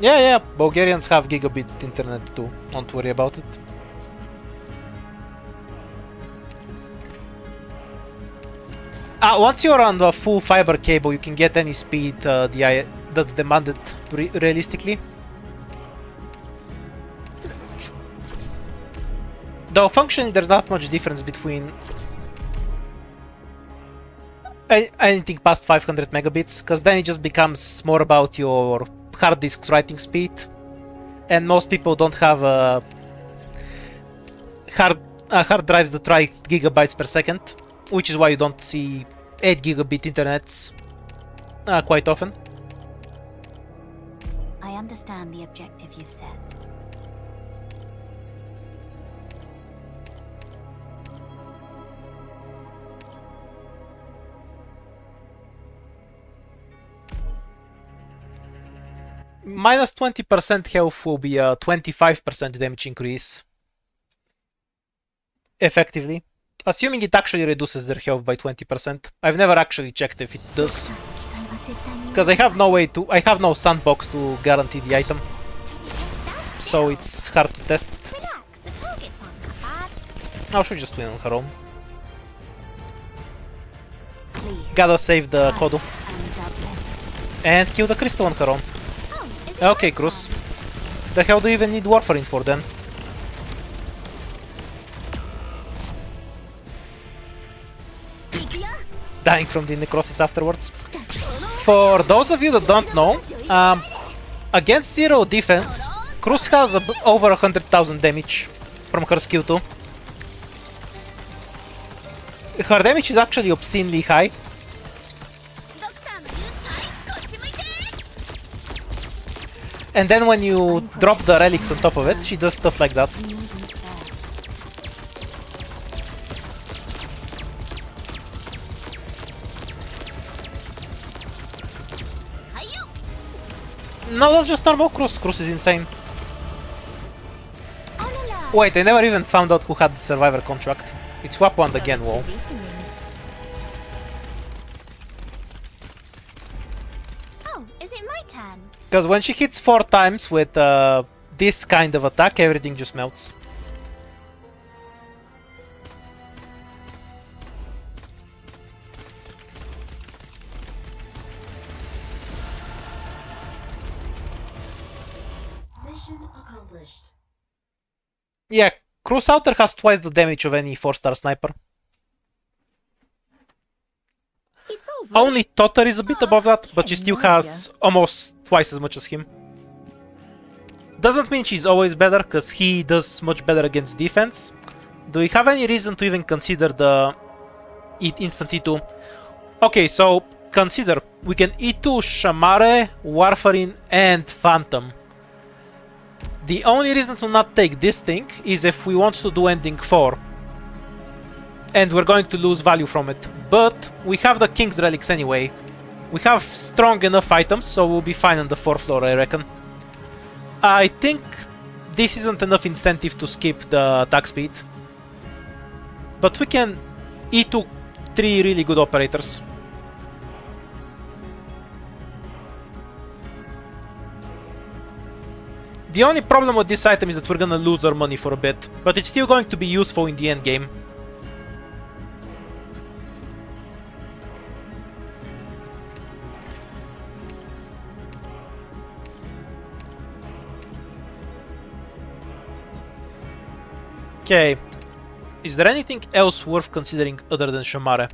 Yeah, Bulgarians have gigabit internet too, don't worry about it. Once you're on the full fiber cable, you can get any speed that's demanded realistically. Though functionally there's not much difference between anything past 500 megabits, because then it just becomes more about your hard disk's writing speed, and most people don't have hard drives that write gigabytes per second, which is why you don't see 8 gigabit internets quite often. I understand the objective you've set. Minus 20% health will be a 25% damage increase. Effectively. Assuming it actually reduces their health by 20%. I've never actually checked if it does. Because I have no way to... I have no sandbox to guarantee the item. So it's hard to test. Relax, the targets aren't that bad. Now she'll just win on her own. Please. Gotta save the Kodu. And Dublin. And kill the crystal on her own. Oh, is it Okay, my Cruz. turn? The hell do you even need Warfarin for then? Dying from the necrosis afterwards. For those of you that don't know, against zero defense, Cruz has over 100,000 damage from her skill 2. Her damage is actually obscenely high. And then when you drop the relics on top of it, she does stuff like that. No, that's just normal Cruz. Cruz is insane. Wait, I never even found out who had the survivor contract. It's Wapo and again, whoa. Oh, is it my turn? Because when she hits 4 times with this kind of attack, everything just melts. Mission accomplished. Yeah, Cruz Outer has twice the damage of any 4-star sniper. It's over. Only Totter is a bit above that, but she still has almost twice as much as him. Doesn't mean she's always better, because he does much better against defense. Do we have any reason to even consider the instant E2? Okay, so consider, we can E2 Shamare, Warfarin, and Phantom. The only reason to not take this thing is if we want to do ending 4. And we're going to lose value from it. But we have the King's Relics anyway. We have strong enough items, so we'll be fine on the 4th floor, I reckon. I think this isn't enough incentive to skip the attack speed. But we can E2 3 really good operators. The only problem with this item is that we're gonna lose our money for a bit, but it's still going to be useful in the end game. Okay, is there anything else worth considering other than Shamare?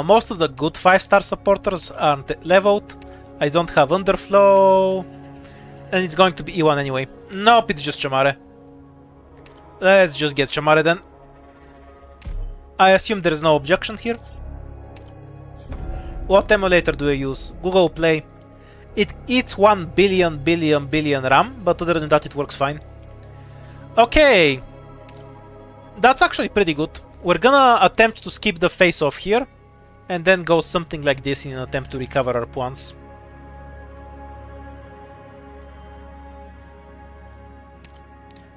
Most of the good 5-star supporters aren't leveled. I don't have Underflow. And it's going to be E1 anyway. Nope, it's just Shamare. Let's just get Shamare then. I assume there is no objection here. What emulator do I use? Google Play. It eats 1 billion RAM, but other than that it works fine. Okay. That's actually pretty good. We're gonna attempt to skip the face-off here, and then go something like this in an attempt to recover our points.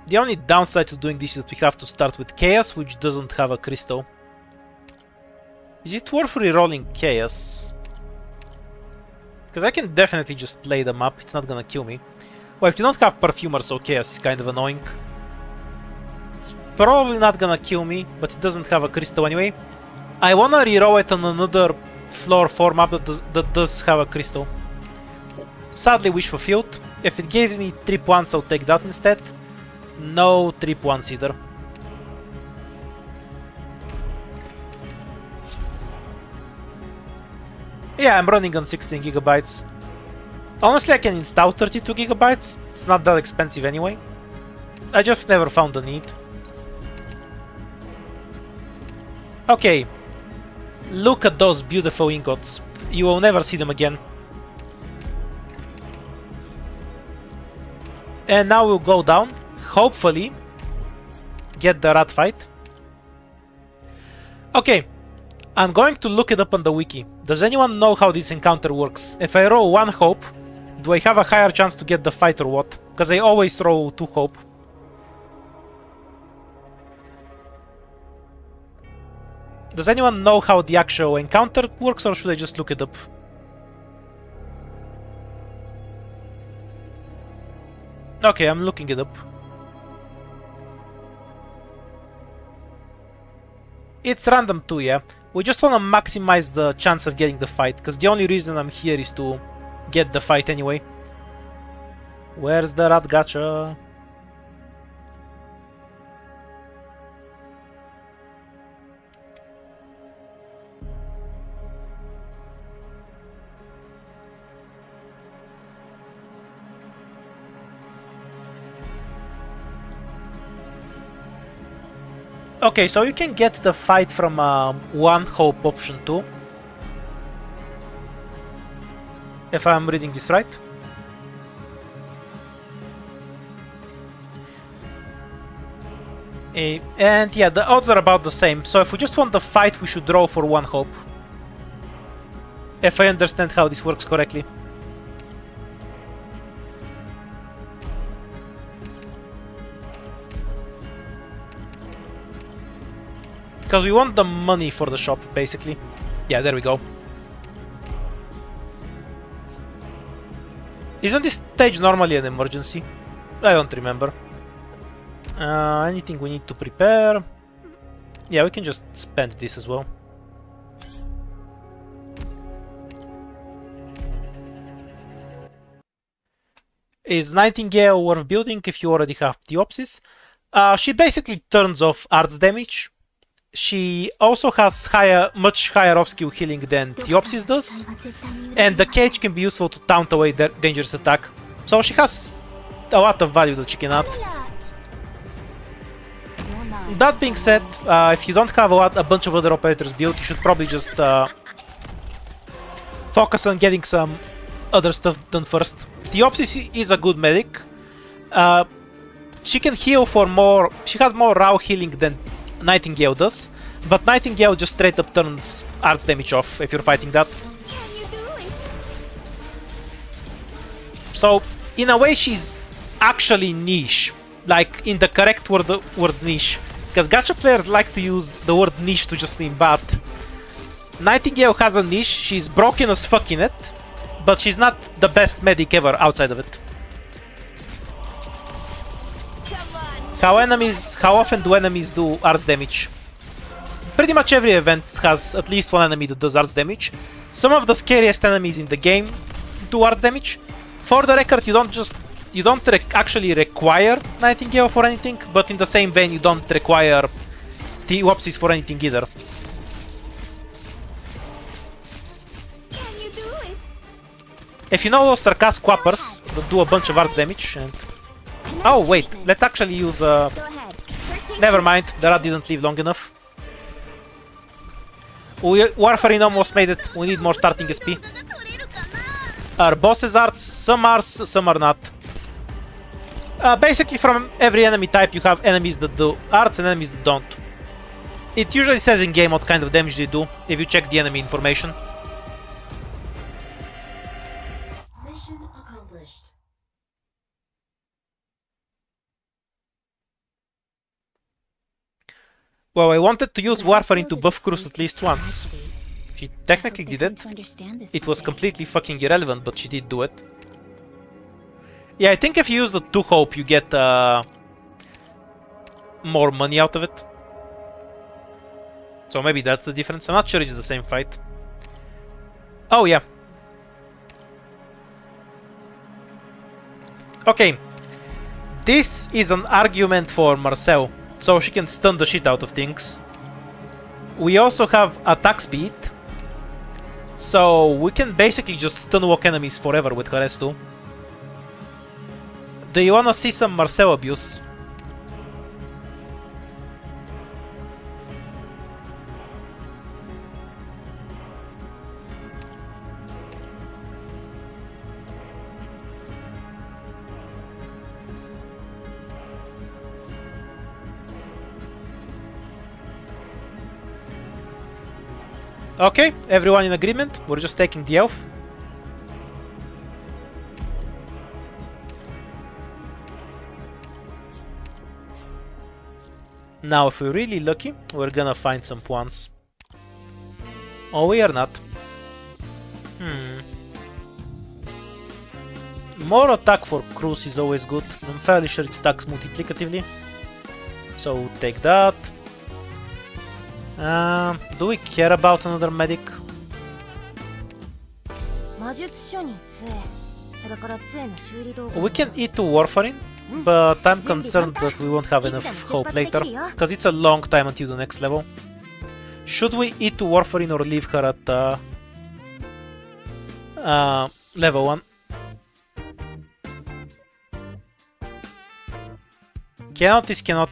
The only downside to doing this is that we have to start with Chaos, which doesn't have a crystal. Is it worth rerolling Chaos? Because I can definitely just play them up, it's not gonna kill me. Well, if you don't have Perfumer, so Chaos is kind of annoying. It's probably not gonna kill me, but it doesn't have a crystal anyway. I wanna reroll it on another floor 4 map that does have a crystal. Sadly, wish fulfilled. If it gives me 3 points, I'll take that instead. No 3 points either. Yeah, I'm running on 16 gigabytes. Honestly, I can install 32 gigabytes. It's not that expensive anyway. I just never found the need. Okay. Look at those beautiful ingots. You will never see them again. And now we'll go down. Hopefully get the rat fight. Okay, I'm going to look it up on the wiki. Does anyone know how this encounter works? If I roll 1 hope, do I have a higher chance to get the fight or what? Because I always roll 2 hope. Does anyone know how the actual encounter works, or should I just look it up? Okay, I'm looking it up. It's random too, yeah. We just want to maximize the chance of getting the fight, because the only reason I'm here is to get the fight anyway. Where's the rat gacha? Okay, so you can get the fight from 1 hope option 2. If I'm reading this right. And yeah, the odds are about the same. So if we just want the fight, we should roll for 1 hope. If I understand how this works correctly. Because we want the money for the shop, basically. Yeah, there we go. Isn't this stage normally an emergency? I don't remember. Anything we need to prepare? Yeah, we can just spend this as well. Is Nightingale worth building if you already have Diopsis? She basically turns off arts damage. She also has much higher off-skill healing than Diopsis does. And the cage can be useful to taunt away the dangerous attack. So she has a lot of value that she can add. That being said, if you don't have a bunch of other operators built, you should probably just focus on getting some other stuff done first. Diopsis is a good medic. She can heal for more. She has more raw healing than Nightingale does, but Nightingale just straight up turns arts damage off if you're fighting that. So, in a way, she's actually niche, like in the correct word niche. Because gacha players like to use the word niche to just mean bad. Nightingale has a niche, she's broken as fuck in it, but she's not the best medic ever outside of it. How often do enemies do arts damage? Pretty much every event has at least one enemy that does arts damage. Some of the scariest enemies in the game do arts damage. For the record, you don't actually require Nightingale for anything, but in the same vein, you don't require Diopsis for anything either. If you know those Sarkas Quappers that do a bunch of arts damage and... Oh wait, let's actually use never mind, the rat didn't live long enough. Warfarin almost made it, we need more starting SP. Our bosses arts, some are, some are not. Basically from every enemy type you have enemies that do arts and enemies that don't. It usually says in game what kind of damage they do if you check the enemy information. Mission accomplished. Well, I wanted to use Warfarin to buff Cruz at least once. She technically did it. It was completely fucking irrelevant, but she did do it. Yeah, I think if you use the 2 hope, you get more money out of it. So maybe that's the difference. I'm not sure it's the same fight. Oh yeah. Okay. This is an argument for Marcel, so she can stun the shit out of things. We also have attack speed, so we can basically just stun walk enemies forever with her S2. Do you wanna see some Marcel abuse? Okay, everyone in agreement? We're just taking the elf. Now, if we're really lucky, we're gonna find some points. Oh, we are not. More attack for Cruz is always good. I'm fairly sure it stacks multiplicatively. So, we'll take that. Do we care about another medic? We can eat to Warfarin, but I'm concerned that we won't have enough hope later, because it's a long time until the next level. Should we eat to Warfarin or leave her at level 1? Cannot is cannot.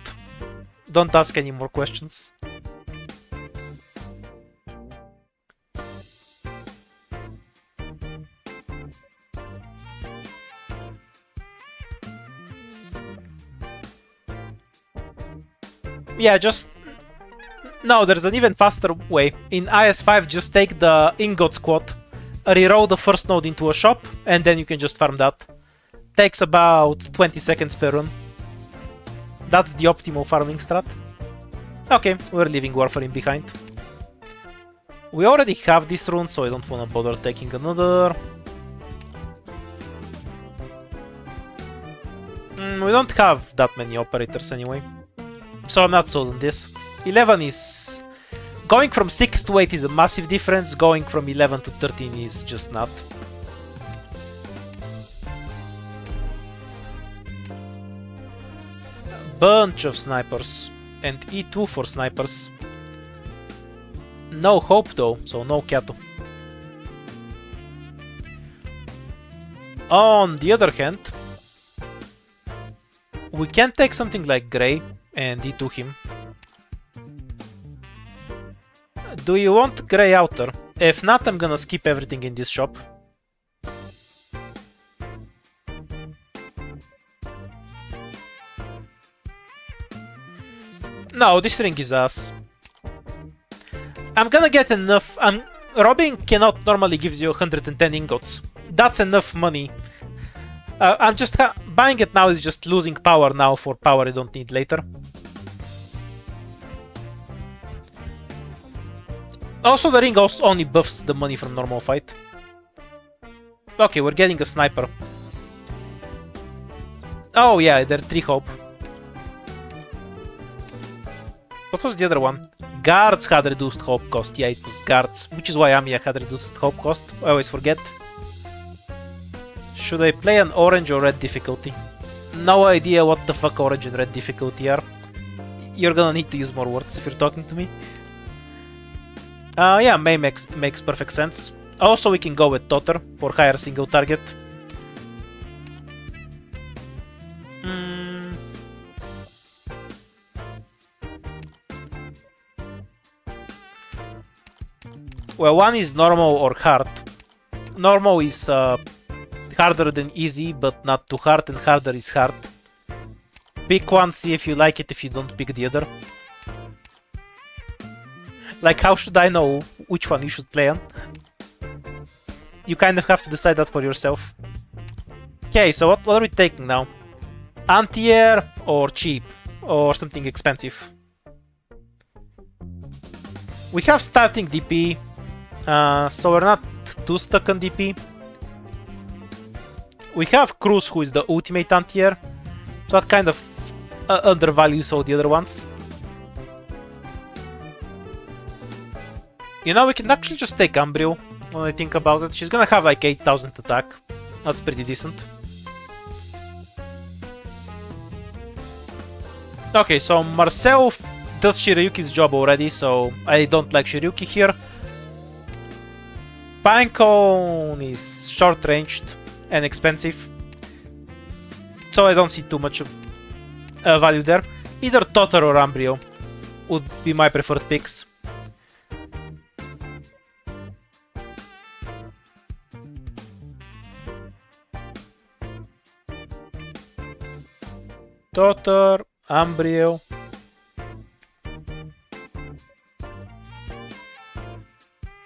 Don't ask any more questions. Yeah, just... No, there's an even faster way. In IS5, just take the ingot squad, reroll the first node into a shop, and then you can just farm that. Takes about 20 seconds per run. That's the optimal farming strat. Okay, we're leaving Warfarin behind. We already have this rune, so I don't wanna bother taking another. We don't have that many operators anyway, so I'm not sold on this. 11 is... Going from 6 to 8 is a massive difference, going from 11 to 13 is just not. Bunch of snipers, and E2 for snipers. No hope though, so no Kato. On the other hand, we can take something like Grey and E2 him. Do you want Grey Outer? If not, I'm gonna skip everything in this shop. No, this ring is ass. I'm gonna get enough. Robbing cannot normally gives you 110 ingots. That's enough money. I'm just buying it now is just losing power now for power I don't need later. Also, the ring also only buffs the money from normal fight. Okay, we're getting a sniper. Oh yeah, they're 3 hope. What was the other one? Guards had reduced hope cost. Yeah, it was guards, which is why Amiya had reduced hope cost. I always forget. Should I play an orange or red difficulty? No idea what the fuck orange and red difficulty are. You're gonna need to use more words if you're talking to me. Yeah, May makes perfect sense. Also, we can go with Totter for higher single target. Well, one is normal or hard. Normal is harder than easy, but not too hard, and harder is hard. Pick one, see if you like it. If you don't, pick the other. Like, how should I know which one you should play on? You kind of have to decide that for yourself. Okay, so what are we taking now? Anti-air or cheap? Or something expensive? We have starting DP, so we're not too stuck on DP. We have Cruz, who is the ultimate anti-air, so that kind of undervalues all the other ones. You know, we can actually just take Umbreal, when I think about it. She's gonna have like 8000 attack. That's pretty decent. Okay, so Marcel does Shiryuki's job already, so I don't like Shiryuki here. Pinecone is short-ranged and expensive, so I don't see too much of value there. Either Totter or Umbreal would be my preferred picks. Totter, Umbreal.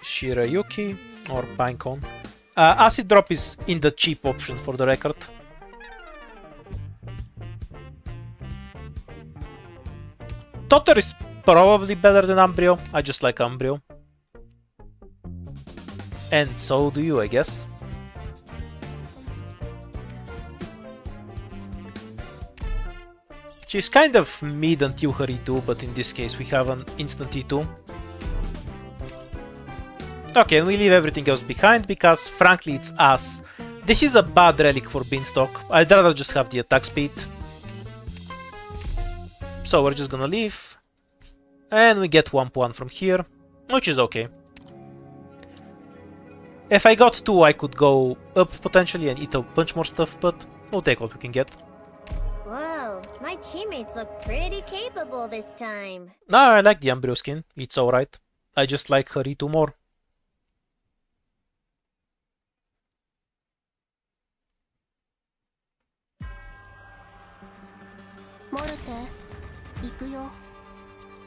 Shirayuki or Pinecone. Acid Drop is in the cheap option for the record. Totter is probably better than Umbreal. I just like Umbreal. And so do you, I guess. She's kind of mid until her E2, but in this case we have an instant E2. Okay, and we leave everything else behind because, frankly, it's ass. This is a bad relic for Beanstalk. I'd rather just have the attack speed. So we're just gonna leave. And we get 1-1 from here, which is okay. If I got 2, I could go up potentially and eat a bunch more stuff, but we'll take what we can get. Whoa, my teammates look pretty capable this time. No, I like the Umbreal skin. It's alright. I just like her E2 more.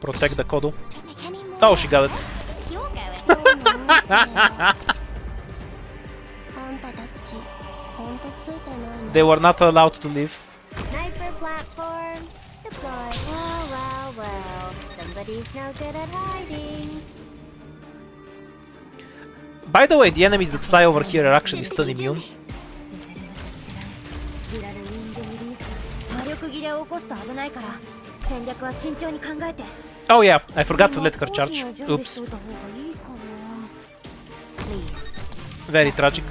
Protect the Kodu. Oh, she got it. They were not allowed to leave. Sniper platform deployed. Well. Everybody's no good at hiding. By the way, the enemies that fly over here are actually stun immune. 魔力切れを起こすと危ないから戦略は慎重に考えて。 Oh yeah, I forgot to let her charge. Oops. Very tragic.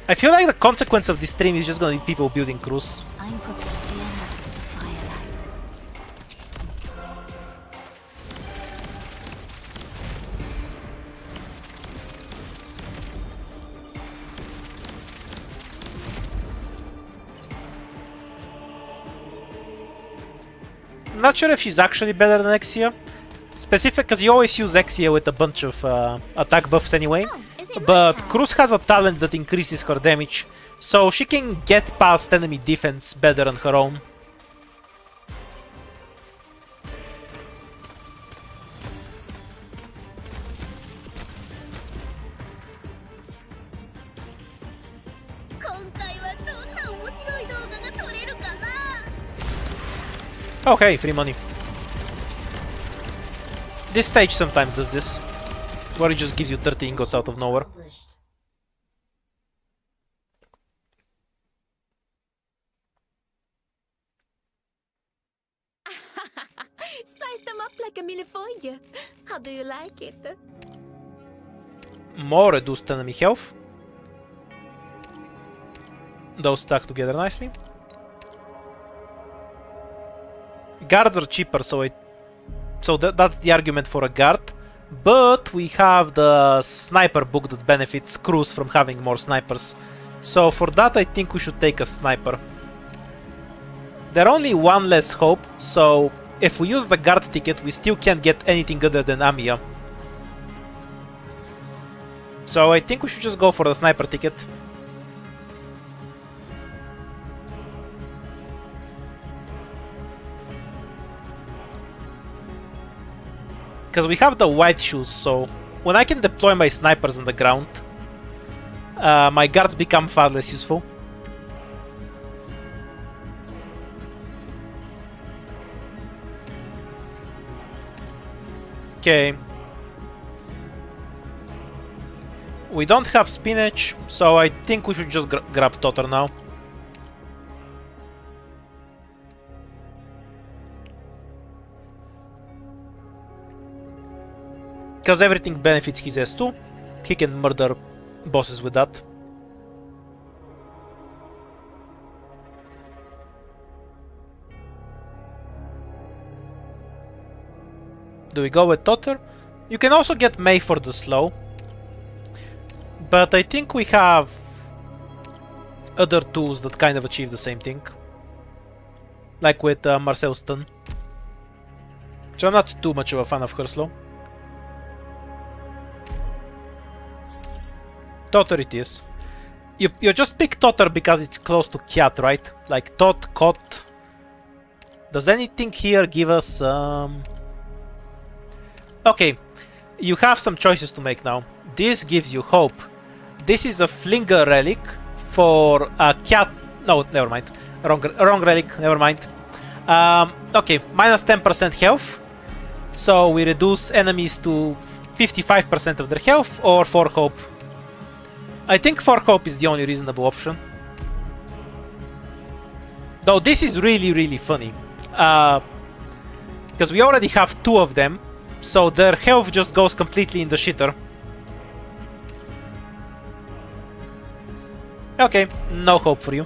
I feel like the consequence of this stream is just gonna be people building crews. I'm prepared to enough to the firelight. I'm not sure if she's actually better than Exia. Specific, because you always use Exia with a bunch of attack buffs anyway. But Cruz has a talent that increases her damage, so she can get past enemy defense better on her own. Okay, free money. This stage sometimes does this, where it just gives you 30 ingots out of nowhere. Slice them up like a millefeuille. How do you like it? More reduced enemy health. Those stack together nicely. Guards are cheaper, so that's the argument for a guard. But we have the sniper book that benefits crews from having more snipers. So for that I think we should take a sniper. They're only one less hope, so if we use the guard ticket we still can't get anything other than Amiya. So I think we should just go for the sniper ticket. Because we have the white shoes, so when I can deploy my snipers on the ground, my guards become far less useful. Okay. We don't have spinach, so I think we should just grab Totter now. Because everything benefits his S2, he can murder bosses with that. Do we go with Totter? You can also get Mei for the slow. But I think we have other tools that kind of achieve the same thing. Like with Marcel Stun. So I'm not too much of a fan of her slow. Totter it is. You just pick Totter because it's close to Cat, right? Like Tot, Cot. Does anything here give us... Okay, you have some choices to make now. This gives you hope. This is a Flinger relic for a Cat... No, never mind. Wrong relic, never mind. Okay, minus 10% health. So we reduce enemies to 55% of their health, or 4 hope. I think 4 hope is the only reasonable option. Though this is really funny. Because we already have 2 of them, so their health just goes completely in the shitter. Okay, no hope for you.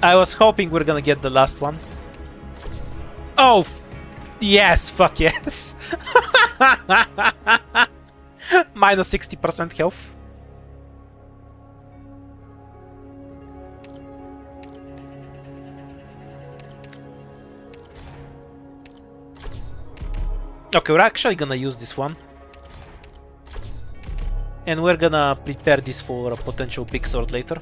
I was hoping we're gonna get the last one. Oh, yes, fuck yes. Minus 60% health. Okay, we're actually gonna use this one. And we're gonna prepare this for a potential big sword later.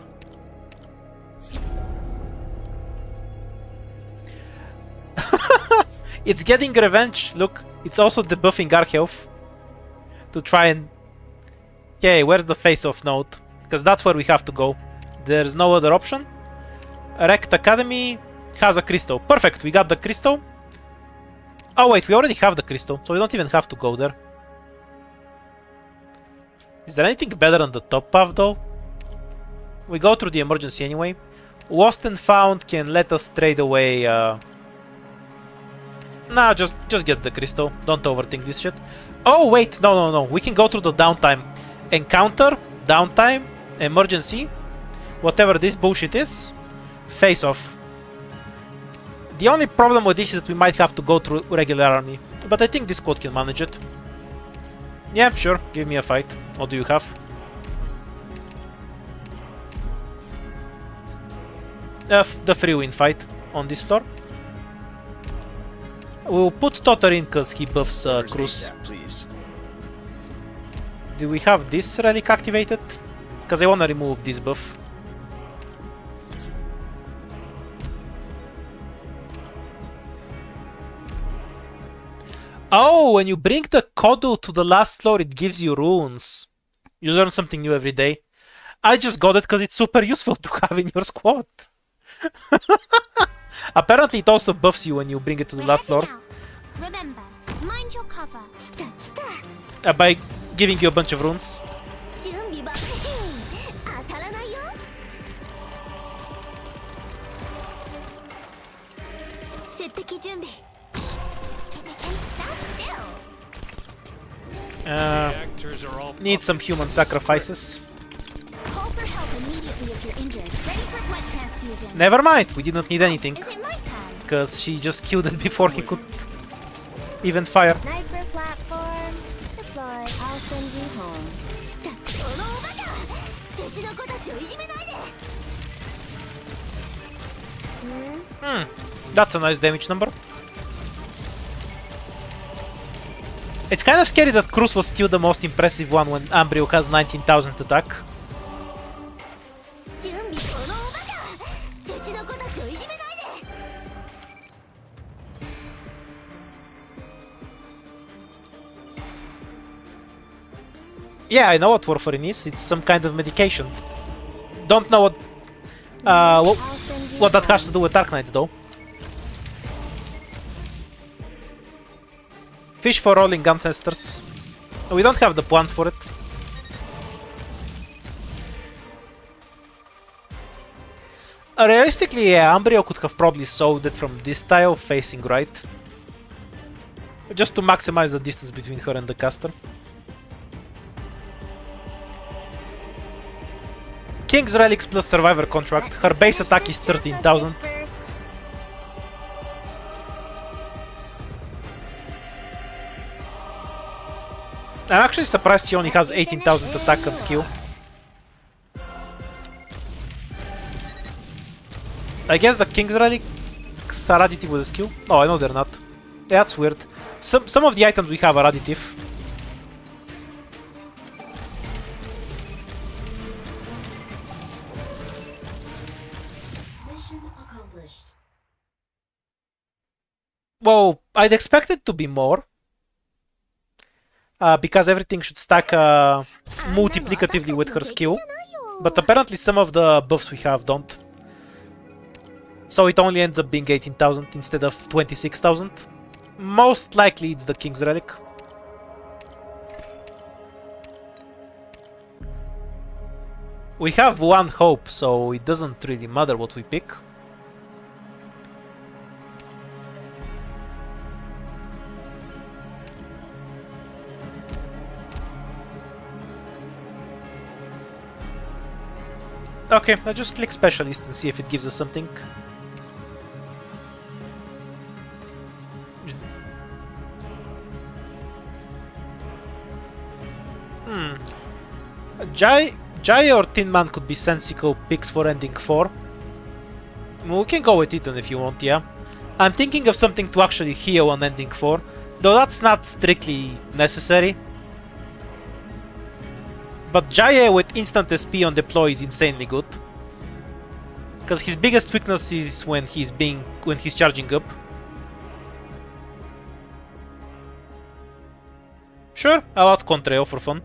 It's getting revenge. Look, it's also debuffing our health to try and... Okay, where's the face-off note? Because that's where we have to go. There's no other option. Rect Academy has a crystal. Perfect, we got the crystal. Oh wait, we already have the crystal, so we don't even have to go there. Is there anything better on the top path though? We go through the emergency anyway. Lost and found can let us trade away. Nah, just get the crystal. Don't overthink this shit. Oh wait, no. We can go through the downtime. Encounter, downtime, emergency, whatever this bullshit is. Face off. The only problem with this is that we might have to go through regular army, but I think this squad can manage it. Yeah, sure. Give me a fight. What do you have? The free win fight on this floor. We'll put Totter in because he buffs Cruz. Do we have this relic activated? Because I want to remove this buff. Oh, when you bring the Kodu to the last floor, it gives you runes. You learn something new every day. I just got it because it's super useful to have in your squad. Apparently it also buffs you when you bring it to the last floor. Remember, mind your cover. By giving you a bunch of runes. Need some human sacrifices. Call for help immediately if you're injured. Ready for blood transfusion. Never mind, we didn't need anything. Is it my turn? Because she just killed it before he could even fire. Sniper platform deployed. I'll send you home. That's a nice damage number. It's kind of scary that Cruz was still the most impressive one when Ambrio has 19,000 attack. Yeah, I know what warfarin is. It's some kind of medication. Don't know what that has to do with Dark Knights though. Fish for rolling ancestors. We don't have the plans for it. Realistically, yeah, Ambrio could have probably sold it from this tile facing right. Just to maximize the distance between her and the caster. King's Relics plus Survivor Contract. Her base attack is 13,000. I'm actually surprised she only has 18,000 attack and skill. I guess the King's Relics are additive with a skill? Oh, I know they're not. Yeah, that's weird. Some of the items we have are additive. Well, I'd expect it to be more. Because everything should stack multiplicatively with her skill. But apparently some of the buffs we have don't. So it only ends up being 18,000 instead of 26,000. Most likely it's the King's Relic. We have one hope, so it doesn't really matter what we pick. Okay, I'll just click Specialist and see if it gives us something. Jai or Tin Man could be sensible picks for ending 4. We can go with Ethan if you want, yeah. I'm thinking of something to actually heal on ending 4, though that's not strictly necessary. But Jaya with instant SP on deploy is insanely good. Because his biggest weakness is when he's charging up. Sure, I'll add Contrail for fun.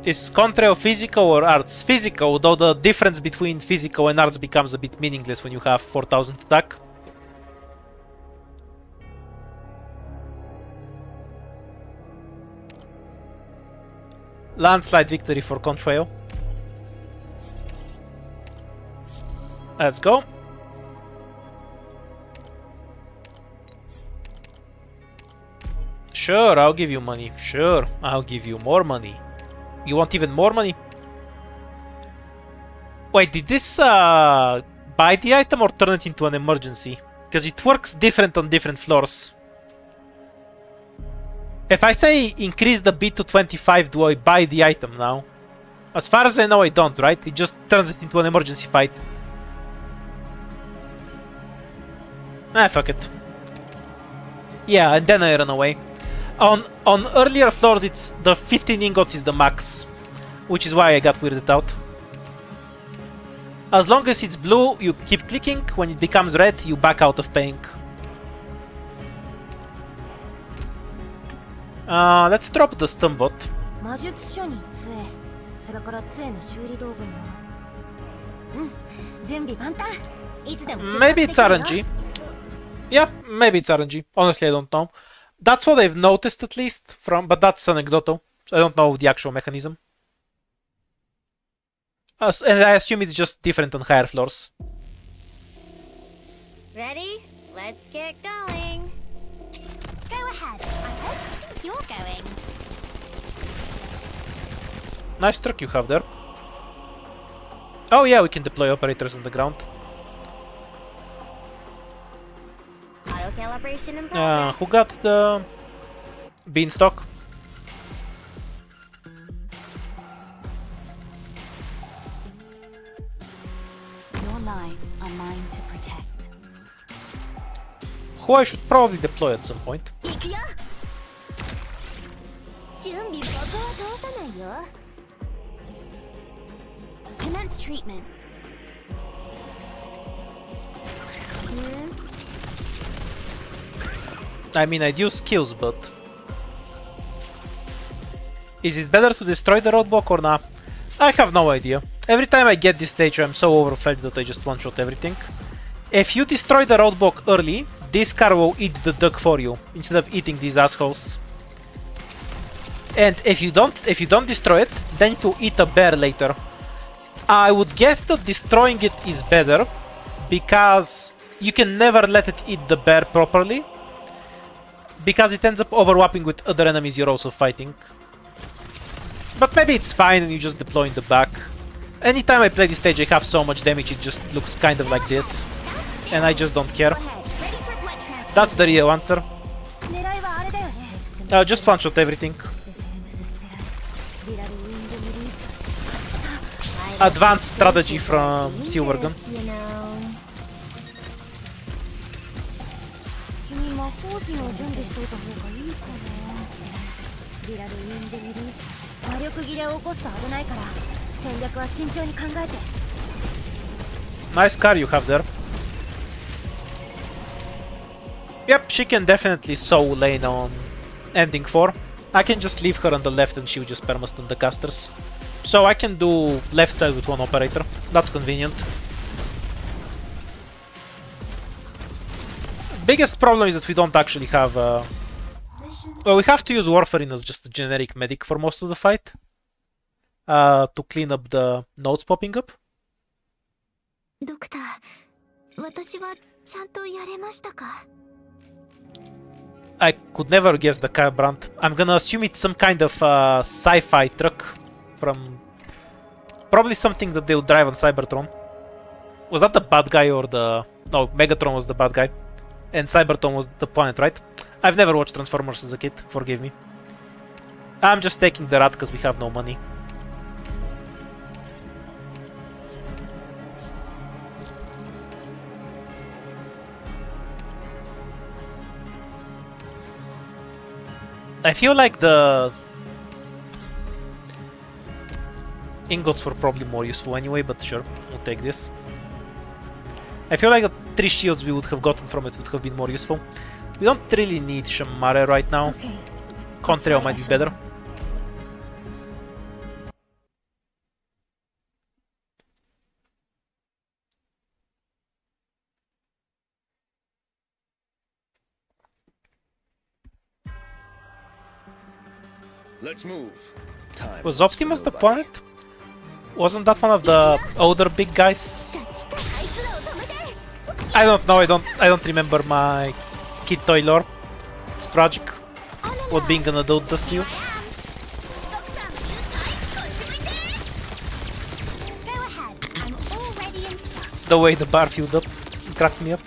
Is Contrail physical or arts? Physical, though the difference between physical and arts becomes a bit meaningless when you have 4000 attack. Landslide victory for Contrail. Let's go. Sure, I'll give you money. Sure, I'll give you more money. You want even more money? Wait, did this buy the item or turn it into an emergency? Because it works different on different floors. If I say increase the beat to 25, do I buy the item now? As far as I know, I don't, right? It just turns it into an emergency fight. Ah, fuck it. Yeah, and then I run away. On earlier floors, it's the 15 ingots is the max, which is why I got weirded out. As long as it's blue, you keep clicking. When it becomes red, you back out of paying. Let's drop the stun bot. Maybe it's RNG. Yeah, maybe it's RNG. Honestly, I don't know. That's what I've noticed, at least, but that's anecdotal. I don't know the actual mechanism. And I assume it's just different on higher floors. Ready? Let's get going. Go ahead. I hope you think you're going. Nice truck you have there. Oh yeah, we can deploy operators on the ground. Auto calibration in progress. Who got the beanstalk? Your lives are mine to protect. Who I should probably deploy at some point. 行くよ。準備僕は通さないよ。Commence treatment. I mean, I'd use skills, but... Is it better to destroy the roadblock or not? I have no idea. Every time I get this stage, I'm so overfed that I just one-shot everything. If you destroy the roadblock early, this car will eat the duck for you, instead of eating these assholes. And if you don't destroy it, then it will eat a bear later. I would guess that destroying it is better, because you can never let it eat the bear properly, because it ends up overlapping with other enemies you're also fighting. But maybe it's fine and you just deploy in the back. Anytime I play this stage I have so much damage it just looks kind of like this. And I just don't care. That's the real answer. Just one-shot everything. Advanced strategy from Silvergun. Nice car you have there. Yep, she can definitely sow lane on ending 4. I can just leave her on the left and she'll just permastun the casters. So I can do left side with one operator. That's convenient. Biggest problem is that we don't actually have... well, we have to use Warfarin as just a generic medic for most of the fight. To clean up the nodes popping up. ドクター、私はちゃんとやれましたか? I could never guess the car brand. I'm gonna assume it's some kind of sci-fi truck from... Probably something that they'll drive on Cybertron. Was that the bad guy or the... No, Megatron was the bad guy. And Cybertron was the planet, right? I've never watched Transformers as a kid, forgive me. I'm just taking the rat because we have no money. I feel like the ingots were probably more useful anyway, but sure, we'll take this. I feel like the 3 shields we would have gotten from it would have been more useful. We don't really need Shamare right now. Okay. Contreo might be better. Let's move. Time Was waits for Optimus the nobody. planet? Wasn't that one of the older big guys? あいつらを止めて I don't know, I don't remember my kid toy lore. It's tragic what being an adult does to you. Go ahead. I'm already in stock. The way the bar filled up cracked me up.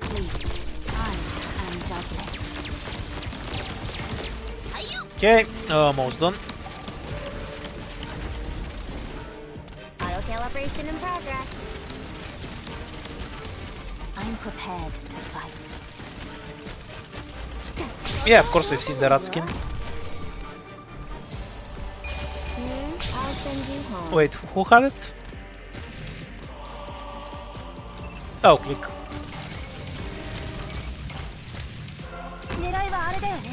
Please, I am Douglas. Okay, almost done. Auto calibration in progress. I'm prepared to fight. Yeah, of course I've seen the rat skin. I'll send you home. Wait, who had it? Oh, click. 狙いはあれだよね。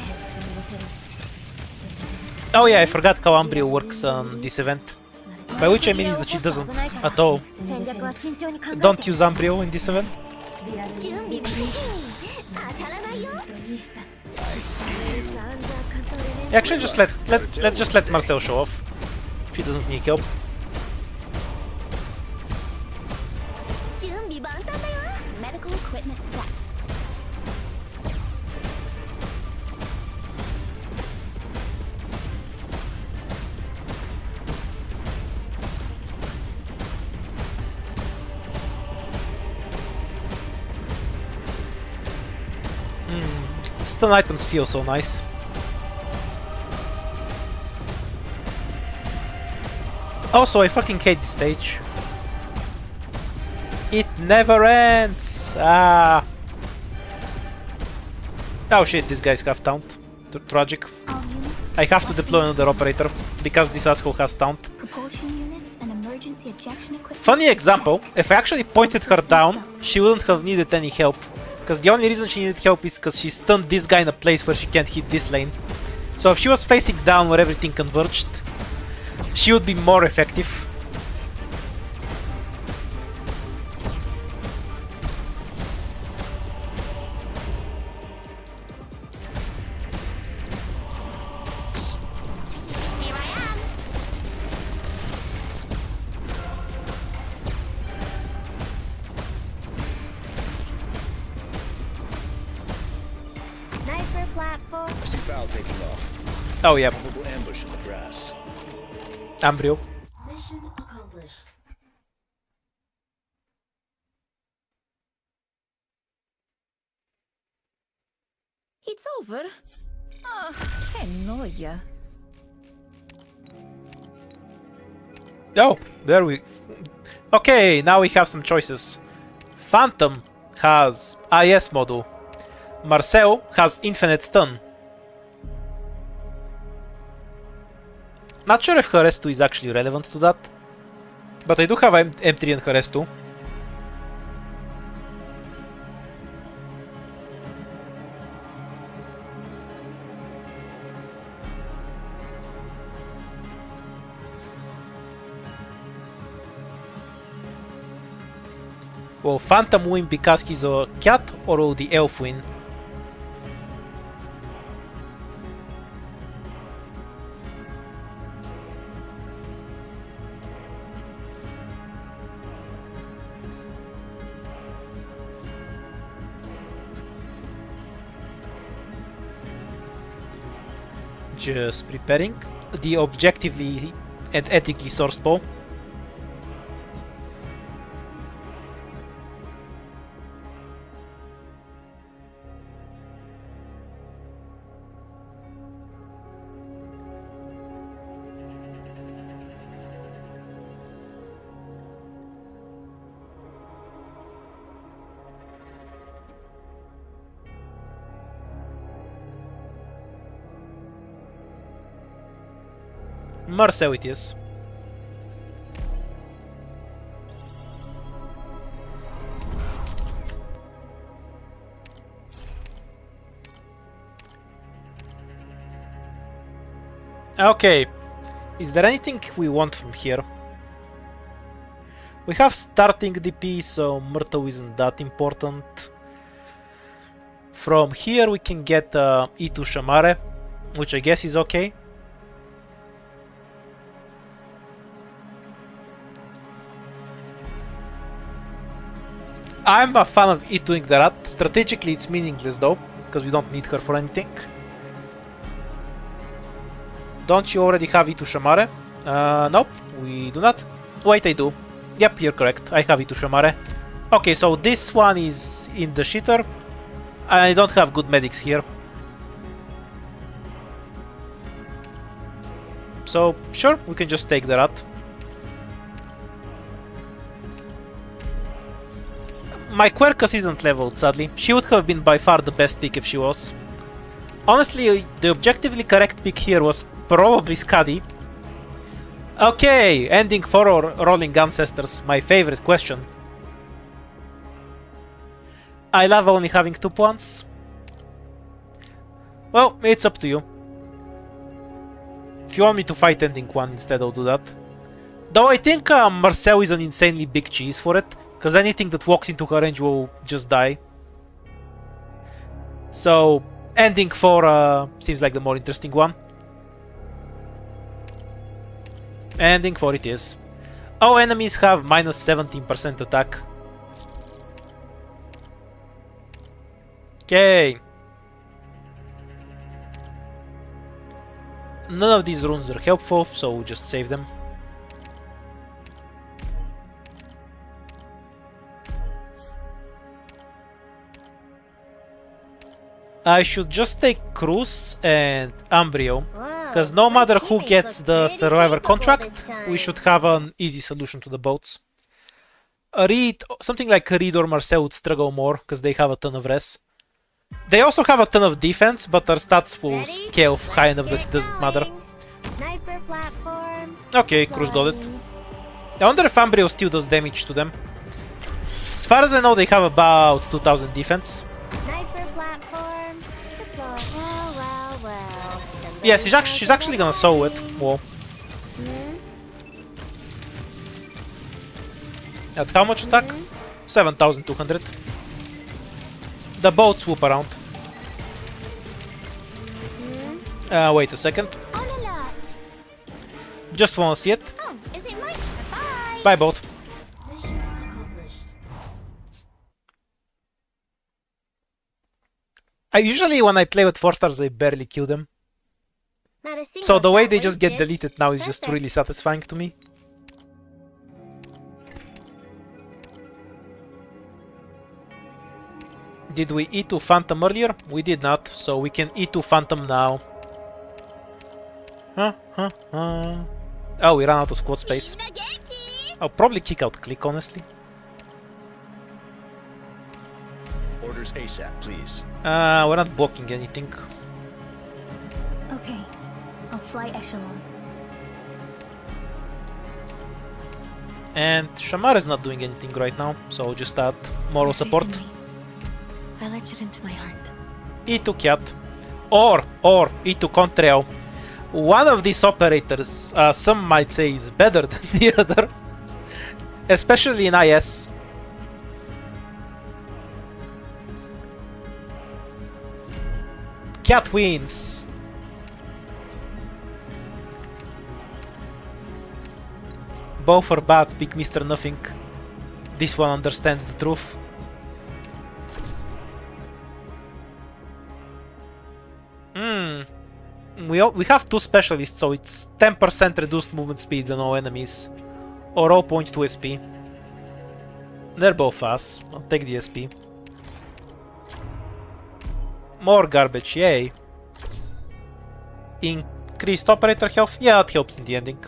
Oh yeah, I forgot how Umbrio works on this event. By which I mean is that she doesn't at all. 戦略は慎重に考えて Don't use Umbrio in this event. 準備万全。当たらないよ。 Actually, just let's just let Marcel show off. She doesn't need help. 準備万端だよ。 Medical equipment set. Stun items feel so nice. Also, I fucking hate this stage. It never ends! Ah! Oh shit, these guys have taunt. Tragic. All units, I have to deploy another operator, because this asshole has taunt. propulsion units, and emergency ejection equipment. Funny example, if I actually pointed her down, she wouldn't have needed any help. Because the only reason she needed help is because she stunned this guy in a place where she can't hit this lane. So if she was facing down where everything converged, she would be more effective. Here I am. Sniper platform. I see Foul taking off. Oh yeah, Probable ambush in the grass. Umbrio. Mission accomplished. It's over. Ah, che noia. Oh, there we... Okay, now we have some choices. Phantom has IS module. Marcel has infinite stun. Not sure if her S2 is actually relevant to that. But I do have M3 and her S2. Will Phantom win because he's a cat, or will the elf win? Just preparing the objectively and ethically sourced poll. Marcel it is. Okay. Is there anything we want from here? We have starting DP, so Myrtle isn't that important. From here we can get E2 Shamare, which I guess is okay. I'm a fan of E2ing the rat. Strategically it's meaningless though, because we don't need her for anything. Don't you already have E2 Shamare? Nope, we do not. Wait, I do. Yep, you're correct. I have E2 Shamare. Okay, so this one is in the shitter. I don't have good medics here. So, sure, we can just take the rat. My Quercus isn't leveled, sadly. She would have been by far the best pick if she was. Honestly, the objectively correct pick here was probably Skadi. Okay, ending for or rolling ancestors, my favorite question. I love only having 2 points. Well, it's up to you. If you want me to fight ending 1 instead, I'll do that. Though I think Marcel is an insanely big cheese for it, because anything that walks into her range will just die. So, ending 4 seems like the more interesting one. Ending 4 it is. Oh, enemies have minus 17% attack. Okay. None of these runes are helpful, so we'll just save them. I should just take Cruz and Ambrio, because no matter who gets the Survivor contract, we should have an easy solution to the boats. Reed, something like Reed or Marcel would struggle more, because they have a ton of res. They also have a ton of defense, but their stats will scale high enough that it doesn't matter. Okay, Cruz got it. I wonder if Ambrio still does damage to them. As far as I know, they have about 2000 defense. Yes, she's actually gonna sow it. Whoa. At how much attack? 7200. The boat swoop around. Wait a second. Just wanna see it. Oh, is it my turn? Bye, boat. I usually, when I play with 4 stars, I barely kill them. So the way they just get deleted now is just really satisfying to me. Did we E2 Phantom earlier? We did not, so we can E2 Phantom now. Oh, we ran out of squad space. I'll probably kick out Click, honestly. Orders ASAP, please. We're not blocking anything. Okay, I'll fly echelon. And Shamar is not doing anything right now, so I'll just add moral support. I'll etch it into my heart. E2 Cat. Or E2 Contrail. One of these operators, some might say, is better than the other. Especially in IS. Cat wins. Both are bad, pick Mr. Nothing. This one understands the truth. We have 2 specialists, so it's 10% reduced movement speed on all enemies. Or 0.2 SP. They're both fast. I'll take the SP. More garbage, yay. Increased operator health? Yeah, that helps in the ending.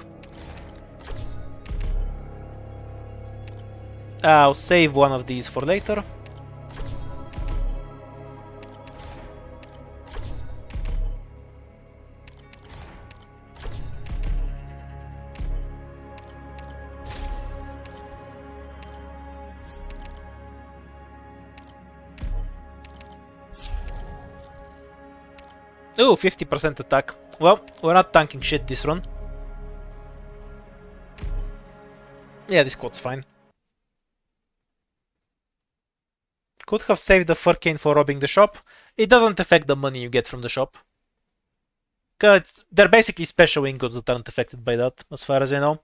I'll save one of these for later. Ooh, 50% attack. Well, we're not tanking shit this run. Yeah, this quad's fine. Could have saved the Furcane for robbing the shop. It doesn't affect the money you get from the shop. Cause they're basically special ingots that aren't affected by that, as far as I know.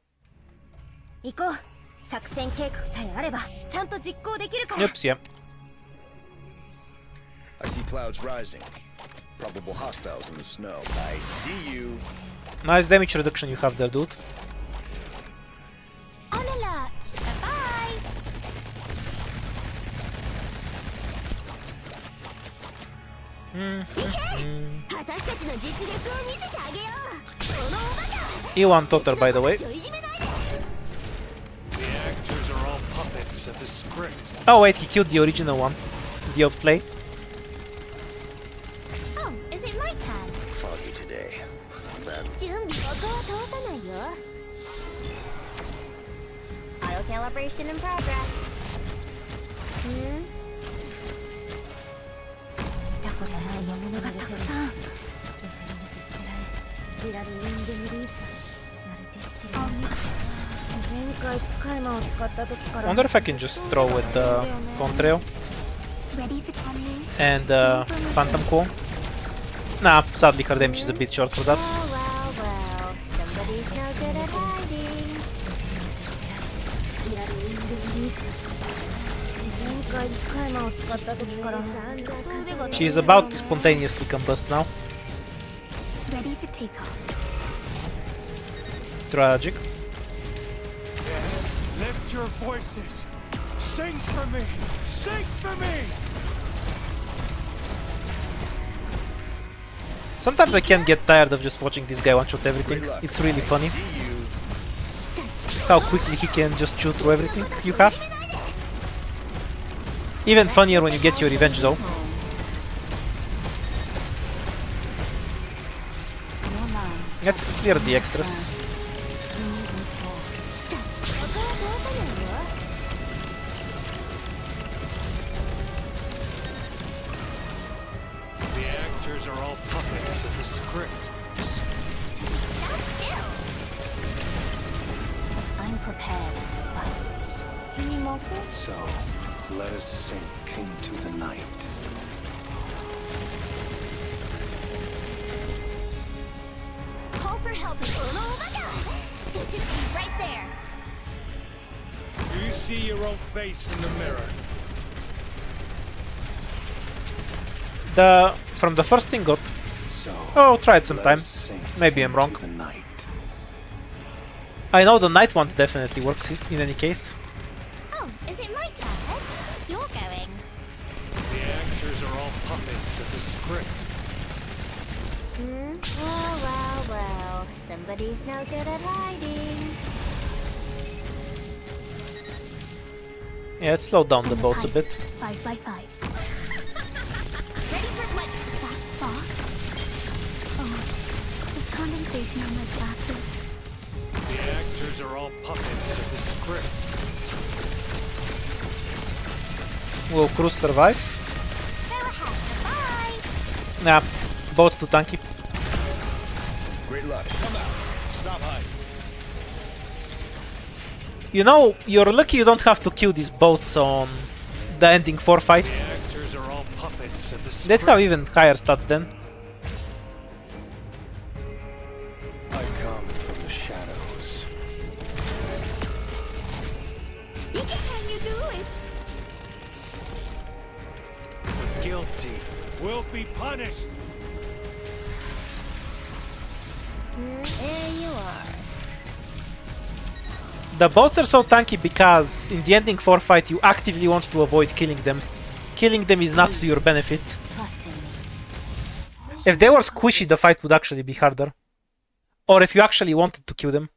行こう。作戦計画さえあればちゃんと実行できるから。 Oops, yeah. I see clouds rising. Probable hostiles in the snow. I see you. Nice damage reduction you have there, dude. On alert. Bye. 私たちの実力を見せてあげよう。このおバカ。 E1 Totter, by the way. ちょいじめないで。 The actors are all puppets of the script. Oh wait, he killed the original one. The old play. Oh, is it my turn? Foggy today. Then 準備ここは通さないよ。Auto calibration in progress. 見たことない獲物がたくさん。リラルウィンドリリース。まるでしてる。前回使い魔を使った時から。 Wonder if I can just throw with the Contrail Ready for timing? and Phantom Cool. Nah, sadly her damage is a bit short for that. Well. Somebody's no good at hiding. リラルウィンドリリース。前回使い魔を使った時から。 She's about to spontaneously combust now. Ready for takeoff. Tragic. Yes, lift your voices. Sing for me. Sing for me. Sometimes I can't get tired of just watching this guy one-shot everything. great luck. It's really funny I see you. how quickly he can just chew through everything you have. Even funnier when you get your revenge though. Let's clear the extras. The actors are all puppets of the script. I'm prepared to fight. So, let us sink into the night. Call for help. Just be right there. Do you see your own face in the mirror? From the first ingot. So, Oh, try it sometime. let us sink Maybe I'm wrong. into the night. I know the night ones definitely works in any case. Oh, is it my turn? You're going. The actors are all puppets of the script. Well. Somebody's no good at hiding. Yeah, let's slow down the boats a bit. 5 by 5. Ready for what? That fog? Oh, there's condensation on my glasses. The actors are all puppets of the script. Will Cruz survive? Go ahead. Bye. Nah, boat's too tanky. Great luck. Come out. Stop hiding. You know, you're lucky you don't have to kill these boats on the ending 4 fight. The actors are all puppets of the They'd script. have even higher stats then. I come from the shadows. Can you do it? The guilty will be punished. There you are. The boats are so tanky because in the ending 4 fight you actively want to avoid killing them. Killing them is not to your benefit. Trust in me. If they were squishy, the fight would actually be harder. Or if you actually wanted to kill them.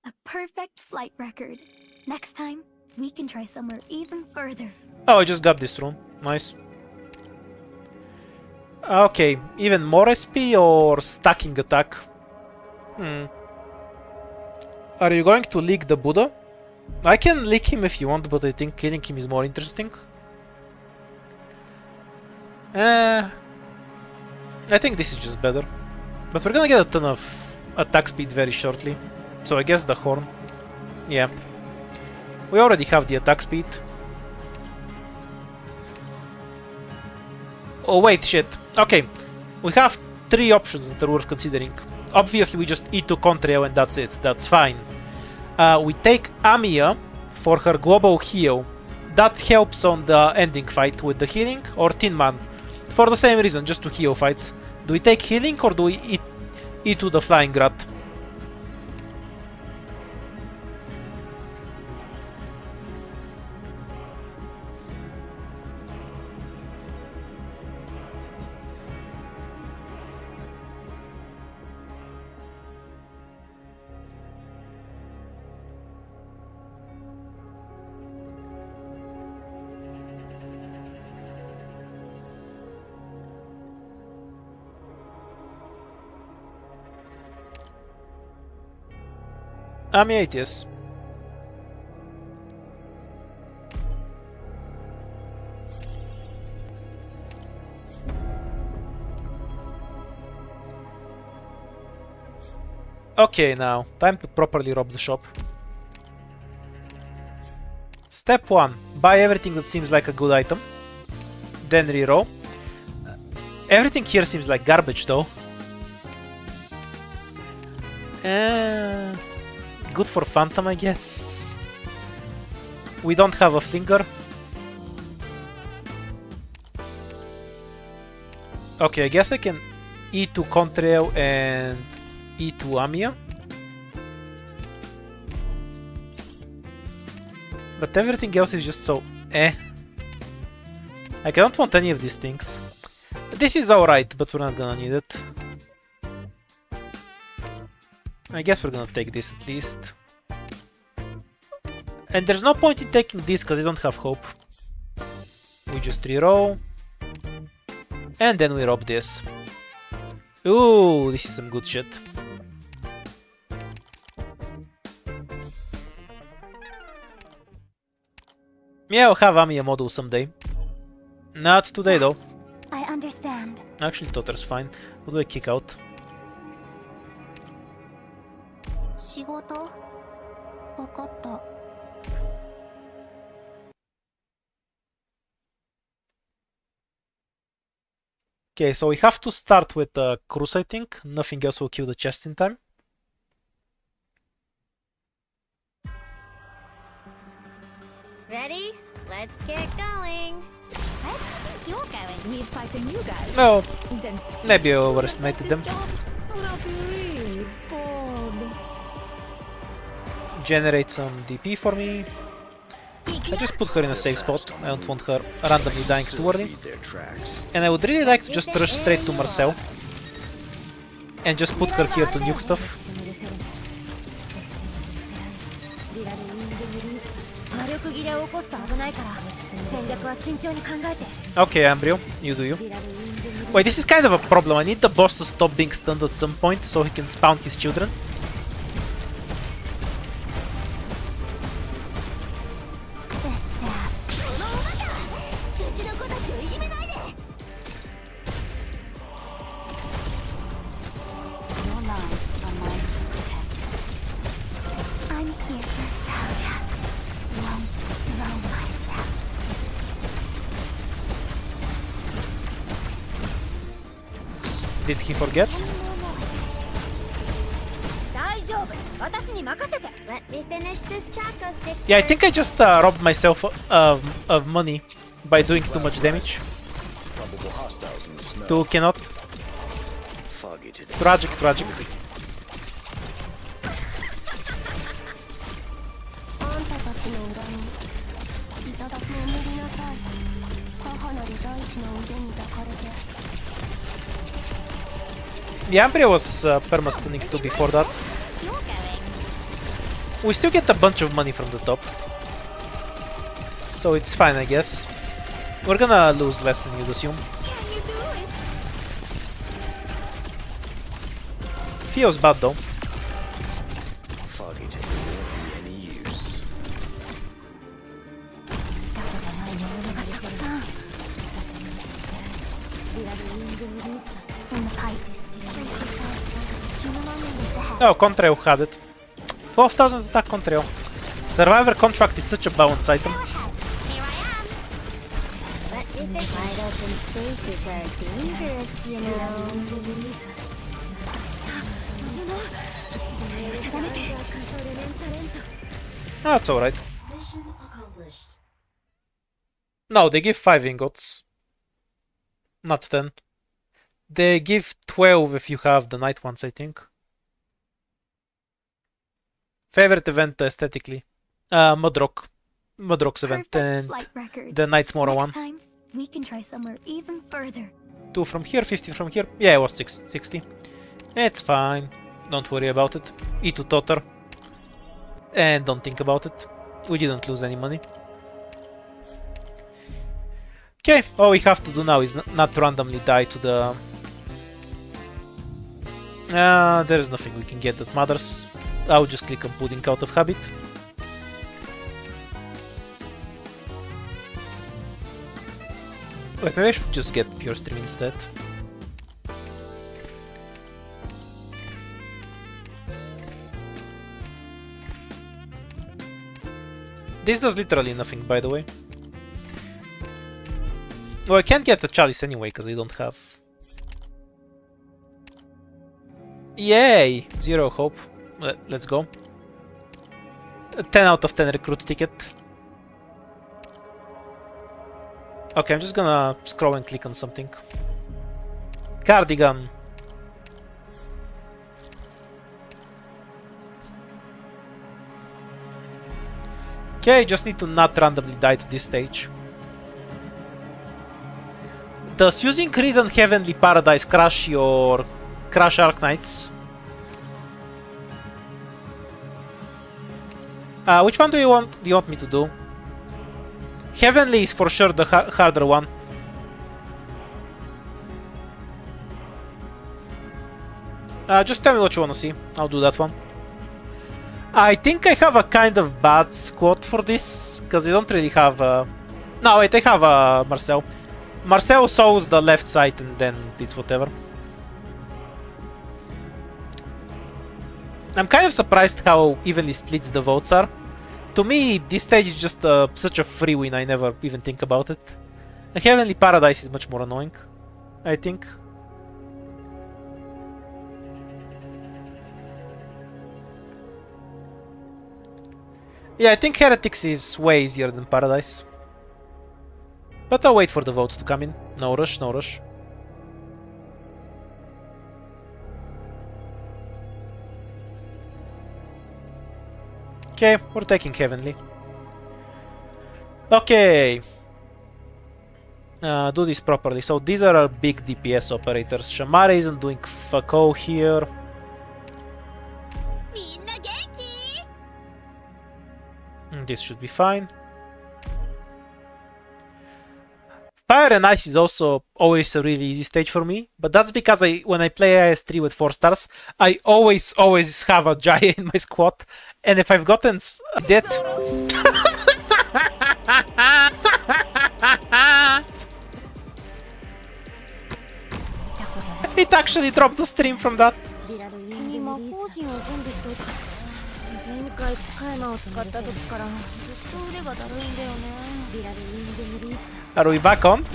A perfect flight record. Next time, we can try somewhere even further. Oh, I just got this room. Nice. Okay, even more SP or stacking attack? Are you going to leak the Buddha? I can leak him if you want, but I think killing him is more interesting. I think this is just better. But we're gonna get a ton of attack speed very shortly. So I guess the horn. Yeah. We already have the attack speed. Oh wait, shit. Okay. We have 3 options that are worth considering. Obviously we just E2 Contrail and that's it. That's fine. We take Amiya for her global heal. That helps on the ending fight with the healing, or Tin Man. For the same reason, just to heal fights. Do we take healing or do we E2 the Flying Rat? Amiya it is. Okay, now, time to properly rob the shop. Step 1. Buy everything that seems like a good item. Then reroll. Everything here seems like garbage though. Good for Phantom, I guess. We don't have a flinger. Okay, I guess I can E2 Contrail and E2 Amiya. But everything else is just so eh. Like, I don't want any of these things. This is alright, but we're not gonna need it. I guess we're gonna take this at least. And there's no point in taking this because I don't have hope. We just reroll. And then we rob this. Ooh, this is some good shit. Yeah, I'll have Amiya model someday. Not today though. I understand. Actually, Totter's fine. Who do I kick out? 仕事わかった Okay, so we have to start with the cruise, I think. Nothing else will kill the chest in time. Ready? Let's get going. I think you're going. Me fighting you guys. Well, Then maybe I overestimated them. not really bored. Generate some DP for me. I just put her in a safe spot. I don't want her randomly dying too early. Lead their tracks. And I would really like to just rush straight to Marcel. And just put her here to nuke stuff. 魔力切れを起こすと危ないから戦略は慎重に考えて Okay, Ambryo, you do you. Wait, this is kind of a problem. I need the boss to stop being stunned at some point so he can spawn his children. This staff. うちの子たちをいじめないで Your lives are mine to protect. I'm here nostalgia. Won't slow my steps. Did he forget? 大丈夫私に任せて Let me finish this chakra stick Yeah, I think I just robbed myself of money by doing too much damage. Probable hostiles in the snow. Two cannot. Foggy today. Tragic, tragic. あんたたちの恨みいただく眠りなさい母なる大地の腕に抱かれて The Ambryo was perma-stunning too before that. We still get a bunch of money from the top. So it's fine, I guess. We're gonna lose less than you'd assume. Feels bad though. Foggy today won't be any use. だけどないものがたくさん Oh, Contrail had it. 12,000 attack Contrail. Survivor contract is such a balance item. Wide open spaces are dangerous, you know. That's alright. No, they give 5 ingots. Not 10. They give 12 if you have the night ones, I think. Favorite event aesthetically? Mudrock. Mudrock's event and the Knight's Mora one. Time, we can try somewhere even further. 2 from here, 50 from here. Yeah, it was 60. It's fine. Don't worry about it. E2 Totter. And don't think about it. We didn't lose any money. Okay, all we have to do now is not randomly die to the... there is nothing we can get that matters. I'll just click on pudding out of habit. Wait, maybe I should just get pure stream instead. This does literally nothing, by the way. Well, I can't get the chalice anyway, because I don't have... Yay! 0 hope. Let's go. A 10 out of 10 recruit ticket. Okay, I'm just gonna scroll and click on something. Cardigan. Okay, just need to not randomly die to this stage. Does using Creed and Heavenly Paradise crash your Crash Arc Knights? Which one do you want me to do? Heavenly is for sure the harder one. Just tell me what you want to see. I'll do that one. I think I have a kind of bad squad for this, because I don't really have... No, wait, I have Marcel. Marcel shows the left side and then it's whatever. I'm kind of surprised how evenly split the votes are. To me, this stage is just such a free win, I never even think about it. The Heavenly Paradise is much more annoying, I think. Yeah, I think Heretics is way easier than Paradise. But I'll wait for the votes to come in. No rush, no rush. Okay, we're taking Heavenly. Okay. Do this properly. So these are our big DPS operators. Shamare isn't doing fuck all here. This should be fine. Fire and Ice is also always a really easy stage for me, but that's because when I play IS3 with 4 stars, I always have a Jaya in my squad, and if I've gotten dead... It actually dropped the stream from that. Are we back on?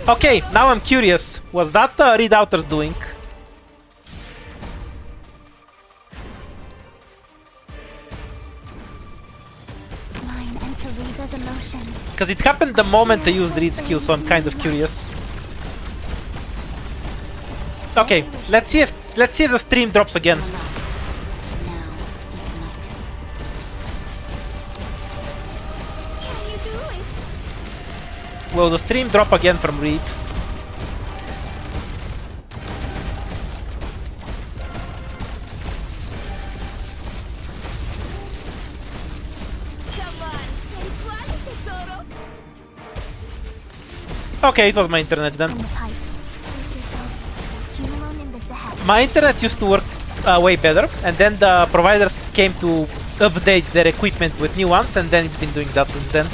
Okay, now I'm curious. Was that Redoubters doing? Because it happened the moment I used Reed's skill, so I'm kind of curious. Okay, let's see if the stream drops again. Will the stream drop again from Reed? Okay, it was my internet then. My internet used to work way better, and then the providers came to update their equipment with new ones, and then it's been doing that since then.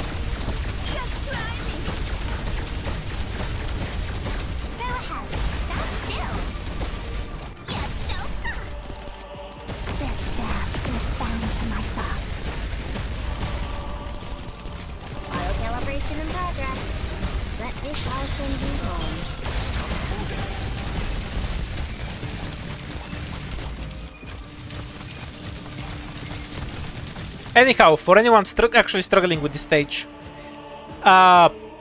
Calibration in progress. Let this all send you home. Anyhow, for anyone actually struggling with this stage,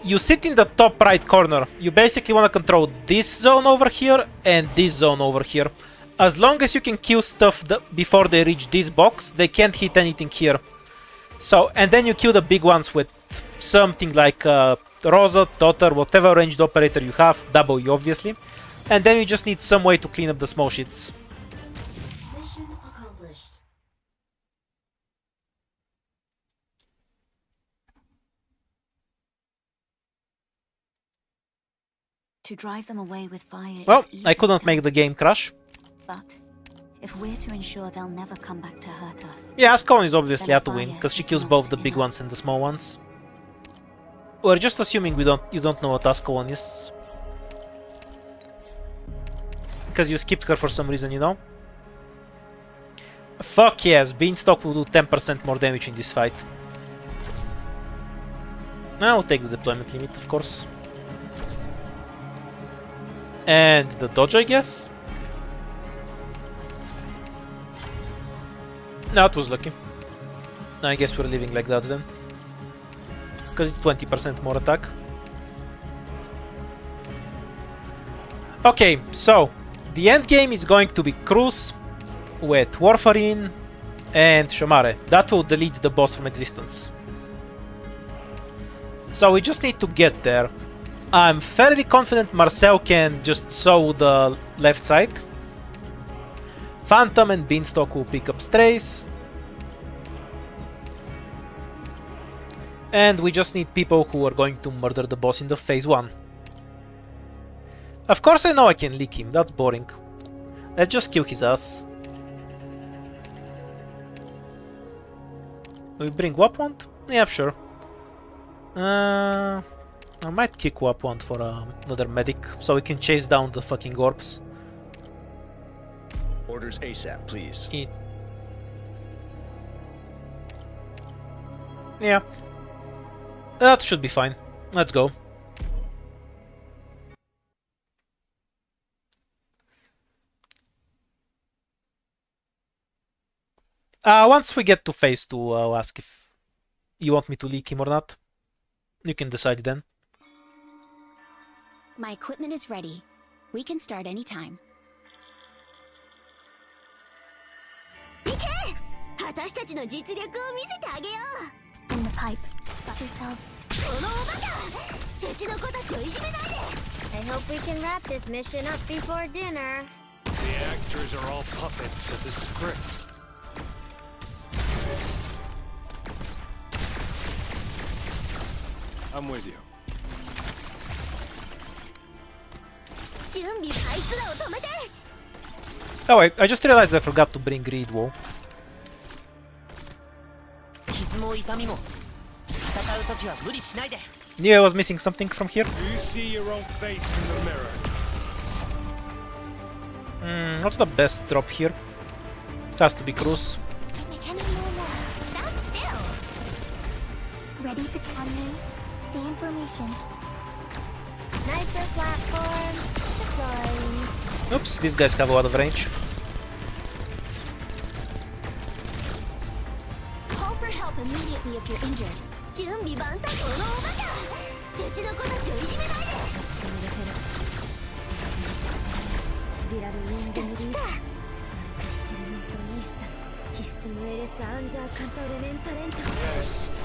you sit in the top right corner. You basically want to control this zone over here and this zone over here. As long as you can kill stuff before they reach this box, they can't hit anything here. So, and then you kill the big ones with something like Rosa, Daughter, whatever ranged operator you have, W obviously. And then you just need some way to clean up the small shits. Mission accomplished. To drive them away with fire Well, is I easy couldn't to make the game crash. But if we're to ensure they'll never come back to hurt us, Yeah, Ascalon is obviously Then out to win, fire because she is kills not both the big enough. ones and the small ones. We're just assuming you don't know what Ascalon is. Because you skipped her for some reason, you know? Fuck yes, Beanstalk will do 10% more damage in this fight. I'll take the deployment limit, of course. And the dodge, I guess? No, it was lucky. I guess we're leaving like that then. Because it's 20% more attack. Okay, so the end game is going to be Cruz with Warfarin and Shamare. That will delete the boss from existence. So we just need to get there. I'm fairly confident Marcel can just sew the left side. Phantom and Beanstalk will pick up strays. And we just need people who are going to murder the boss in the phase 1. Of course I know I can leak him, that's boring. Let's just kill his ass. We bring Wapwand? Yeah, sure. I might kick Wapwand for another medic, so we can chase down the fucking orbs. Orders ASAP, please. Yeah. That should be fine. Let's go. Once we get to phase 2, I'll ask if you want me to leak him or not. You can decide then. My equipment is ready. We can start anytime. In the pipe. Got yourselves. I hope we can wrap this mission up before dinner. The actors are all puppets of the script. I'm with you. Oh wait, I just realized I forgot to bring Greed Wall. Knew I was missing something from here. You see your own face in the mirror. What's the best drop here? It has to be Cruz. Stand still. Ready for timing. Stay in formation. Sniper platform. Deploying. Oops, these guys have a lot of range. Call for help immediately if you're injured. Yes,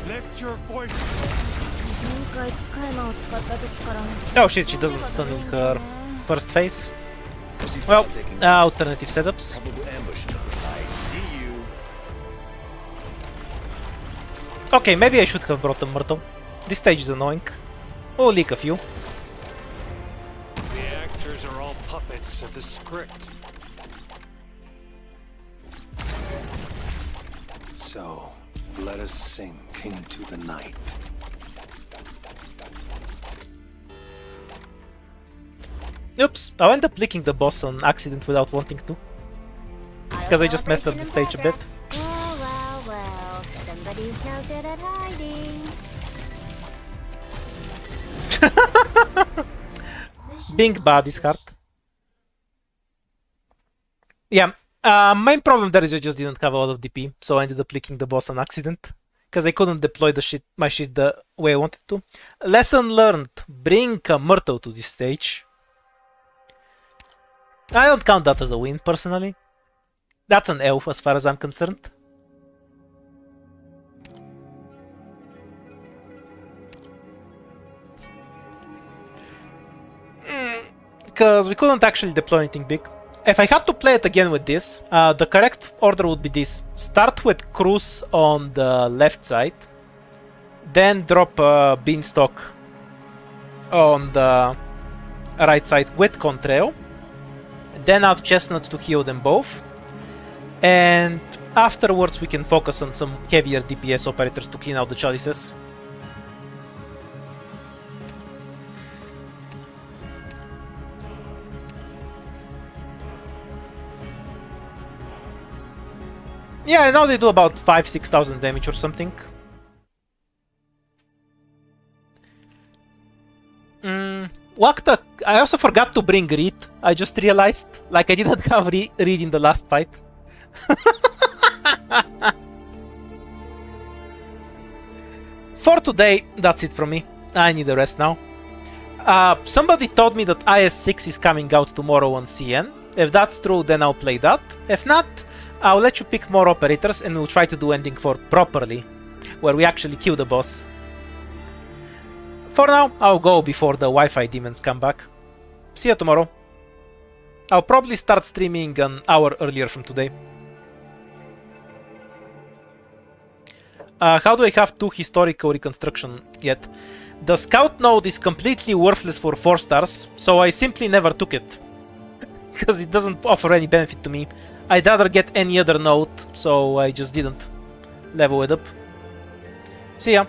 lift your voice. Oh shit, she doesn't stun in her first phase. I see Well, fire taking alternative setups. probable ambush. I see you. Okay, maybe I should have brought the Myrtle. This stage is annoying. We'll leak a few. The actors are all puppets of the script. So, let us sink into the night. Oops, I ended up licking the boss on accident without wanting to. Because I just messed up the stage a bit. Well, somebody's no good at hiding. Being bad is hard. Yeah, main problem there is I just didn't have a lot of DP, so I ended up licking the boss on accident. Because I couldn't deploy my shit the way I wanted to. Lesson learned, bring a Myrtle to this stage. I don't count that as a win, personally. That's an elf as far as I'm concerned. Because we couldn't actually deploy anything big. If I had to play it again with this, the correct order would be this. Start with Cruz on the left side. Then drop Beanstalk on the right side with Contrail. Then add Chestnut to heal them both. And afterwards we can focus on some heavier DPS operators to clean out the chalices. Yeah, now they do about 5,000-6,000 damage or something. Wakta, I also forgot to bring Reed. I just realized, like I didn't have Reed in the last fight. For today, that's it from me. I need a rest now. Somebody told me that IS-6 is coming out tomorrow on CN. If that's true, then I'll play that. If not, I'll let you pick more operators and we'll try to do ending 4 properly, where we actually kill the boss. For now, I'll go before the Wi-Fi demons come back. See you tomorrow. I'll probably start streaming an hour earlier from today. How do I have 2 historical reconstruction yet? The scout node is completely worthless for 4 stars, so I simply never took it. Because it doesn't offer any benefit to me. I'd rather get any other node, so I just didn't level it up. See ya.